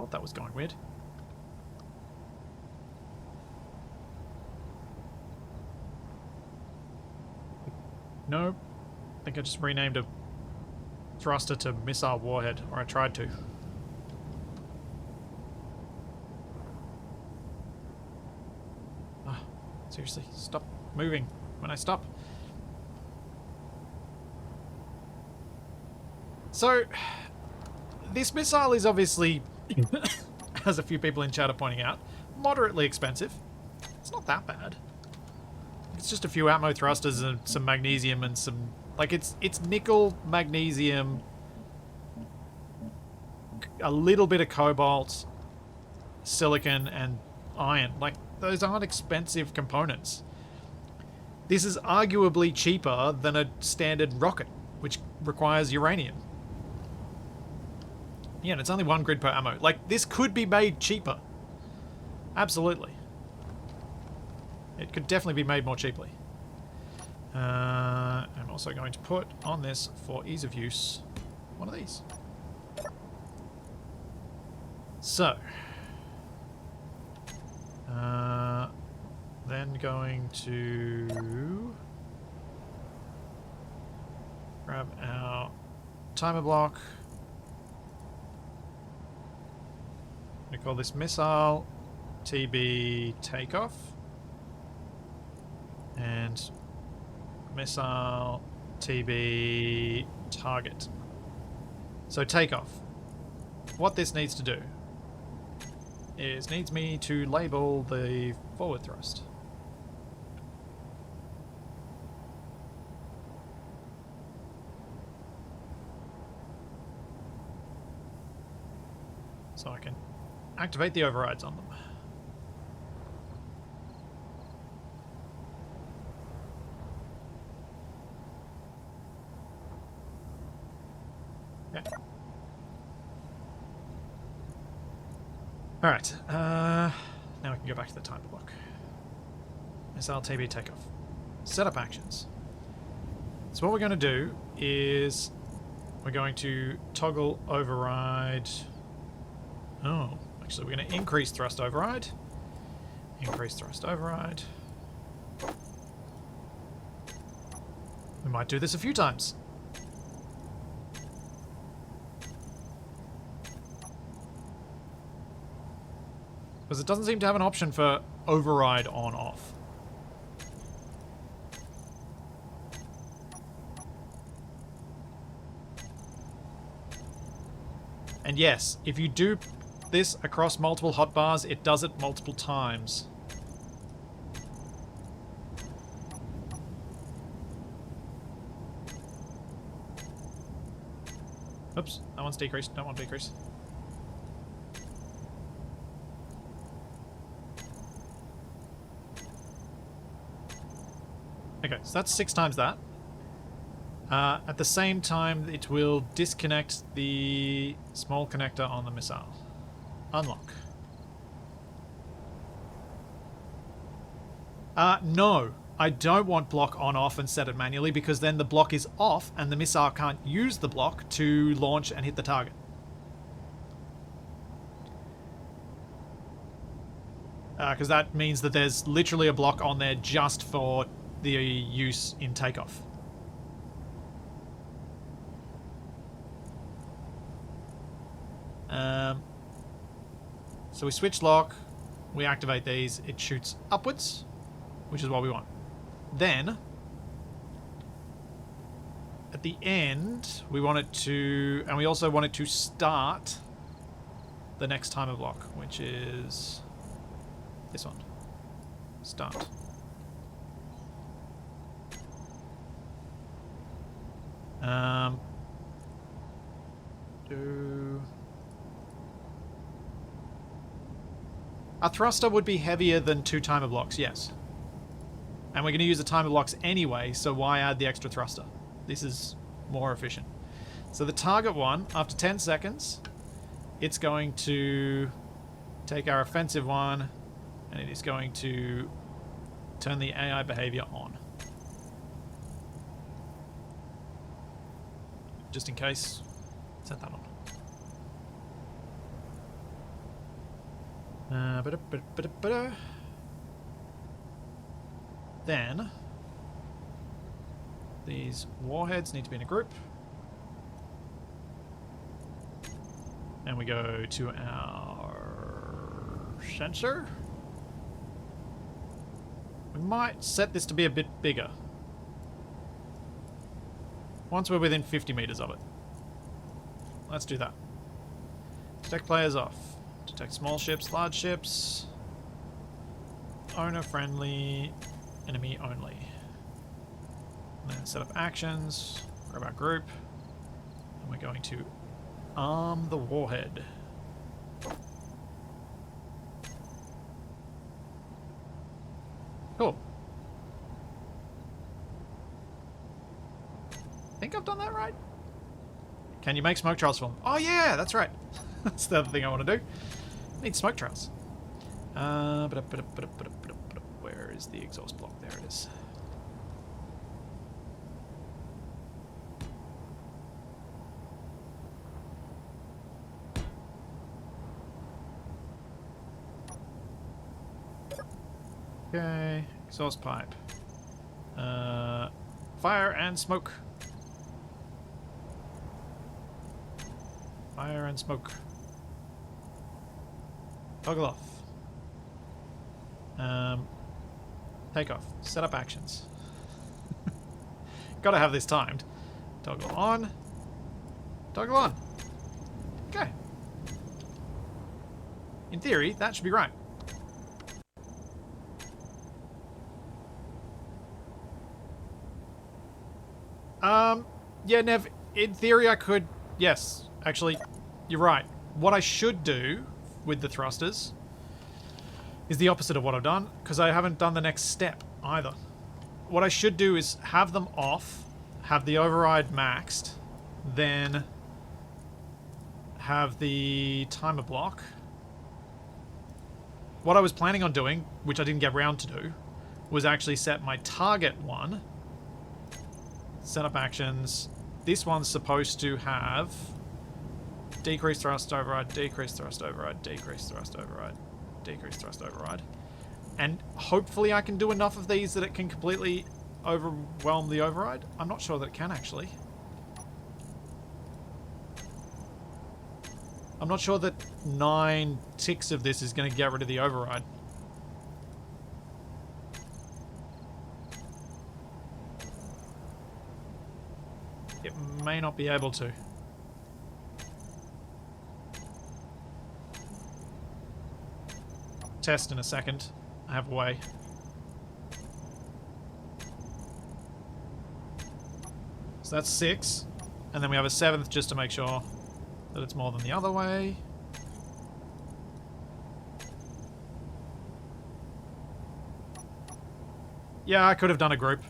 [SPEAKER 1] thought that was going weird. Nope. I think I just renamed a thruster to missile warhead, or I tried to. Ah, seriously, stop moving when I stop. So, this missile is obviously, as a few people in chat are pointing out, moderately expensive. It's not that bad. It's just a few ammo thrusters and some magnesium and some... Like, it's nickel, magnesium, a little bit of cobalt, silicon, and iron. Like, those aren't expensive components. This is arguably cheaper than a standard rocket, which requires uranium. Yeah, and it's only 1 grid per ammo. Like, this could be made cheaper. Absolutely. It could definitely be made more cheaply. I'm also going to put on this, for ease of use, one of these. So. Then going to grab our timer block. I'm going to call this missile TB takeoff. And missile TB target. So takeoff. What this needs to do is needs me to label the forward thrust. So I can activate the overrides on them. Okay. Alright, now we can go back to the timer block. Missile TB takeoff. Setup actions. So what we're going to do is we're going to toggle override. Oh, actually we're going to increase thrust override. Increase thrust override. We might do this a few times. Because it doesn't seem to have an option for override on-off. And yes, if you do this across multiple hotbars, it does it multiple times. Oops, that one's decreased. That one decreased. Okay, so that's 6 times that. At the same time, it will disconnect the small connector on the missile. Unlock. No. I don't want block on off and set it manually, because then the block is off and the missile can't use the block to launch and hit the target. Because that means that there's literally a block on there just for the use in takeoff. So we switch lock, we activate these, it shoots upwards, which is what we want. Then, at the end, we want it to, and we also want it to start the next timer block, which is this one. Start. A thruster would be heavier than 2 timer blocks, yes. And we're going to use the timer blocks anyway, so why add the extra thruster? This is more efficient. So the target one, after 10 seconds, it's going to take our offensive one, and it is going to turn the AI behavior on. Just in case, set that on. Then these warheads need to be in a group. And we go to our sensor. We might set this to be a bit bigger. Once we're within 50 meters of it. Let's do that. Detect players off. Detect small ships, large ships. Owner friendly, enemy only. And then set up actions. Grab our group. And we're going to arm the warhead. Cool. I think I've done that right. Can you make smoke trails for them? Oh yeah, that's right. That's the other thing I want to do. I need smoke trails. Where is the exhaust block? There it is. Okay, exhaust pipe. Fire and smoke. Fire and smoke. Toggle off. Take off. Set up actions. Gotta have this timed. Toggle on. Toggle on. Okay. In theory, that should be right. Yeah, Nev, in theory I could... Yes, actually, you're right. What I should do with the thrusters is the opposite of what I've done, because I haven't done the next step either. What I should do is have them off, have the override maxed, then have the timer block. What I was planning on doing, which I didn't get round to do, was actually set my target one, set up actions. This one's supposed to have decrease thrust override, decrease thrust override, decrease thrust override, decrease thrust override. And hopefully I can do enough of these that it can completely overwhelm the override. I'm not sure that it can actually. I'm not sure that 9 ticks of this is going to get rid of the override. It may not be able to. Test in a second. I have a way. So that's 6. And then we have a 7th just to make sure that it's more than the other way. Yeah, I could have done a group.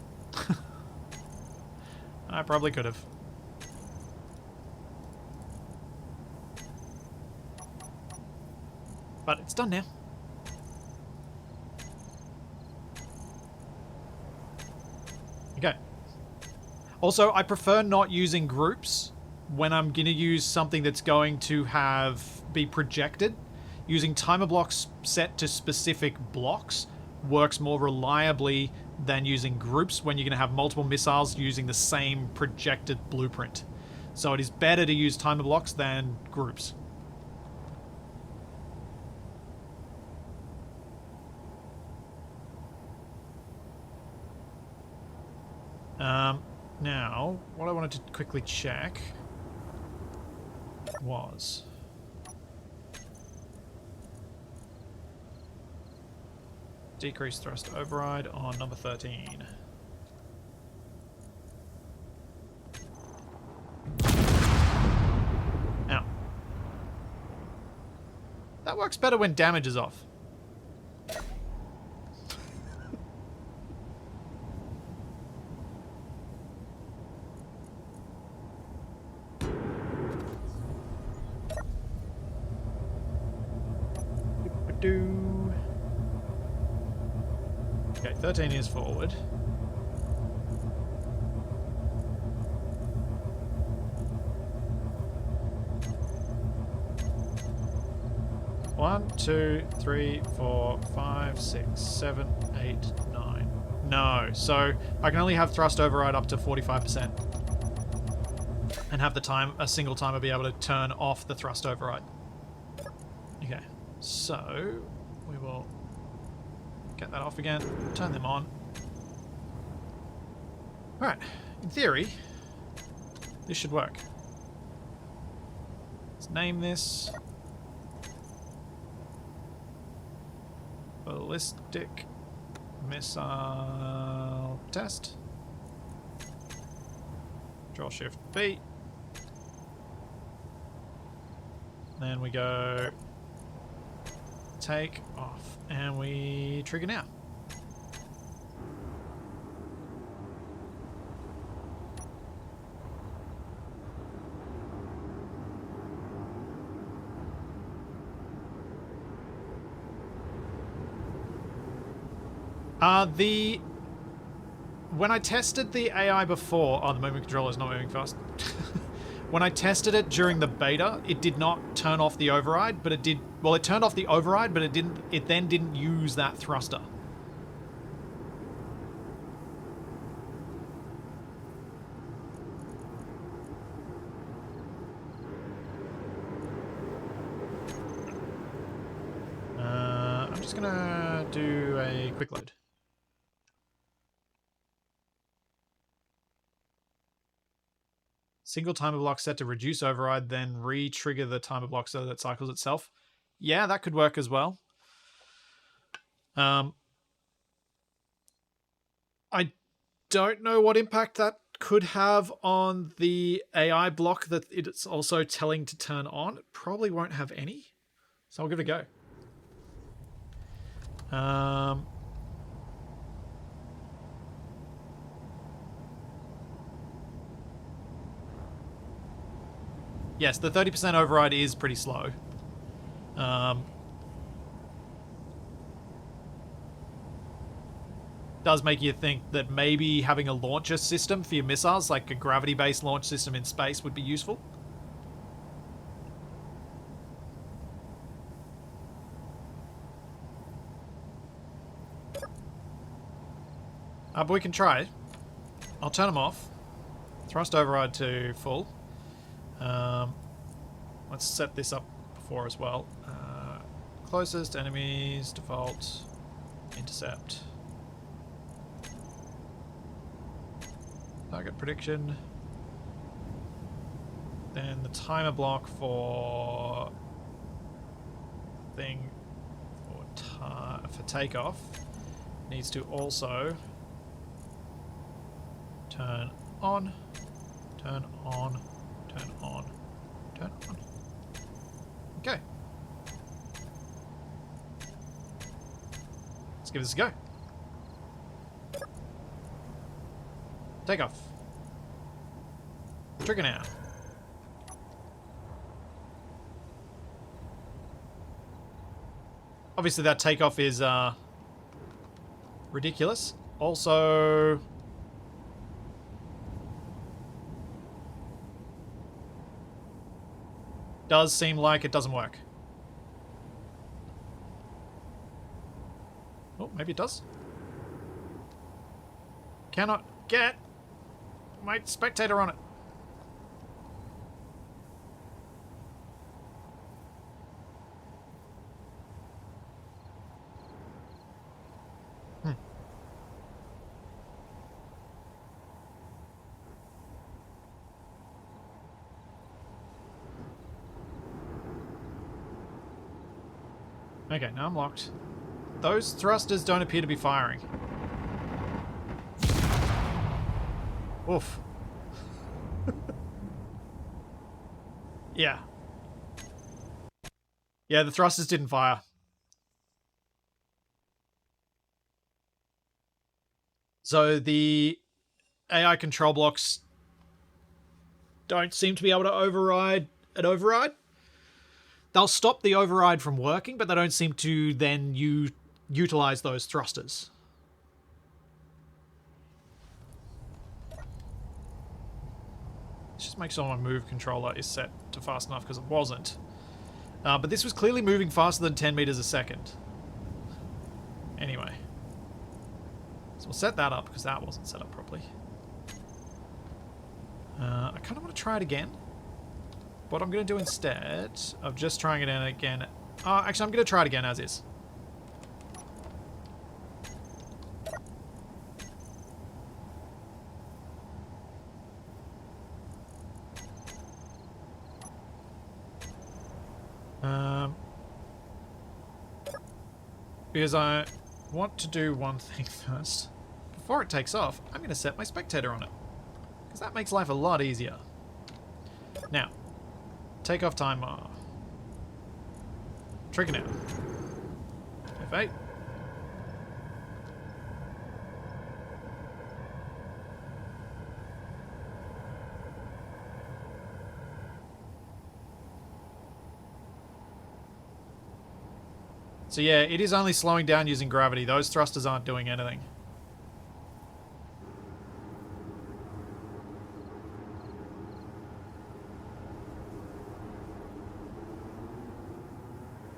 [SPEAKER 1] I probably could have. But it's done now. Okay. Also, I prefer not using groups when I'm going to use something that's going to be projected. Using timer blocks set to specific blocks works more reliably than using groups when you're going to have multiple missiles using the same projected blueprint. So it is better to use timer blocks than groups. Now, what I wanted to quickly check was... decrease thrust override on number 13. Ow. That works better when damage is off. Okay, 13 is forward. 1, 2, 3, 4, 5, 6, 7, 8, 9. No, so I can only have thrust override up to 45%. And have a single timer be able to turn off the thrust override. Okay, so we will get that off again, turn them on. Alright, in theory, this should work. Let's name this Ballistic Missile Test. Control Shift B. Then we go take off and we trigger now. When I tested the AI before, the movement controller is not moving fast. When I tested it during the beta, it did not turn off the override, but it did. Well, it turned off the override, but it didn't. It then didn't use that thruster. I'm just gonna do a quick load. Single timer block set to reduce override, then re-trigger the timer block so that it cycles itself. Yeah, that could work as well. I don't know what impact that could have on the AI block that it's also telling to turn on. It probably won't have any. So I'll give it a go. Yes, the 30% override is pretty slow. Does make you think that maybe having a launcher system for your missiles, like a gravity-based launch system in space, would be useful. But we can try it. I'll turn them off. Thrust override to full. Let's set this up before as well. Closest enemies, default, intercept. Target prediction. Then the timer block for thing for takeoff needs to also turn on, turn on, turn on, turn on. Okay. Let's give this a go. Take off. Trigger now. Obviously that takeoff is ridiculous. Also, does seem like it doesn't work. Oh, maybe it does. Cannot get my spectator on it. Okay, now I'm locked. Those thrusters don't appear to be firing. Oof. Yeah. Yeah, the thrusters didn't fire. So the AI control blocks don't seem to be able to override an override. They'll stop the override from working, but they don't seem to then utilize those thrusters. Let's just make sure my move controller is set to fast enough, because it wasn't. But this was clearly moving faster than 10 meters a second. Anyway. So we'll set that up, because that wasn't set up properly. I kind of want to try it again. What I'm going to do instead of just trying it in again... actually, I'm going to try it again as is. Because I want to do one thing first. Before it takes off, I'm going to set my spectator on it. Because that makes life a lot easier. Now, takeoff timer. Trigger now. F8. So yeah, it is only slowing down using gravity. Those thrusters aren't doing anything.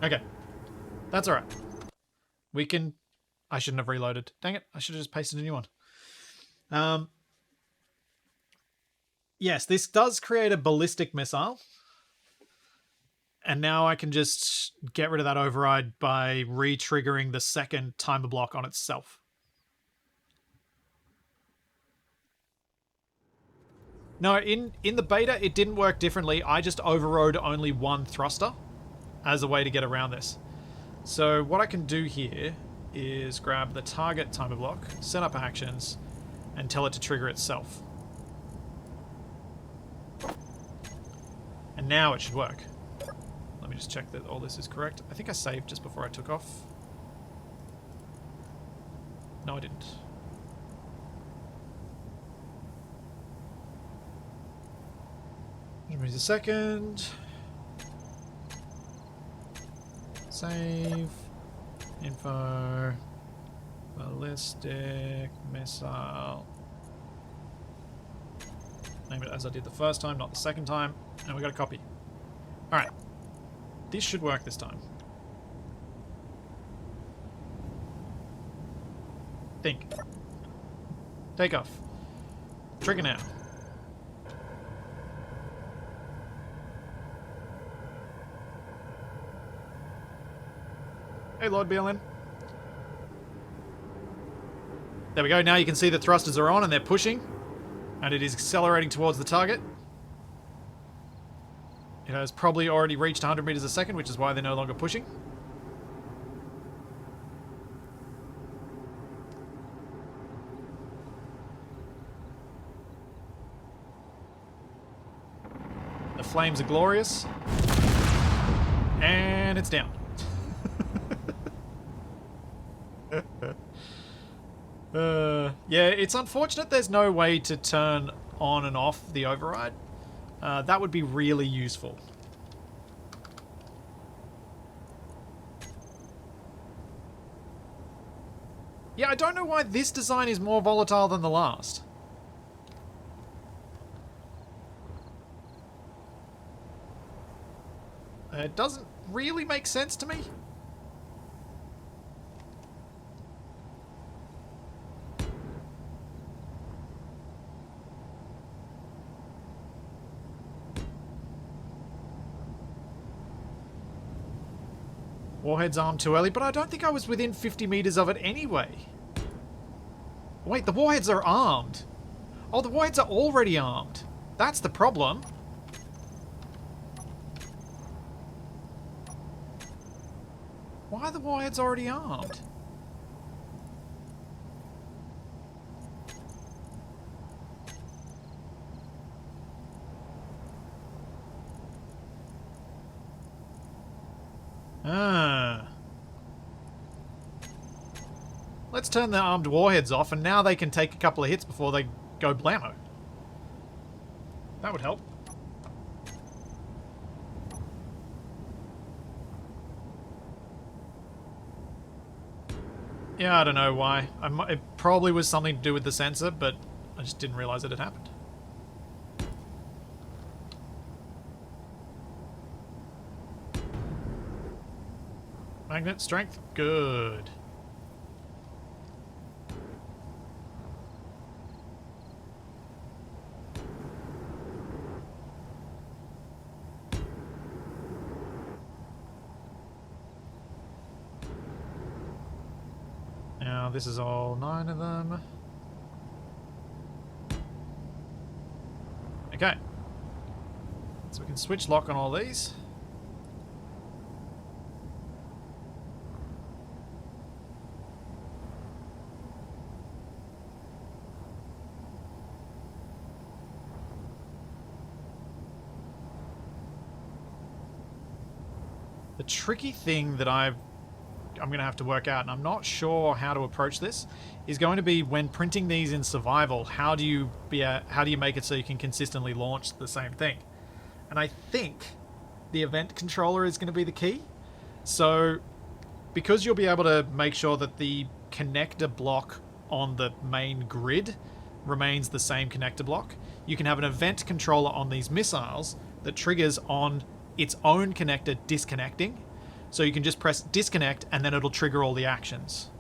[SPEAKER 1] Okay. That's alright. We can... I shouldn't have reloaded. Dang it, I should have just pasted a new one. Yes, this does create a ballistic missile. And now I can just get rid of that override by re-triggering the second timer block on itself. No, in the beta, it didn't work differently. I just overrode only one thruster as a way to get around this. So what I can do here is grab the target timer block, set up actions, and tell it to trigger itself. And now it should work. Let me just check that all this is correct. I think I saved just before I took off. No, I didn't. Give me a second. Save. Info. Ballistic missile. Name it as I did the first time, not the second time. And we got a copy. Alright. This should work this time. Think. Take off. Trigger now. Hey, Lord BLM. There we go. Now you can see the thrusters are on and they're pushing. And it is accelerating towards the target. It has probably already reached 100 meters a second, which is why they're no longer pushing. The flames are glorious. And it's down. Yeah, it's unfortunate there's no way to turn on and off the override. That would be really useful. Yeah, I don't know why this design is more volatile than the last. It doesn't really make sense to me. Warhead's armed too early, but I don't think I was within 50 meters of it anyway. Wait, the warheads are armed. Oh, the warheads are already armed. That's the problem. Why are the warheads already armed? Let's turn the armed warheads off, and now they can take a couple of hits before they go blammo. That would help. Yeah, I don't know why. It probably was something to do with the sensor, but I just didn't realize it had happened. Magnet strength. Good. Now, this is all 9 of them. Okay. So we can switch lock on all these. The tricky thing that I'm going to have to work out, and I'm not sure how to approach this, is going to be when printing these in survival. How do you make it so you can consistently launch the same thing? And I think the event controller is going to be the key. So, because you'll be able to make sure that the connector block on the main grid remains the same connector block, you can have an event controller on these missiles that triggers on its own connector disconnecting. So you can just press disconnect and then it'll trigger all the actions.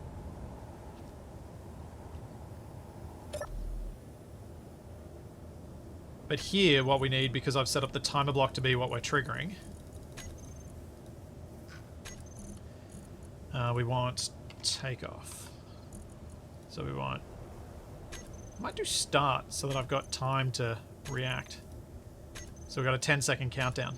[SPEAKER 1] But here, what we need, because I've set up the timer block to be what we're triggering, we want takeoff. So we want... I might do start so that I've got time to react. So we've got a 10-second countdown.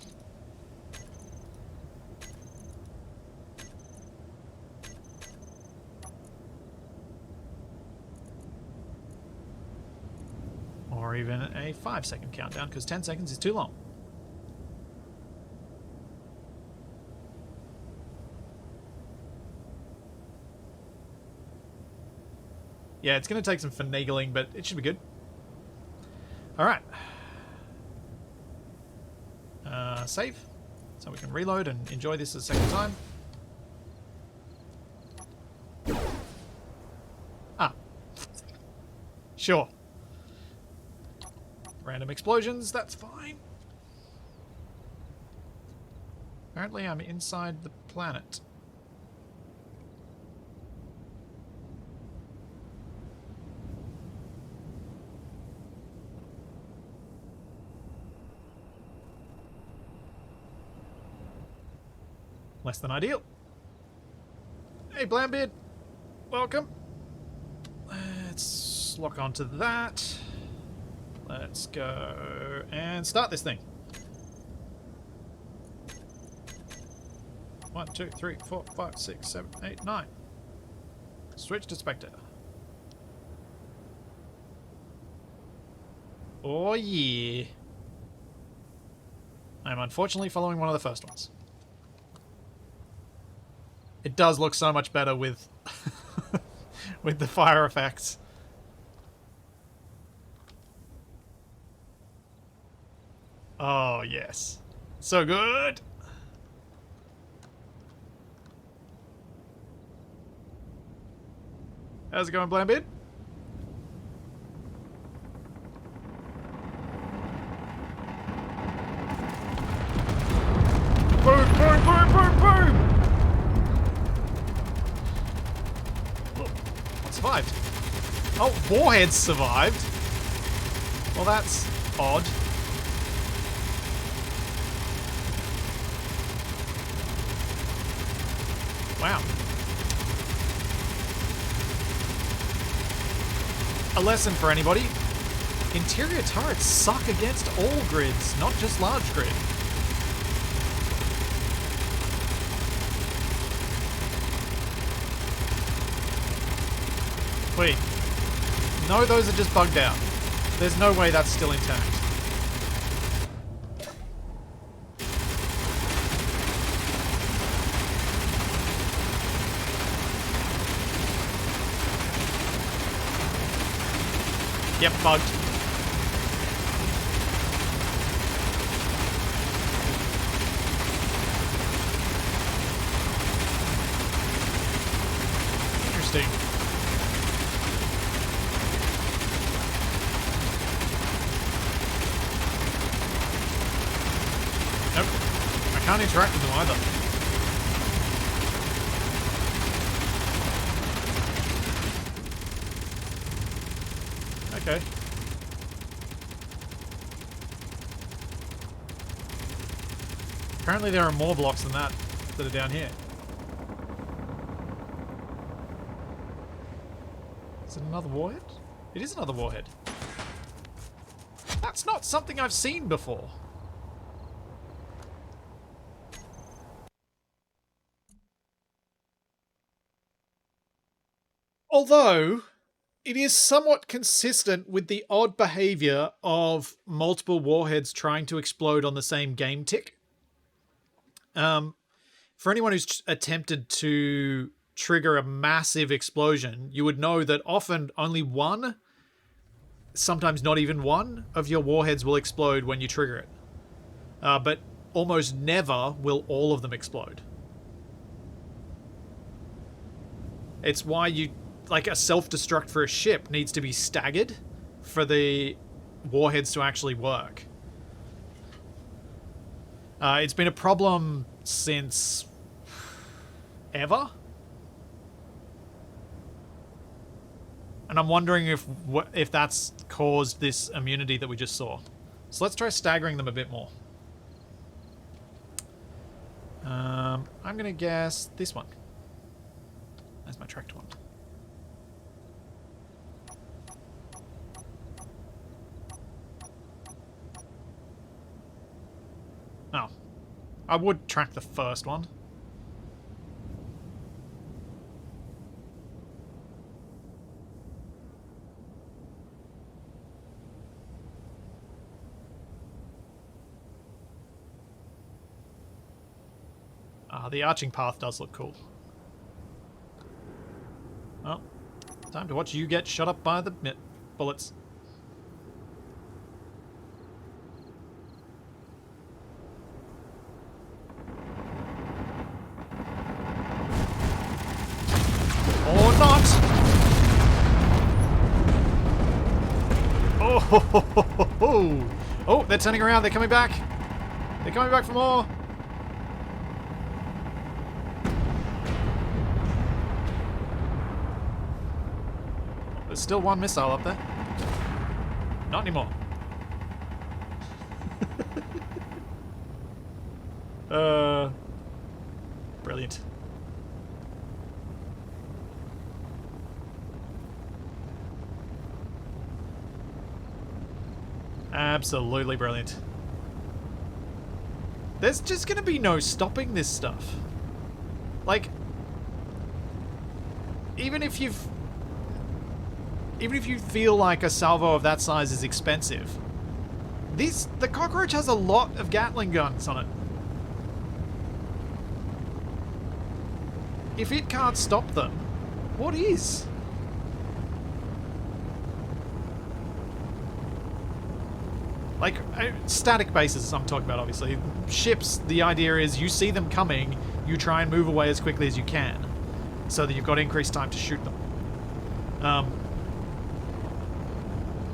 [SPEAKER 1] Or even a 5-second countdown, because 10 seconds is too long. Yeah, it's going to take some finagling, but it should be good. Alright. Save. So we can reload and enjoy this a second time. Ah. Sure. Random explosions, that's fine. Apparently I'm inside the planet. Less than ideal. Hey, Blandbeard. Welcome. Let's lock onto that. Let's go and start this thing. 1, 2, 3, 4, 5, 6, 7, 8, 9. Switch to Spectre. Oh yeah. I'm unfortunately following one of the first ones. It does look so much better with with the fire effects. Oh, yes. So good. How's it going, Blambid? Boom, boom, boom, boom, boom! What survived? Oh, warheads survived. Well, that's odd. Wow. A lesson for anybody. Interior turrets suck against all grids, not just large grid. Wait. No, those are just bugged out. There's no way that's still intact. Yep, bugged. Interesting. Nope. I can't interact with them either. Okay. Apparently there are more blocks than that are down here. Is it another warhead? It is another warhead. That's not something I've seen before. Although, it is somewhat consistent with the odd behavior of multiple warheads trying to explode on the same game tick. For anyone who's attempted to trigger a massive explosion, you would know that often only one, sometimes not even one, of your warheads will explode when you trigger it. But almost never will all of them explode. It's why you, like, a self-destruct for a ship needs to be staggered for the warheads to actually work. It's been a problem since ever. And I'm wondering if that's caused this immunity that we just saw. So let's try staggering them a bit more. I'm going to guess this one. That's my tracked one. Oh. I would track the first one. The arching path does look cool. Well, time to watch you get shot up by the bullets. Or not! Oh, ho, ho, ho, ho, ho. Oh, they're turning around. They're coming back. They're coming back for more. There's still one missile up there. Not anymore. Brilliant. Absolutely brilliant. There's just gonna be no stopping this stuff. Like, even if you feel like a salvo of that size is expensive, the cockroach has a lot of Gatling guns on it. If it can't stop them, what is? Like, static bases I'm talking about, obviously. Ships, the idea is you see them coming, you try and move away as quickly as you can, so that you've got increased time to shoot them.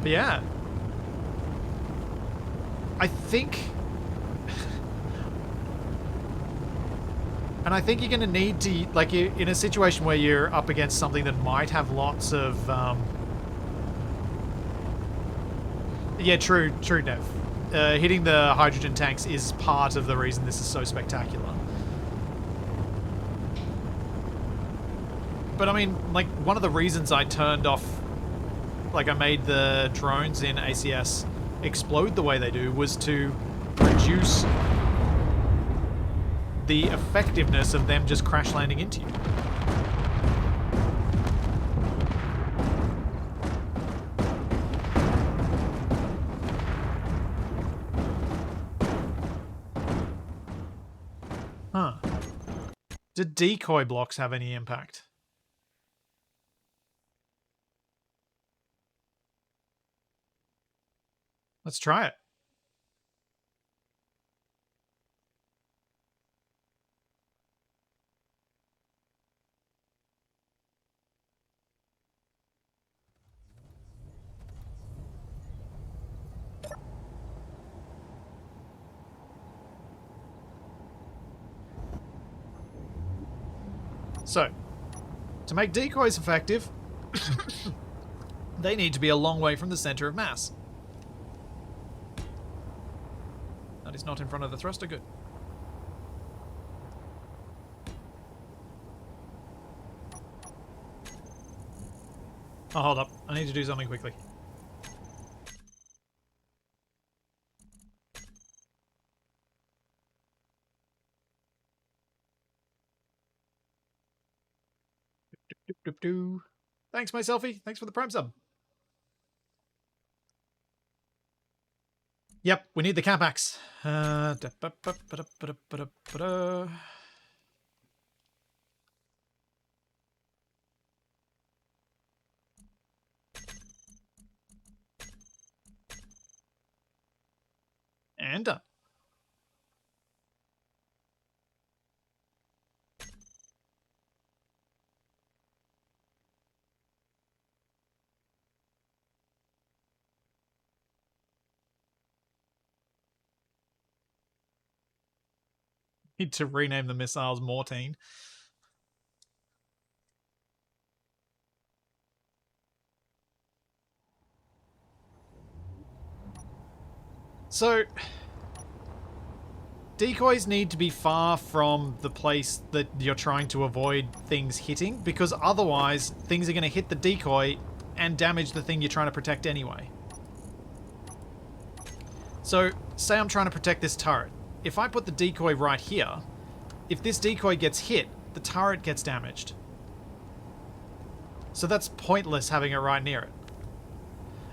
[SPEAKER 1] But yeah. I think... and I think you're going to need to, like, in a situation where you're up against something that might have lots of... yeah, true, Nev. Hitting the hydrogen tanks is part of the reason this is so spectacular. But I mean, like, one of the reasons I turned off... like, I made the drones in ACS explode the way they do was to reduce the effectiveness of them just crash landing into you. Huh. Did decoy blocks have any impact? Let's try it. So, to make decoys effective, They need to be a long way from the center of mass. That is not in front of the thruster. Good. Oh, hold up. I need to do something quickly. Thanks, my selfie. Thanks for the Prime sub. Yep, we need the capax. And done. Need to rename the missiles Mortine. So, decoys need to be far from the place that you're trying to avoid things hitting, because otherwise things are going to hit the decoy and damage the thing you're trying to protect anyway. So, say I'm trying to protect this turret. If I put the decoy right here, if this decoy gets hit, the turret gets damaged. So that's pointless having it right near it.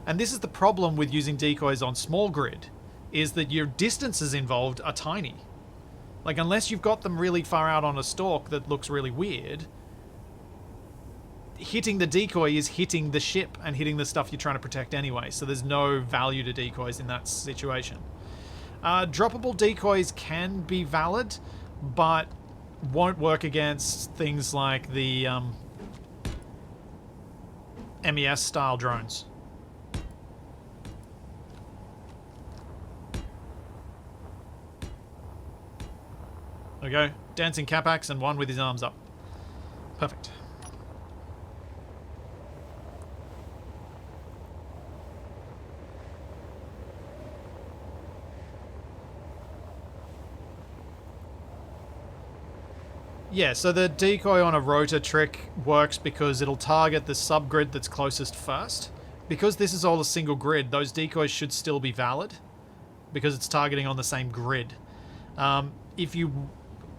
[SPEAKER 1] And this is the problem with using decoys on small grid, is that your distances involved are tiny. Like, unless you've got them really far out on a stalk that looks really weird, hitting the decoy is hitting the ship and hitting the stuff you're trying to protect anyway, so there's no value to decoys in that situation. Droppable decoys can be valid, but won't work against things like the MES-style drones. There we go. Dancing Capax and one with his arms up. Perfect. Yeah, so the decoy on a rotor trick works because it'll target the subgrid that's closest first. Because this is all a single grid, those decoys should still be valid, because it's targeting on the same grid. If you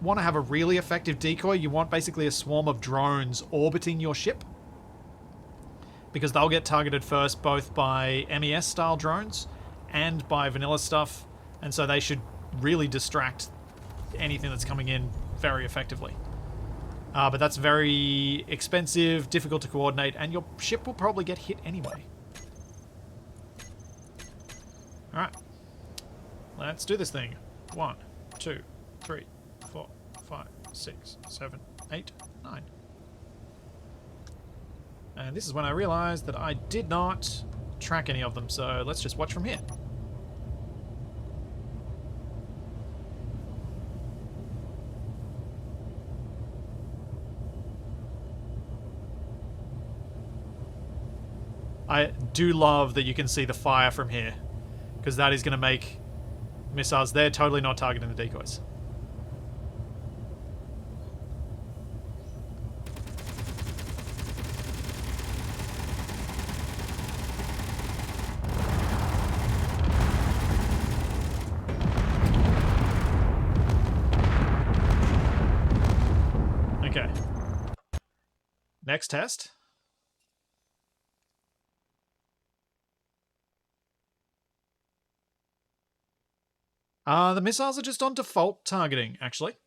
[SPEAKER 1] want to have a really effective decoy, you want basically a swarm of drones orbiting your ship, because they'll get targeted first both by MES-style drones and by vanilla stuff, and so they should really distract anything that's coming in very effectively. But that's very expensive, difficult to coordinate, and your ship will probably get hit anyway. Alright. Let's do this thing. 1, 2, 3, 4, 5, 6, 7, 8, 9. And this is when I realized that I did not track any of them, so let's just watch from here. I do love that you can see the fire from here, because that is going to make missiles. They're totally not targeting the decoys. Okay. Next test. The missiles are just on default targeting, actually.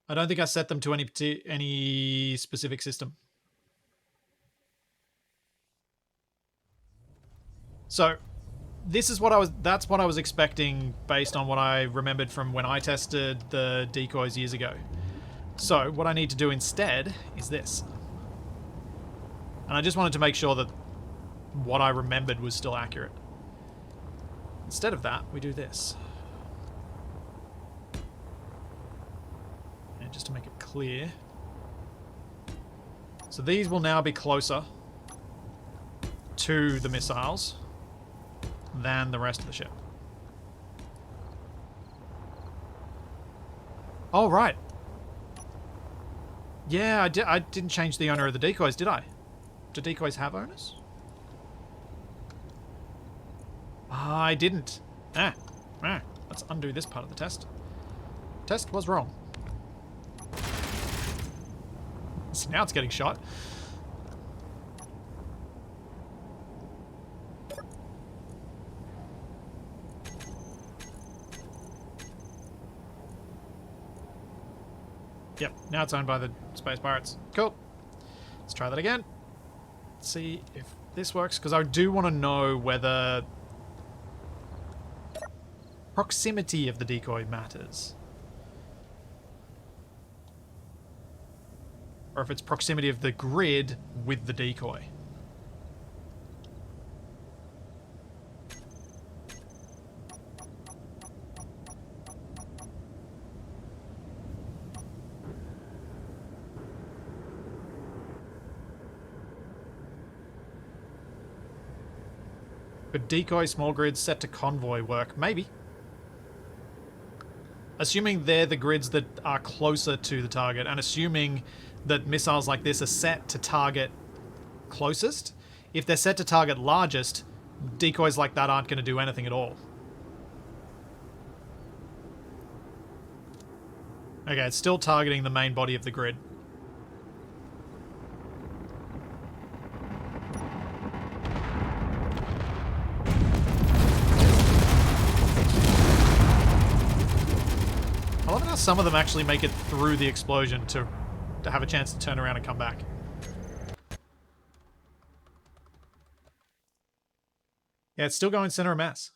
[SPEAKER 1] I don't think I set them to any specific system. So, this is what that's what I was expecting based on what I remembered from when I tested the decoys years ago. So, what I need to do instead is this. And I just wanted to make sure that what I remembered was still accurate. Instead of that, we do this. And just to make it clear, So these will now be closer to the missiles than the rest of the ship. Oh, right. Yeah, I didn't change the owner of the decoys, did I? Do decoys have owners? I didn't. Let's undo this part of the test. Test was wrong. So now it's getting shot. Yep, now it's owned by the Space Pirates. Cool. Let's try that again. See if this works, because I do want to know whether proximity of the decoy matters. Or if it's proximity of the grid with the decoy. Could decoy small grids set to convoy work? Maybe. Assuming they're the grids that are closer to the target, and assuming that missiles like this are set to target closest. If they're set to target largest, decoys like that aren't going to do anything at all. Okay, it's still targeting the main body of the grid. I love how some of them actually make it through the explosion to have a chance to turn around and come back. Yeah, it's still going center of mass.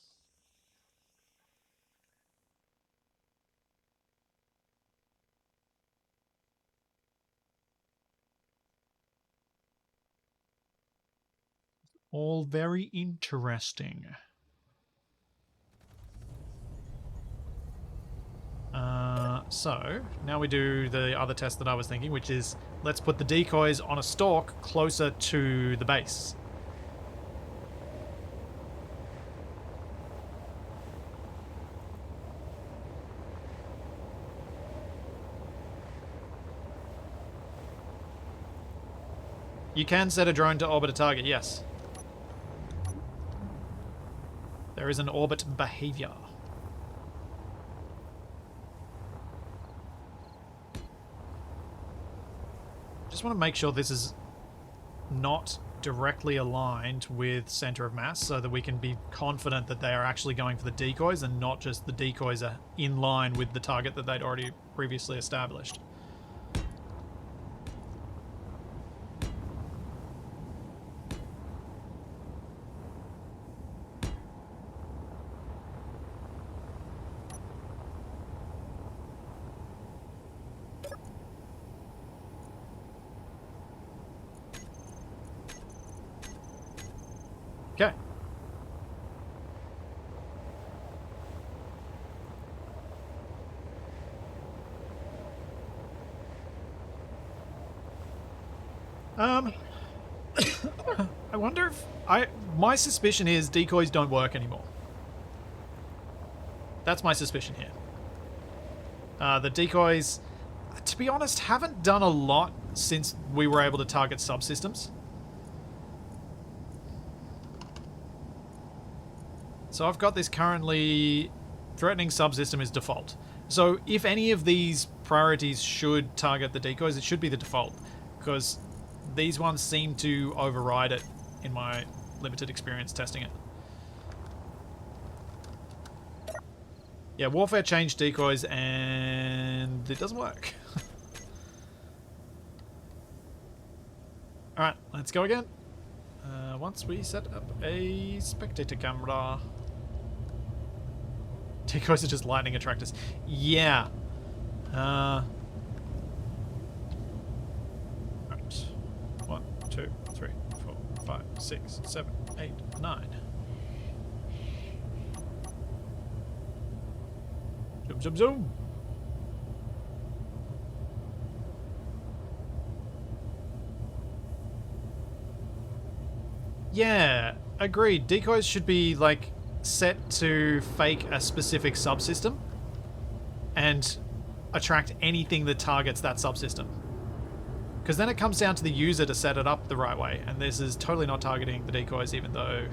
[SPEAKER 1] All very interesting. So, now we do the other test that I was thinking, which is let's put the decoys on a stalk closer to the base. You can set a drone to orbit a target, yes. There is an orbit behavior. Just want to make sure this is not directly aligned with center of mass so that we can be confident that they are actually going for the decoys and not just the decoys are in line with the target that they'd already previously established. Okay. I wonder if my suspicion is decoys don't work anymore. That's my suspicion here. The decoys, to be honest, haven't done a lot since we were able to target subsystems. So I've got this currently threatening subsystem is default. So if any of these priorities should target the decoys, it should be the default, because these ones seem to override it in my limited experience testing it. Yeah, warfare changed decoys and it doesn't work. Alright, let's go again. Once we set up a spectator camera. Decoys are just lightning attractors. Yeah. Right. 1, 2, 3, 4, 5, 6, 7, 8, 9. Zoom, zoom, zoom. Yeah, agreed. Decoys should be, like, set to fake a specific subsystem and attract anything that targets that subsystem. Because then it comes down to the user to set it up the right way, and this is totally not targeting the decoys, even though...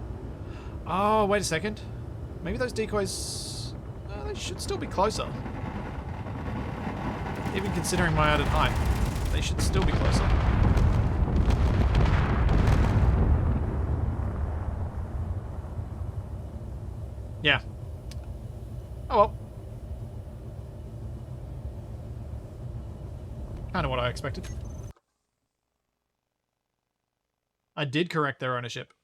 [SPEAKER 1] Oh, wait a second. Maybe those decoys... they should still be closer. Even considering my added height, they should still be closer. Yeah. Oh well. Kind of what I expected. I did correct their ownership.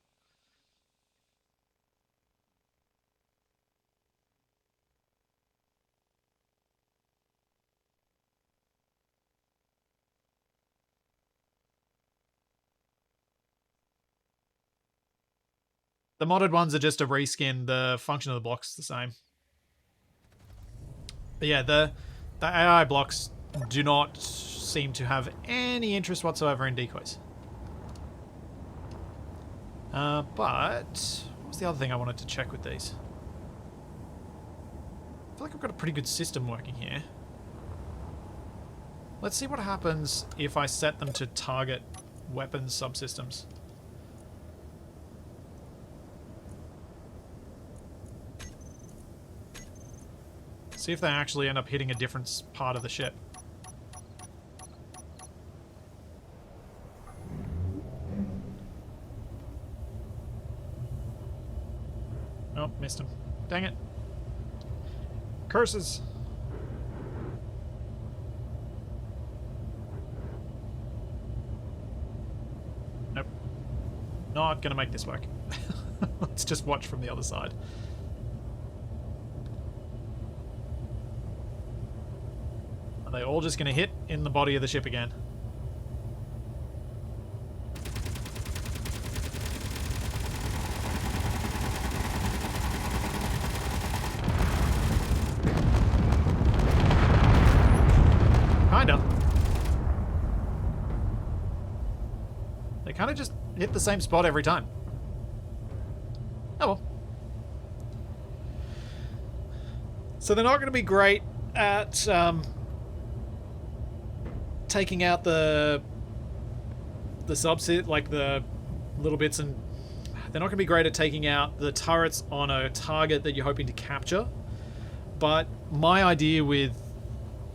[SPEAKER 1] The modded ones are just a reskin. The function of the block's the same. But yeah, the AI blocks do not seem to have any interest whatsoever in decoys. But what's the other thing I wanted to check with these? I feel like I've got a pretty good system working here. Let's see what happens if I set them to target weapons subsystems. See if they actually end up hitting a different part of the ship. Oh, missed him. Dang it. Curses. Nope. Not gonna make this work. Let's just watch from the other side. Are they all just gonna hit in the body of the ship again? Kinda. They kinda just hit the same spot every time. Oh well. So they're not gonna be great at taking out the subset, like the little bits, and they're not going to be great at taking out the turrets on a target that you're hoping to capture. But my idea with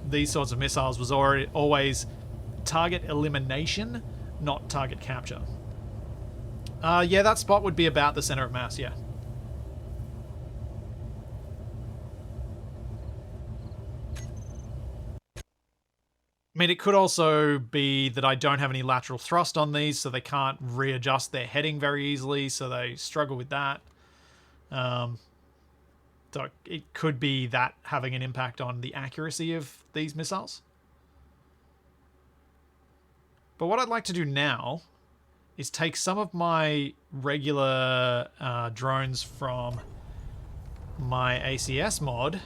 [SPEAKER 1] these sorts of missiles was always target elimination, not target capture. Yeah, that spot would be about the center of mass, yeah. I mean, it could also be that I don't have any lateral thrust on these, so they can't readjust their heading very easily, so they struggle with that. So it could be that having an impact on the accuracy of these missiles. But what I'd like to do now is take some of my regular drones from my ACS mod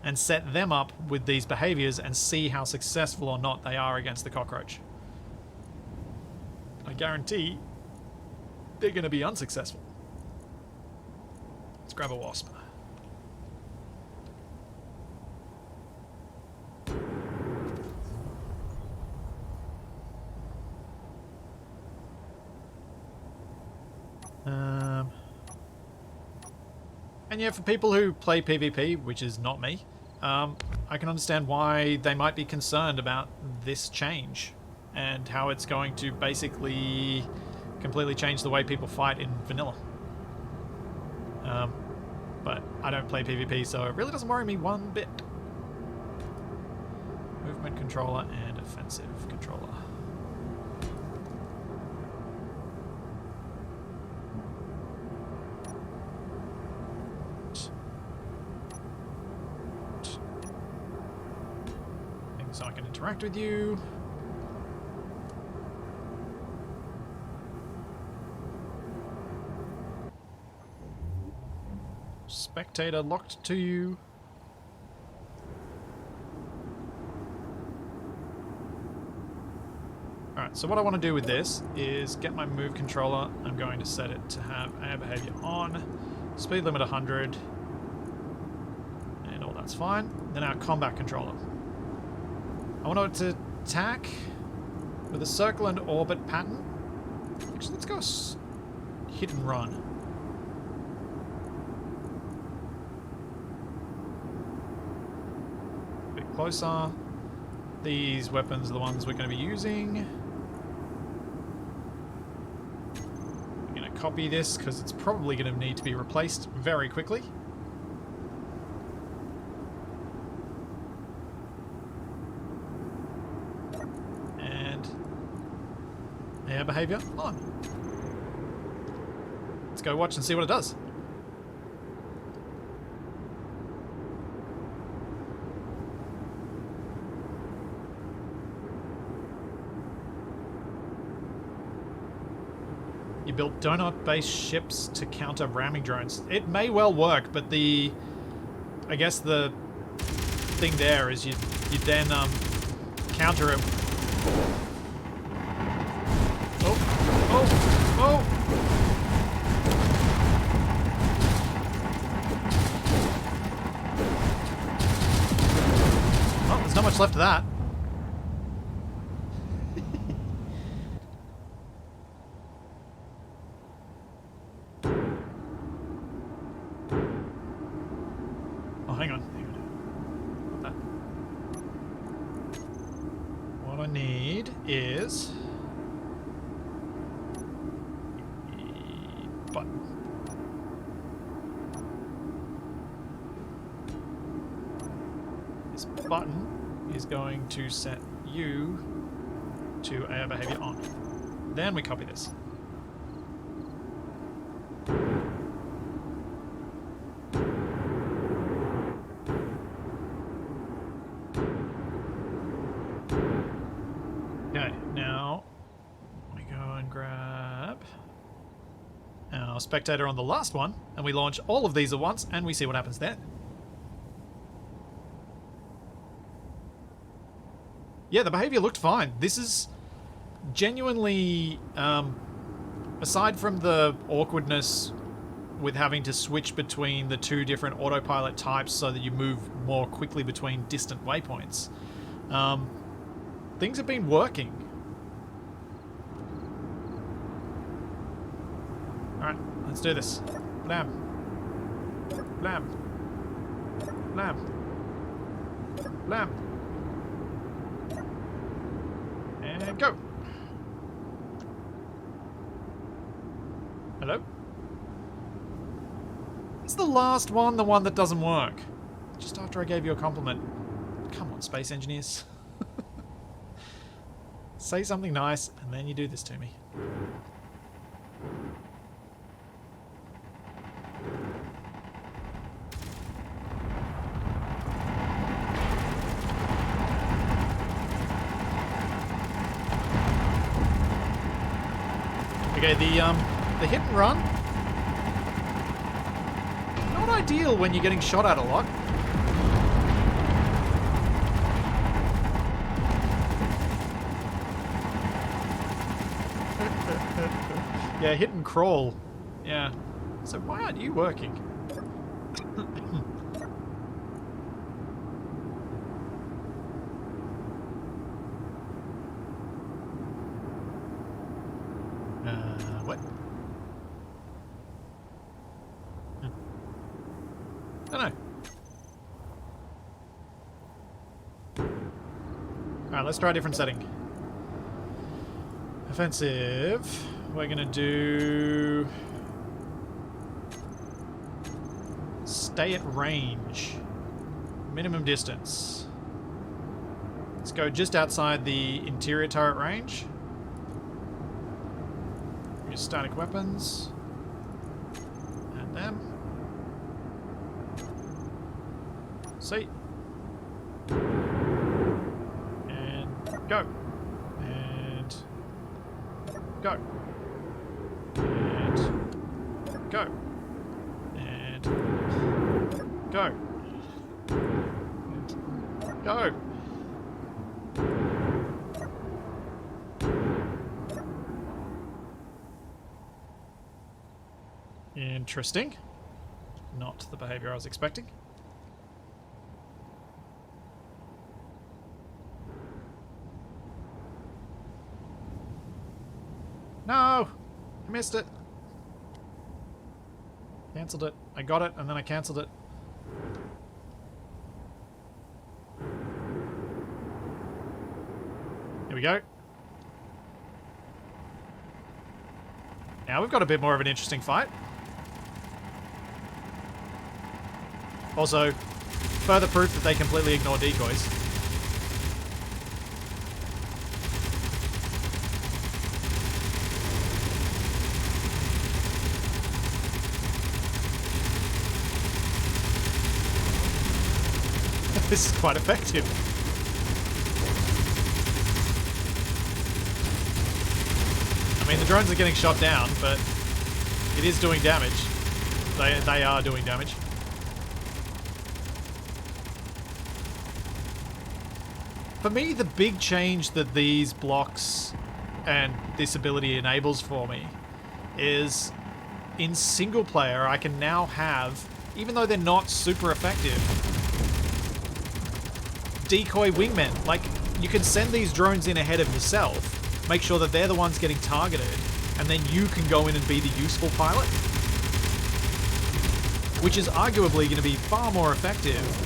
[SPEAKER 1] and set them up with these behaviors and see how successful or not they are against the cockroach. I guarantee they're going to be unsuccessful. Let's grab a wasp. And yeah, for people who play PvP, which is not me, I can understand why they might be concerned about this change and how it's going to basically completely change the way people fight in vanilla. But I don't play PvP, so it really doesn't worry me one bit. Movement controller and offensive controller. So I can interact with you. Spectator locked to you. Alright, So what I want to do with this is get my move controller. I'm going to set it to have air behavior on, speed limit 100, and all that's fine. Then our combat controller. I want it to attack with a circle and orbit pattern. Actually, let's go hit and run. A bit closer. These weapons are the ones we're going to be using. We're going to copy this because it's probably going to need to be replaced very quickly. Air behavior on. Let's go watch and see what it does. You built donut-based ships to counter ramming drones. It may well work, but I guess the thing there is you then counter it. Oh! Oh, there's not much left of that. Oh, hang on. That. What I need is... button. This button is going to set you to air behavior on. Then we copy this. Okay, now we go and grab our spectator on the last one, and we launch all of these at once, and we see what happens then. Yeah, the behavior looked fine. This is genuinely, aside from the awkwardness with having to switch between the two different autopilot types so that you move more quickly between distant waypoints, things have been working. Alright, let's do this. Blam. Blam. Blam. Blam. And go. Hello? It's the last one, the one that doesn't work. Just after I gave you a compliment. Come on, space engineers. Say something nice, and then you do this to me. Okay, the hit and run, not ideal when you're getting shot at a lot. Yeah, hit and crawl. Yeah. So why aren't you working? What? I don't know. Alright, let's try a different setting. Offensive. We're gonna do... stay at range. Minimum distance. Let's go just outside the interior turret range. Use static weapons. And them. See. And go. And go. And go. And go. And go. Interesting. Not the behavior I was expecting. No! I missed it. Cancelled it. I got it, and then I cancelled it. Here we go. Now we've got a bit more of an interesting fight. Also, further proof that they completely ignore decoys. This is quite effective. I mean, the drones are getting shot down, but it is doing damage. They are doing damage. For me, the big change that these blocks and this ability enables for me is in single player, I can now have, even though they're not super effective, decoy wingmen. Like, you can send these drones in ahead of yourself, make sure that they're the ones getting targeted, and then you can go in and be the useful pilot. Which is arguably going to be far more effective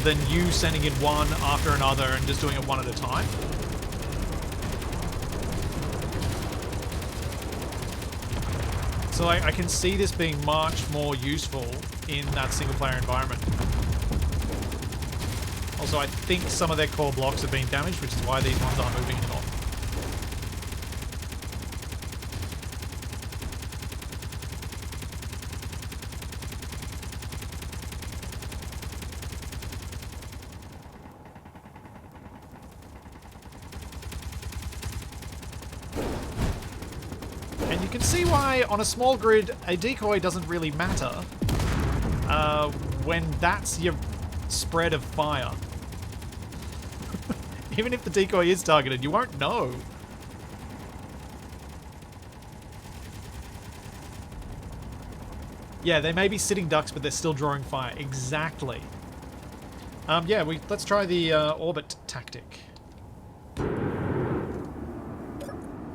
[SPEAKER 1] than you sending in one after another and just doing it one at a time. So I can see this being much more useful in that single player environment. Also, I think some of their core blocks have been damaged, which is why these ones aren't moving anymore. And you can see why, on a small grid, a decoy doesn't really matter when that's your spread of fire. Even if the decoy is targeted, you won't know. Yeah, they may be sitting ducks, but they're still drawing fire. Exactly. Yeah, let's try the orbit tactic.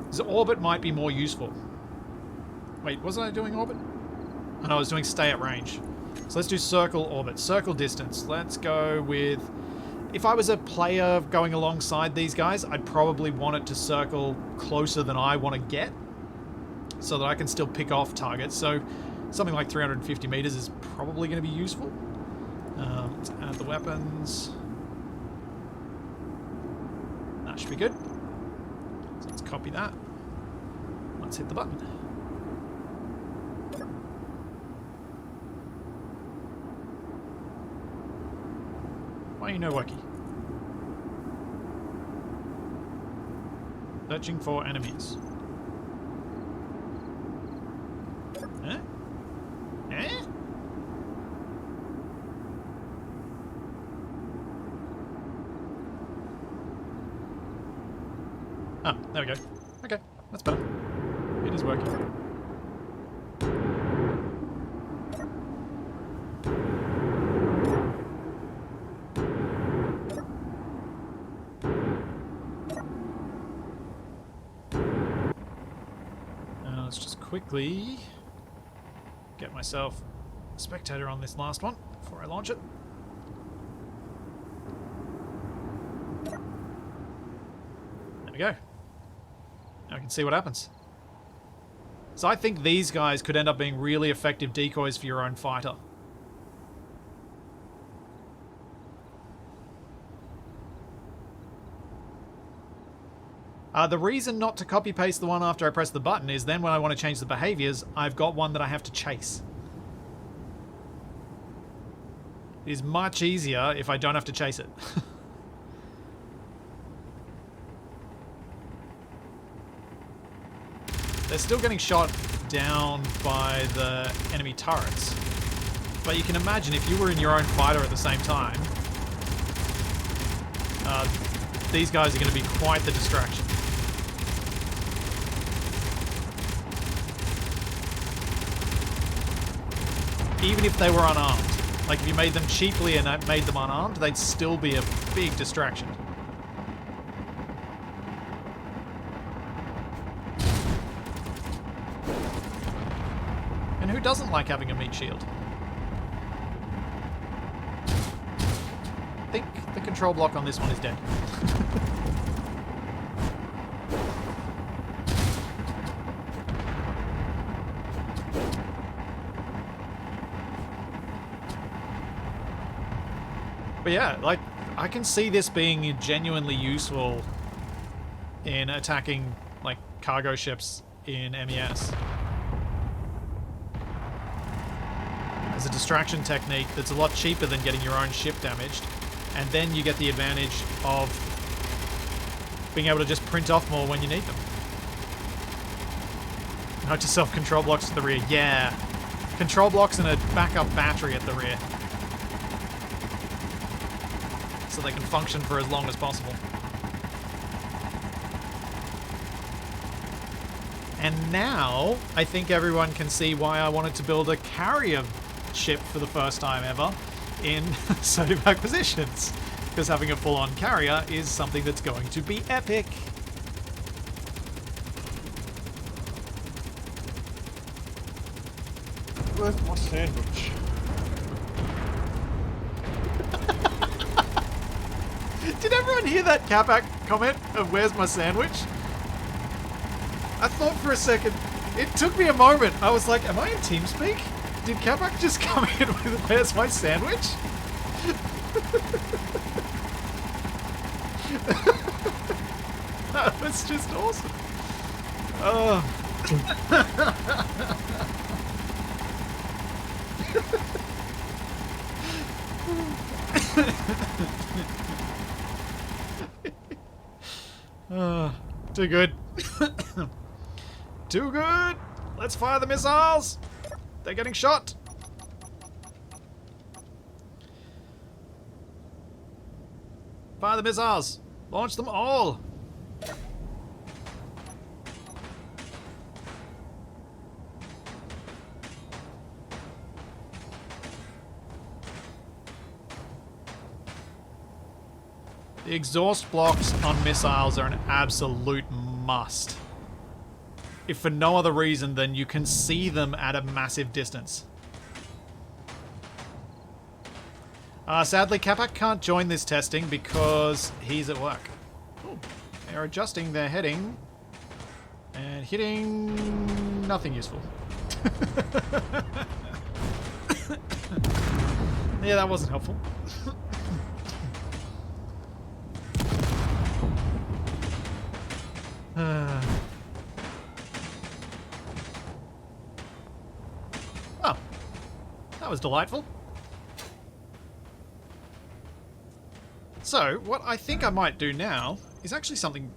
[SPEAKER 1] Because orbit might be more useful. Wait, wasn't I doing orbit? Oh, no, I was doing stay at range. So let's do circle orbit. Circle distance. Let's go with... If I was a player going alongside these guys, I'd probably want it to circle closer than I want to get, so that I can still pick off targets. So something like 350 meters is probably going to be useful. Let's add the weapons. That should be good. So let's copy that. Let's hit the button. Why are you no worky? Searching for enemies. Huh? Eh? Ah, there we go. Okay, that's better. It is working. Let's just quickly get myself a spectator on this last one before I launch it. There we go. Now I can see what happens. So I think these guys could end up being really effective decoys for your own fighter. The reason not to copy-paste the one after I press the button is then when I want to change the behaviors, I've got one that I have to chase. It is much easier if I don't have to chase it. They're still getting shot down by the enemy turrets. But you can imagine if you were in your own fighter at the same time, these guys are going to be quite the distraction. even if they were unarmed. Like, if you made them cheaply and made them unarmed, they'd still be a big distraction. And who doesn't like having a meat shield? I think the control block on this one is dead. But yeah, like, I can see this being genuinely useful in attacking, like, cargo ships in MES. As a distraction technique that's a lot cheaper than getting your own ship damaged. And then you get the advantage of being able to just print off more when you need them. Note to self, control blocks to the rear. Yeah. Control blocks and a backup battery at the rear. So they can function for as long as possible. And now, I think everyone can see why I wanted to build a carrier ship for the first time ever in Assertive Acquisitions. Because having a full-on carrier is something that's going to be epic.
[SPEAKER 2] Where's my sandwich?
[SPEAKER 1] Did everyone hear that Capac comment of "Where's my sandwich"? I thought for a second, it took me a moment. I was like, am I in TeamSpeak? Did Capac just come in with "Where's my sandwich"? That was just awesome. Oh. Too good. Too good. Let's fire the missiles. They're getting shot. Fire the missiles. Launch them all. The exhaust blocks on missiles are an absolute must. If for no other reason than you can see them at a massive distance. Sadly, Capac can't join this testing because he's at work. Ooh, they're adjusting their heading and hitting nothing useful. Yeah, that wasn't helpful. Oh, that was delightful. So, what I think I might do now is actually something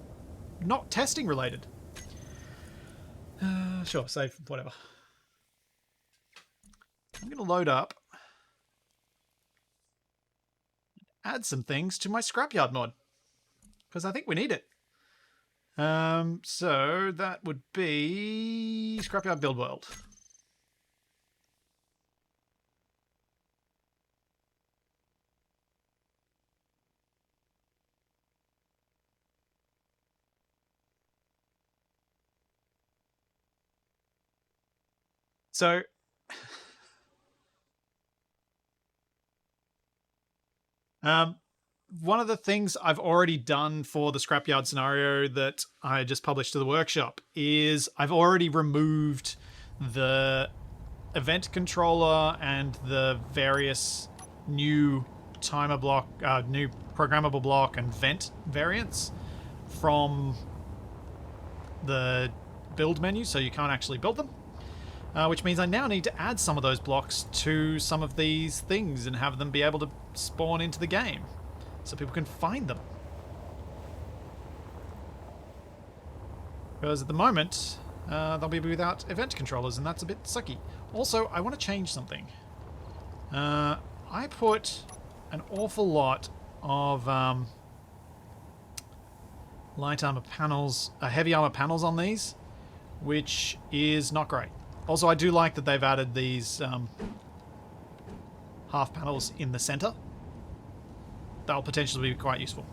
[SPEAKER 1] not testing related. Sure, save, whatever. I'm going to load up, add some things to my scrapyard mod, because I think we need it. So that would be Scrapyard Build World. So one of the things I've already done for the scrapyard scenario that I just published to the workshop is I've already removed the event controller and the various new timer block, new programmable block and vent variants from the build menu, so you can't actually build them. Which means I now need to add some of those blocks to some of these things and have them be able to spawn into the game so people can find them. Because at the moment, they'll be without event controllers, and that's a bit sucky. Also, I want to change something. I put an awful lot of light armor panels, heavy armor panels on these, which is not great. Also, I do like that they've added these half panels in the center. That'll potentially be quite useful.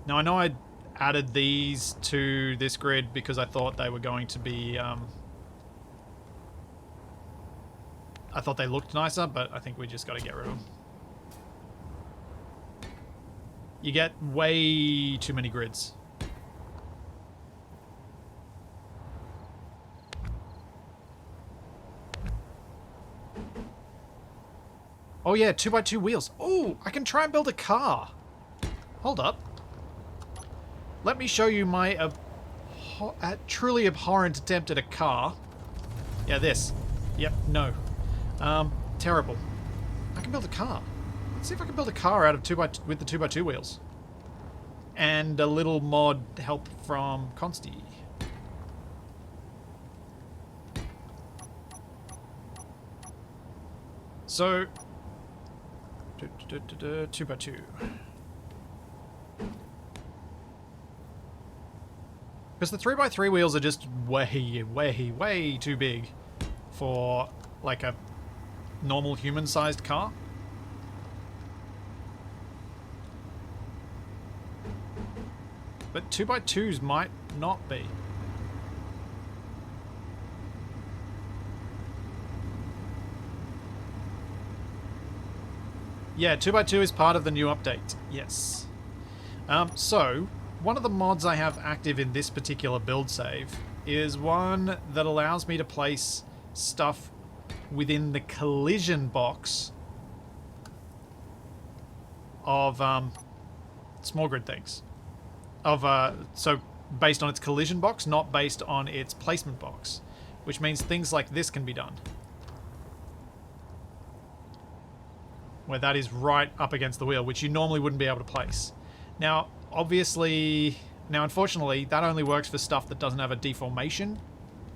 [SPEAKER 1] Now, I know I added these to this grid because I thought they were going to be... I thought they looked nicer, but I think we just got to get rid of them. You get way too many grids. Oh yeah, 2x2 wheels. Oh, I can try and build a car. Hold up. Let me show you my truly abhorrent attempt at a car. Yeah, this. Yep, no. Terrible. I can build a car. Let's see if I can build a car out of with the 2x2 wheels. And a little mod help from Consti. So, 2x2. Because the 3x3 wheels are just way too big for like a normal human-sized car. But 2x2s might not be. Yeah, 2x2 is part of the new update. Yes. So, one of the mods I have active in this particular build save is one that allows me to place stuff within the collision box of small grid things. So based on its collision box, not based on its placement box, which means things like this can be done. Where that is right up against the wheel, which you normally wouldn't be able to place. Now, unfortunately, that only works for stuff that doesn't have a deformation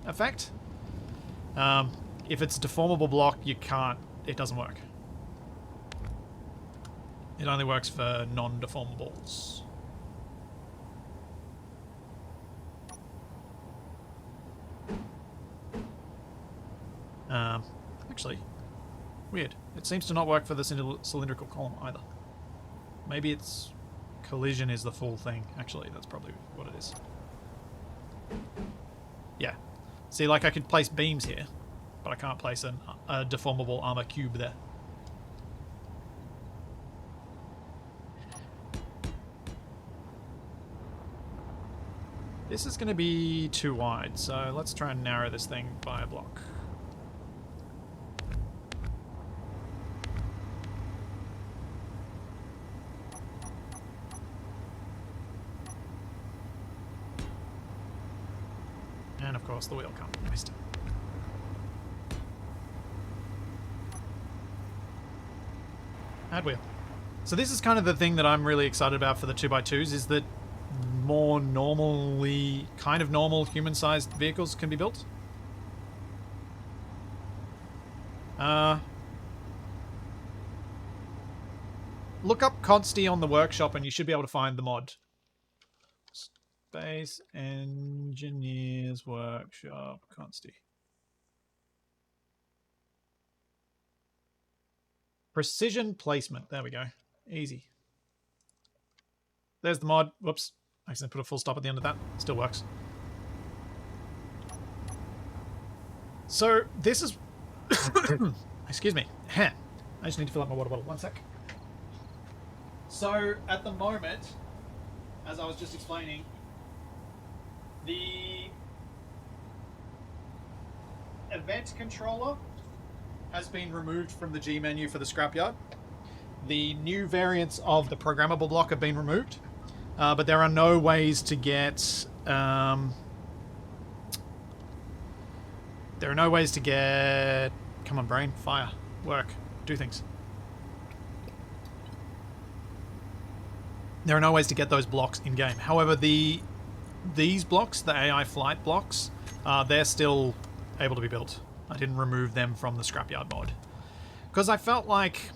[SPEAKER 1] effect. If it's a deformable block, it doesn't work. It only works for non-deformables. Actually, weird. It seems to not work for the cylindrical column either. Maybe it's collision is the full thing. Actually, that's probably what it is. Yeah. See, like I could place beams here, but I can't place a deformable armor cube there. This is going to be too wide, so let's try and narrow this thing by a block. And of course the wheel can't be placed. Add wheel. So this is kind of the thing that I'm really excited about for the 2x2s, is that more normal human-sized vehicles can be built. Look up Consti on the workshop and you should be able to find the mod. Space Engineers Workshop Consti. Precision placement. There we go. Easy. There's the mod. Whoops. I accidentally put a full stop at the end of that. Still works. So this is... Excuse me. I just need to fill up my water bottle. One sec. So at the moment, as I was just explaining, the event controller has been removed from the G menu for the scrapyard. The new variants of the programmable block have been removed, but there are no ways to get... Come on, brain. Fire. Work. Do things. There are no ways to get those blocks in-game. However, these blocks, the AI flight blocks, they're still able to be built. I didn't remove them from the scrapyard mod. Because I felt like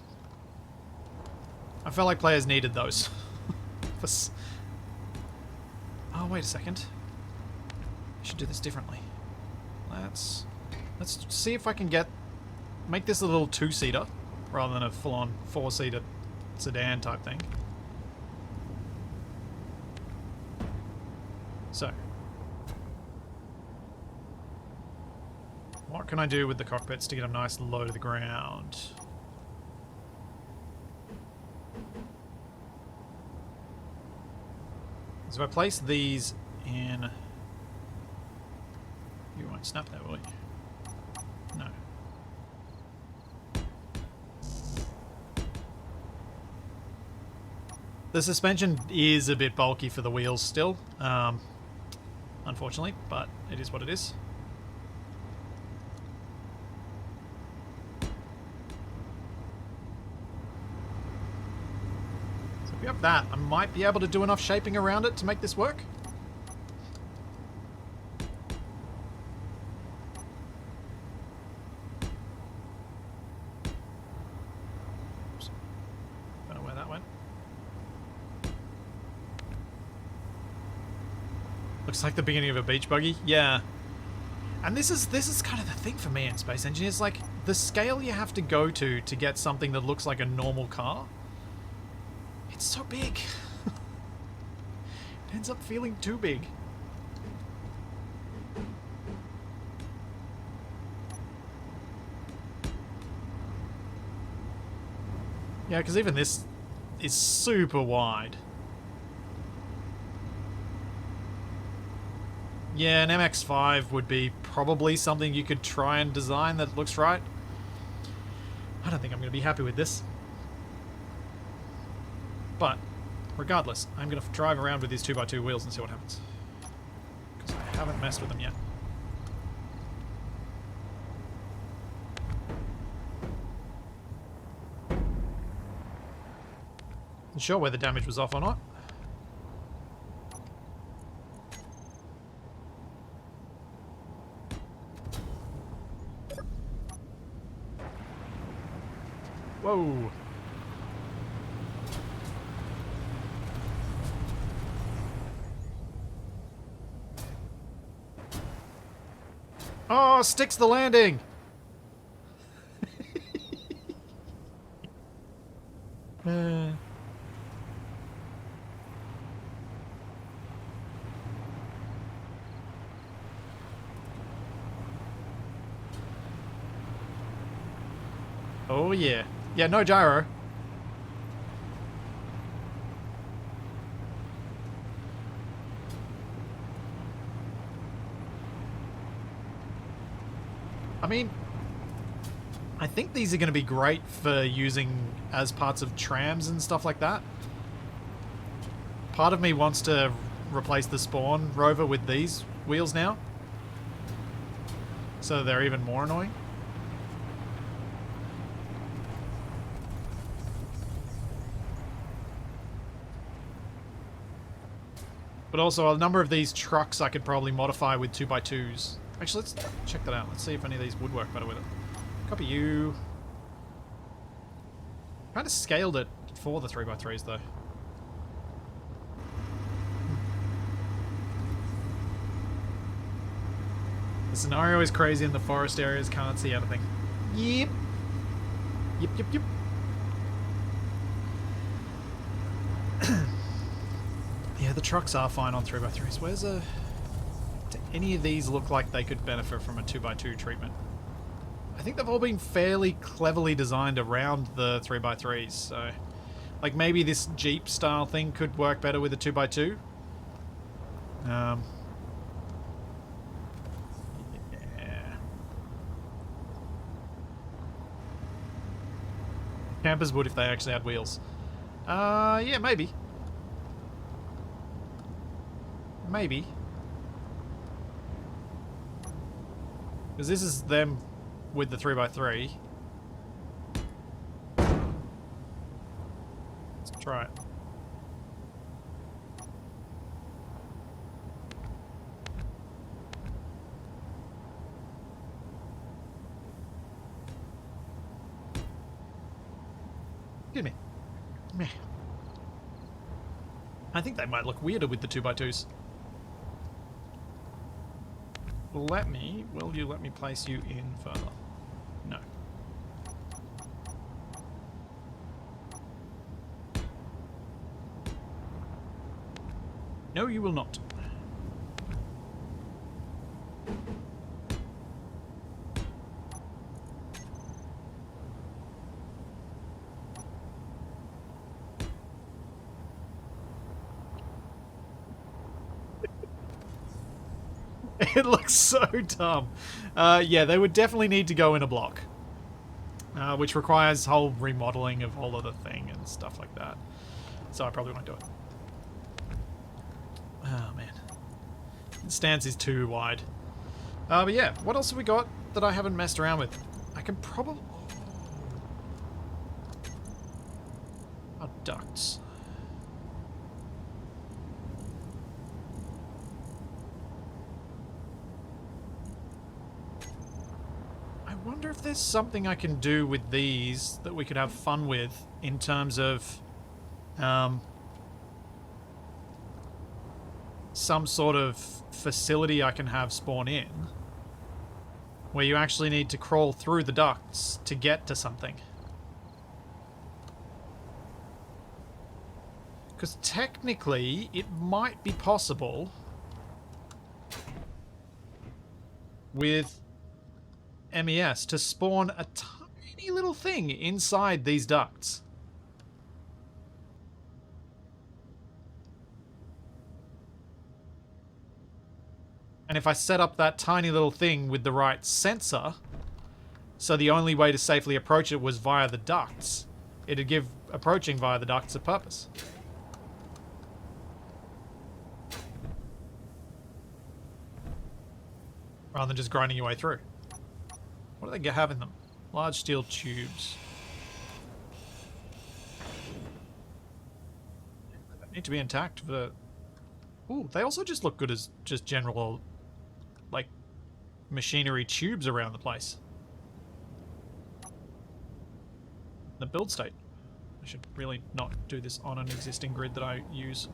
[SPEAKER 1] players needed those. Oh, wait a second. I should do this differently. Let's see if I can get make this a little two-seater rather than a full-on four-seater sedan type thing. So, what can I do with the cockpits to get them nice and low to the ground? So if I place these in... You won't snap that, will you? No. The suspension is a bit bulky for the wheels still, unfortunately, but it is what it is. So if we have that, I might be able to do enough shaping around it to make this work. Oops. Don't know where that went. Looks like the beginning of a beach buggy. Yeah. And this is kind of the thing for me in Space Engineers, like the scale you have to go to get something that looks like a normal car. It's so big. It ends up feeling too big. Yeah, because even this is super wide. Yeah, an MX-5 would be probably something you could try and design that looks right. I don't think I'm going to be happy with this. But, regardless, I'm going to drive around with these 2x2 wheels and see what happens. Because I haven't messed with them yet. Not sure whether damage was off or not. Whoa. Oh, sticks the landing. Oh yeah. Yeah, no gyro. I mean, I think these are going to be great for using as parts of trams and stuff like that. Part of me wants to replace the spawn rover with these wheels now, so they're even more annoying. But also, a number of these trucks I could probably modify with 2x2s. Actually, let's check that out. Let's see if any of these would work better with it. Copy you. Kind of scaled it for the 3x3s, though. The scenario is crazy in the forest areas. Can't see anything. Yep. Yep, yep, yep. Yeah, the trucks are fine on 3x3s. Where's a... Do any of these look like they could benefit from a 2x2 treatment? I think they've all been fairly cleverly designed around the 3x3s, so... Like, maybe this Jeep style thing could work better with a 2x2. Yeah. Campers would if they actually had wheels. Yeah, maybe. Maybe. Because this is them with the 3x3. Let's try it. Excuse me. Meh. I think they might look weirder with the 2x2s. Will you let me place you in further? No. No, you will not. It looks so dumb. Yeah, they would definitely need to go in a block. Which requires whole remodeling of whole other thing and stuff like that. So I probably won't do it. Oh, man. The stance is too wide. But yeah, what else have we got that I haven't messed around with? I can probably... Oh, ducts. I wonder if there's something I can do with these that we could have fun with in terms of some sort of facility I can have spawn in where you actually need to crawl through the ducts to get to something. Because technically it might be possible with MES to spawn a tiny little thing inside these ducts. And if I set up that tiny little thing with the right sensor, so the only way to safely approach it was via the ducts, it'd give approaching via the ducts a purpose. Rather than just grinding your way through. What do they have in them? Large steel tubes. They need to be intact for the... Ooh, they also just look good as just general, like, machinery tubes around the place. The build state. I should really not do this on an existing grid that I use.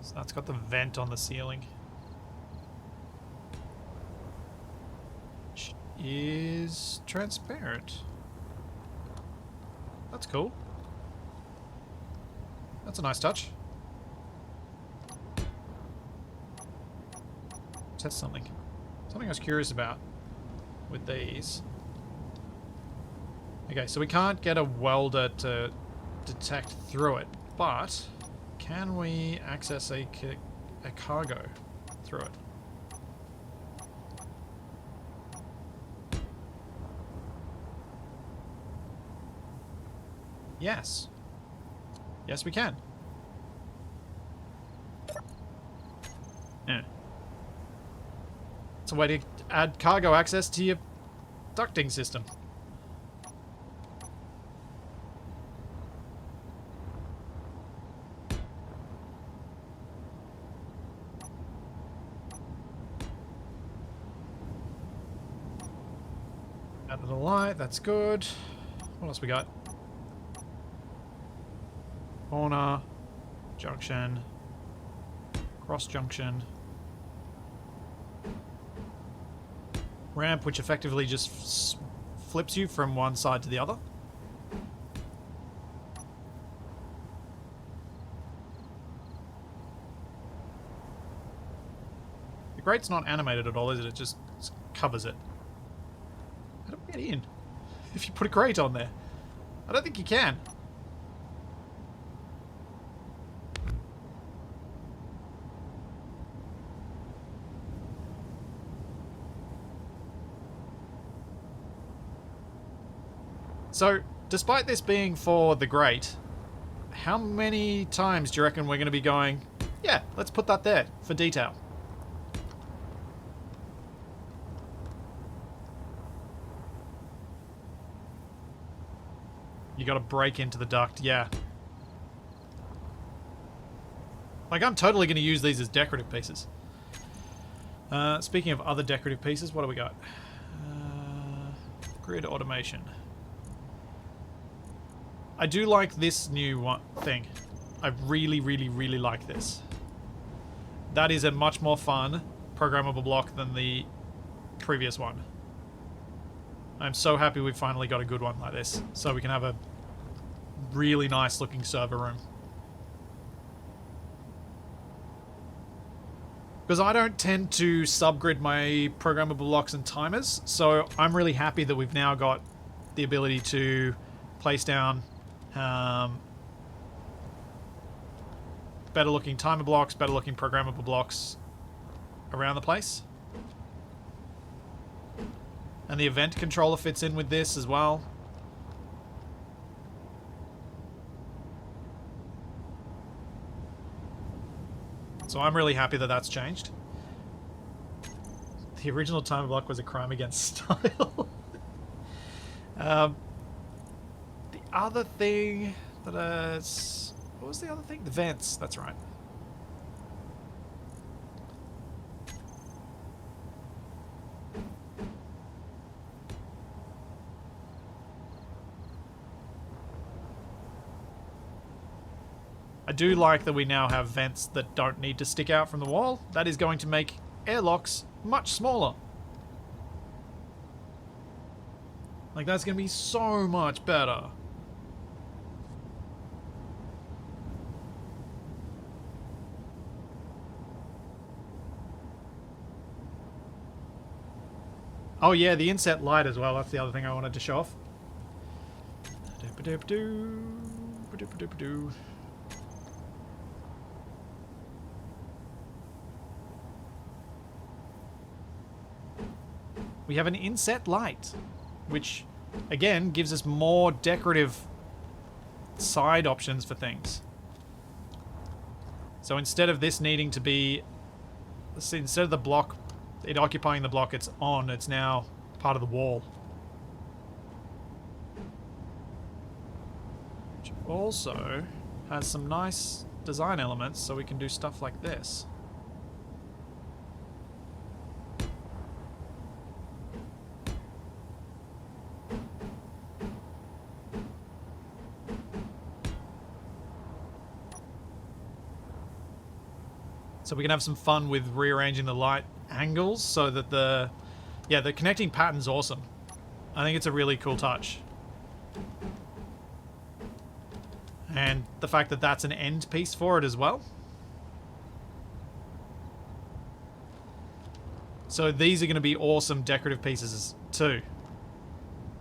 [SPEAKER 1] So that's got the vent on the ceiling. Which is transparent. That's cool. That's a nice touch. Test something. Something I was curious about with these. Okay, so we can't get a welder to detect through it, but can we access a cargo through it? Yes. Yes, we can. Yeah. It's a way to add cargo access to your ducting system. Added a light, that's good. What else we got? Corner, junction, cross junction, ramp, which effectively just flips you from one side to the other. The grate's not animated at all, is it? It just covers it. How do we get in? If you put a grate on there? I don't think you can. So, despite this being for the grate, how many times do you reckon we're going to be going, yeah, let's put that there for detail? You got to break into the duct, yeah. Like, I'm totally going to use these as decorative pieces. Speaking of other decorative pieces, what do we got? Grid automation. I do like this new thing. I really, really, really like this. That is a much more fun programmable block than the previous one. I'm so happy we've finally got a good one like this, so we can have a really nice looking server room. Because I don't tend to subgrid my programmable blocks and timers, so I'm really happy that we've now got the ability to place down better looking timer blocks, better looking programmable blocks around the place. And the event controller fits in with this as well. So I'm really happy that that's changed. The original timer block was a crime against style. The other thing that is... What was the other thing? The vents, that's right. I do like that we now have vents that don't need to stick out from the wall. That is going to make airlocks much smaller. Like, that's going to be so much better. Oh yeah, the inset light as well. That's the other thing I wanted to show off. We have an inset light, which again gives us more decorative side options for things. So instead of this needing to be, instead of the block, it occupying the block it's on, it's now part of the wall. Which also has some nice design elements so we can do stuff like this. So we can have some fun with rearranging the light angles so that the connecting pattern's awesome. I think it's a really cool touch. And the fact that that's an end piece for it as well. So these are going to be awesome decorative pieces too.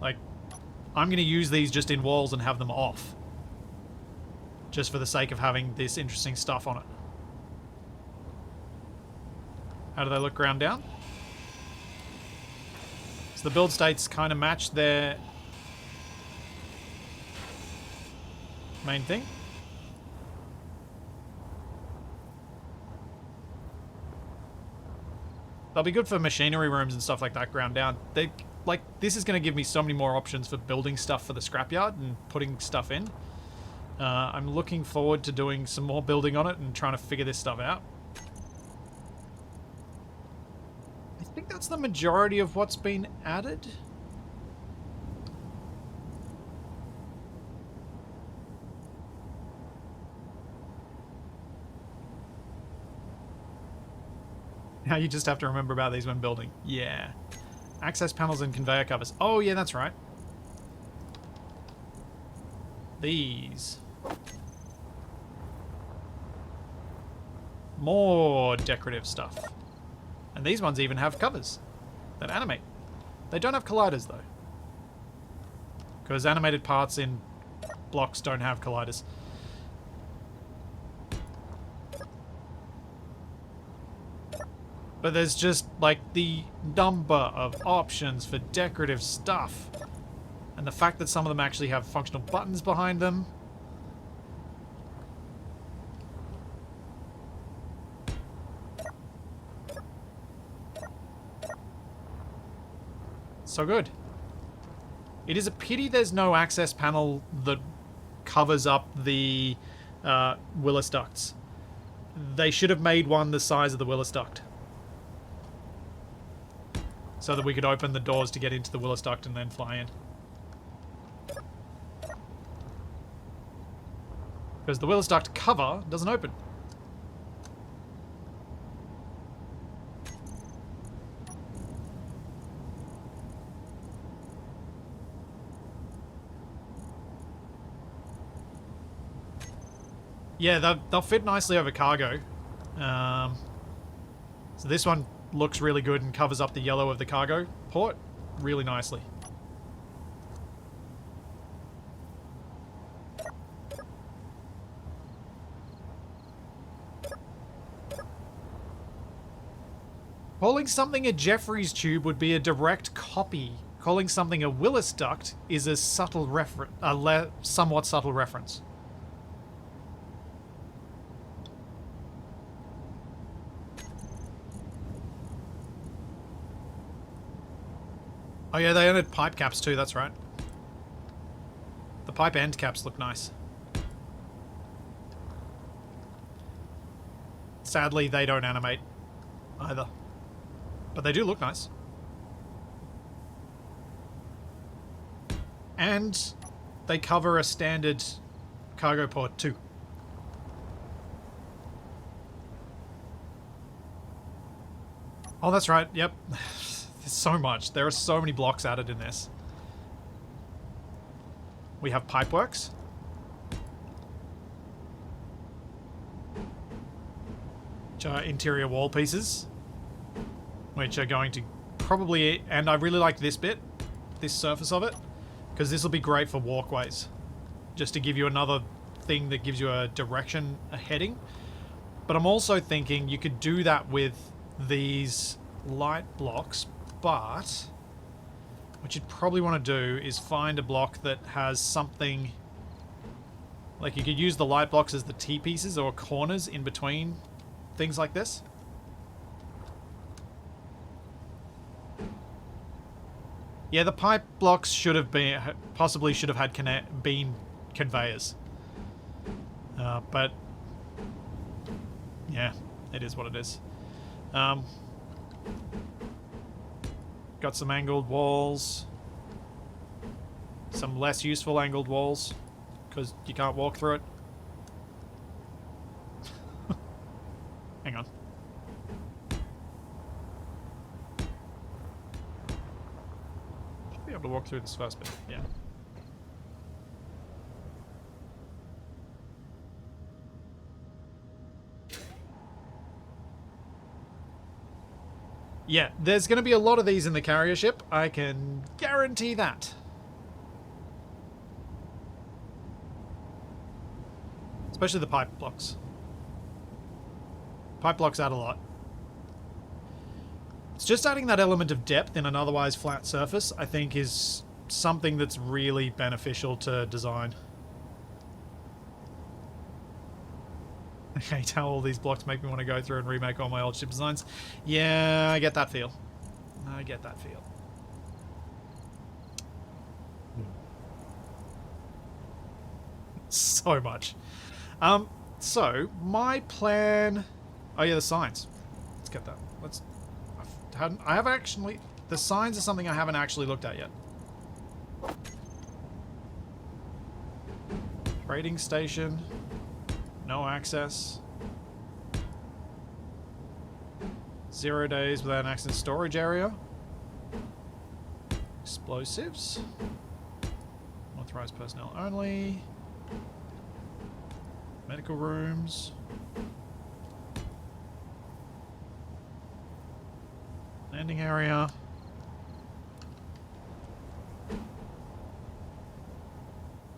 [SPEAKER 1] Like, I'm going to use these just in walls and have them off. Just for the sake of having this interesting stuff on it. How do they look ground down? So the build states kind of match their main thing. They'll be good for machinery rooms and stuff like that ground down. This is going to give me so many more options for building stuff for the scrapyard and putting stuff in. I'm looking forward to doing some more building on it and trying to figure this stuff out. I think that's the majority of what's been added. Now you just have to remember about these when building. Yeah. Access panels and conveyor covers. Oh, yeah, that's right. These. More decorative stuff. And these ones even have covers that animate. They don't have colliders, though. Because animated parts in blocks don't have colliders. But there's just, like, the number of options for decorative stuff. And the fact that some of them actually have functional buttons behind them. So good. It is a pity there's no access panel that covers up the Willis ducts. They should have made one the size of the Willis duct. So that we could open the doors to get into the Willis duct and then fly in. Because the Willis duct cover doesn't open. Yeah, they'll fit nicely over cargo. So this one looks really good and covers up the yellow of the cargo port really nicely. Calling something a Jeffreys tube would be a direct copy. Calling something a Willis duct is a subtle reference, somewhat subtle reference. Oh yeah, they added pipe caps too, that's right. The pipe end caps look nice. Sadly, they don't animate either. But they do look nice. And they cover a standard cargo port too. Oh, that's right, yep. There's so much. There are so many blocks added in this. We have pipeworks. Which are interior wall pieces. Which are going to probably... And I really like this bit. This surface of it. Because this will be great for walkways. Just to give you another thing that gives you a direction, a heading. But I'm also thinking you could do that with these light blocks. But what you'd probably want to do is find a block that has something... Like you could use the light blocks as the T-pieces or corners in between things like this. Yeah, the pipe blocks should have been... Possibly should have had been conveyors. But... Yeah, it is what it is. Got some angled walls. Some less useful angled walls. Because you can't walk through it. Hang on. Should be able to walk through this first bit. Yeah. Yeah, there's going to be a lot of these in the carrier ship. I can guarantee that. Especially the pipe blocks. Pipe blocks add a lot. It's just adding that element of depth in an otherwise flat surface, I think, is something that's really beneficial to design. I hate how all these blocks make me want to go through and remake all my old ship designs. Yeah, I get that feel. I get that feel. So much. So, my plan... Oh yeah, the signs. Let's get that. I haven't actually... The signs are something I haven't actually looked at yet. Trading station. No access. 0 days without an accident storage area. Explosives. Authorized personnel only. Medical rooms. Landing area.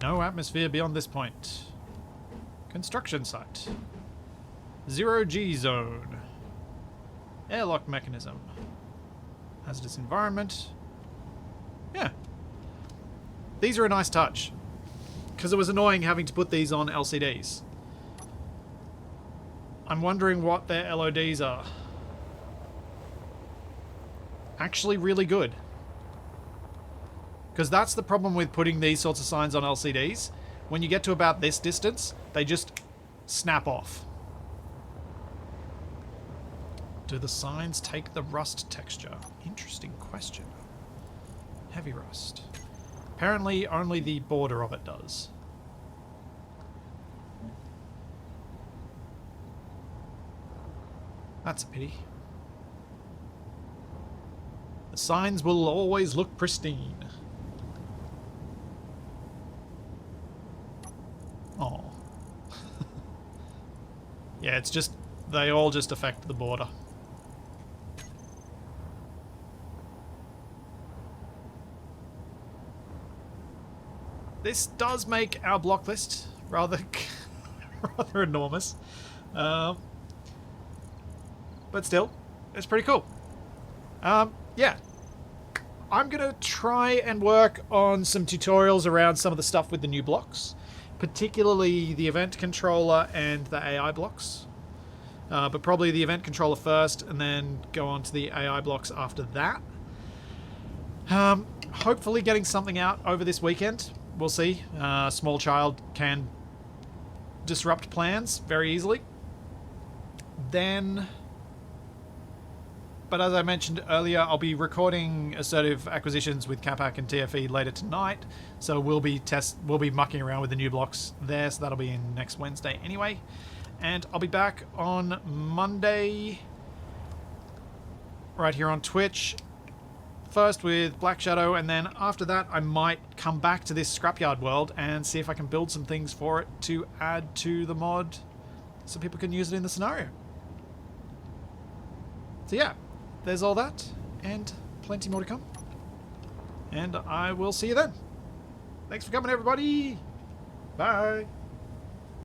[SPEAKER 1] No atmosphere beyond this point. Construction site. 0G zone. Airlock mechanism. Hazardous environment. Yeah. These are a nice touch. Because it was annoying having to put these on LCDs. I'm wondering what their LODs are. Actually really good. Because that's the problem with putting these sorts of signs on LCDs. When you get to about this distance, they just snap off. Do the signs take the rust texture? Interesting question. Heavy rust. Apparently only the border of it does. That's a pity. The signs will always look pristine. Oh. Yeah, it's just... They all just affect the border. This does make our block list rather, rather enormous. But still, it's pretty cool. Yeah. I'm going to try and work on some tutorials around some of the stuff with the new blocks. Particularly the event controller and the AI blocks. But probably the event controller first and then go on to the AI blocks after that. Hopefully getting something out over this weekend. We'll see. Small child can disrupt plans very easily. Then... But as I mentioned earlier, I'll be recording assertive acquisitions with Capac and TFE later tonight. So we'll be mucking around with the new blocks there. So that'll be in next Wednesday anyway. And I'll be back on Monday right here on Twitch. First with Black Shadow, and then after that I might come back to this scrapyard world and see if I can build some things for it to add to the mod so people can use it in the scenario. So yeah, there's all that, and plenty more to come. And I will see you then. Thanks for coming, everybody. Bye.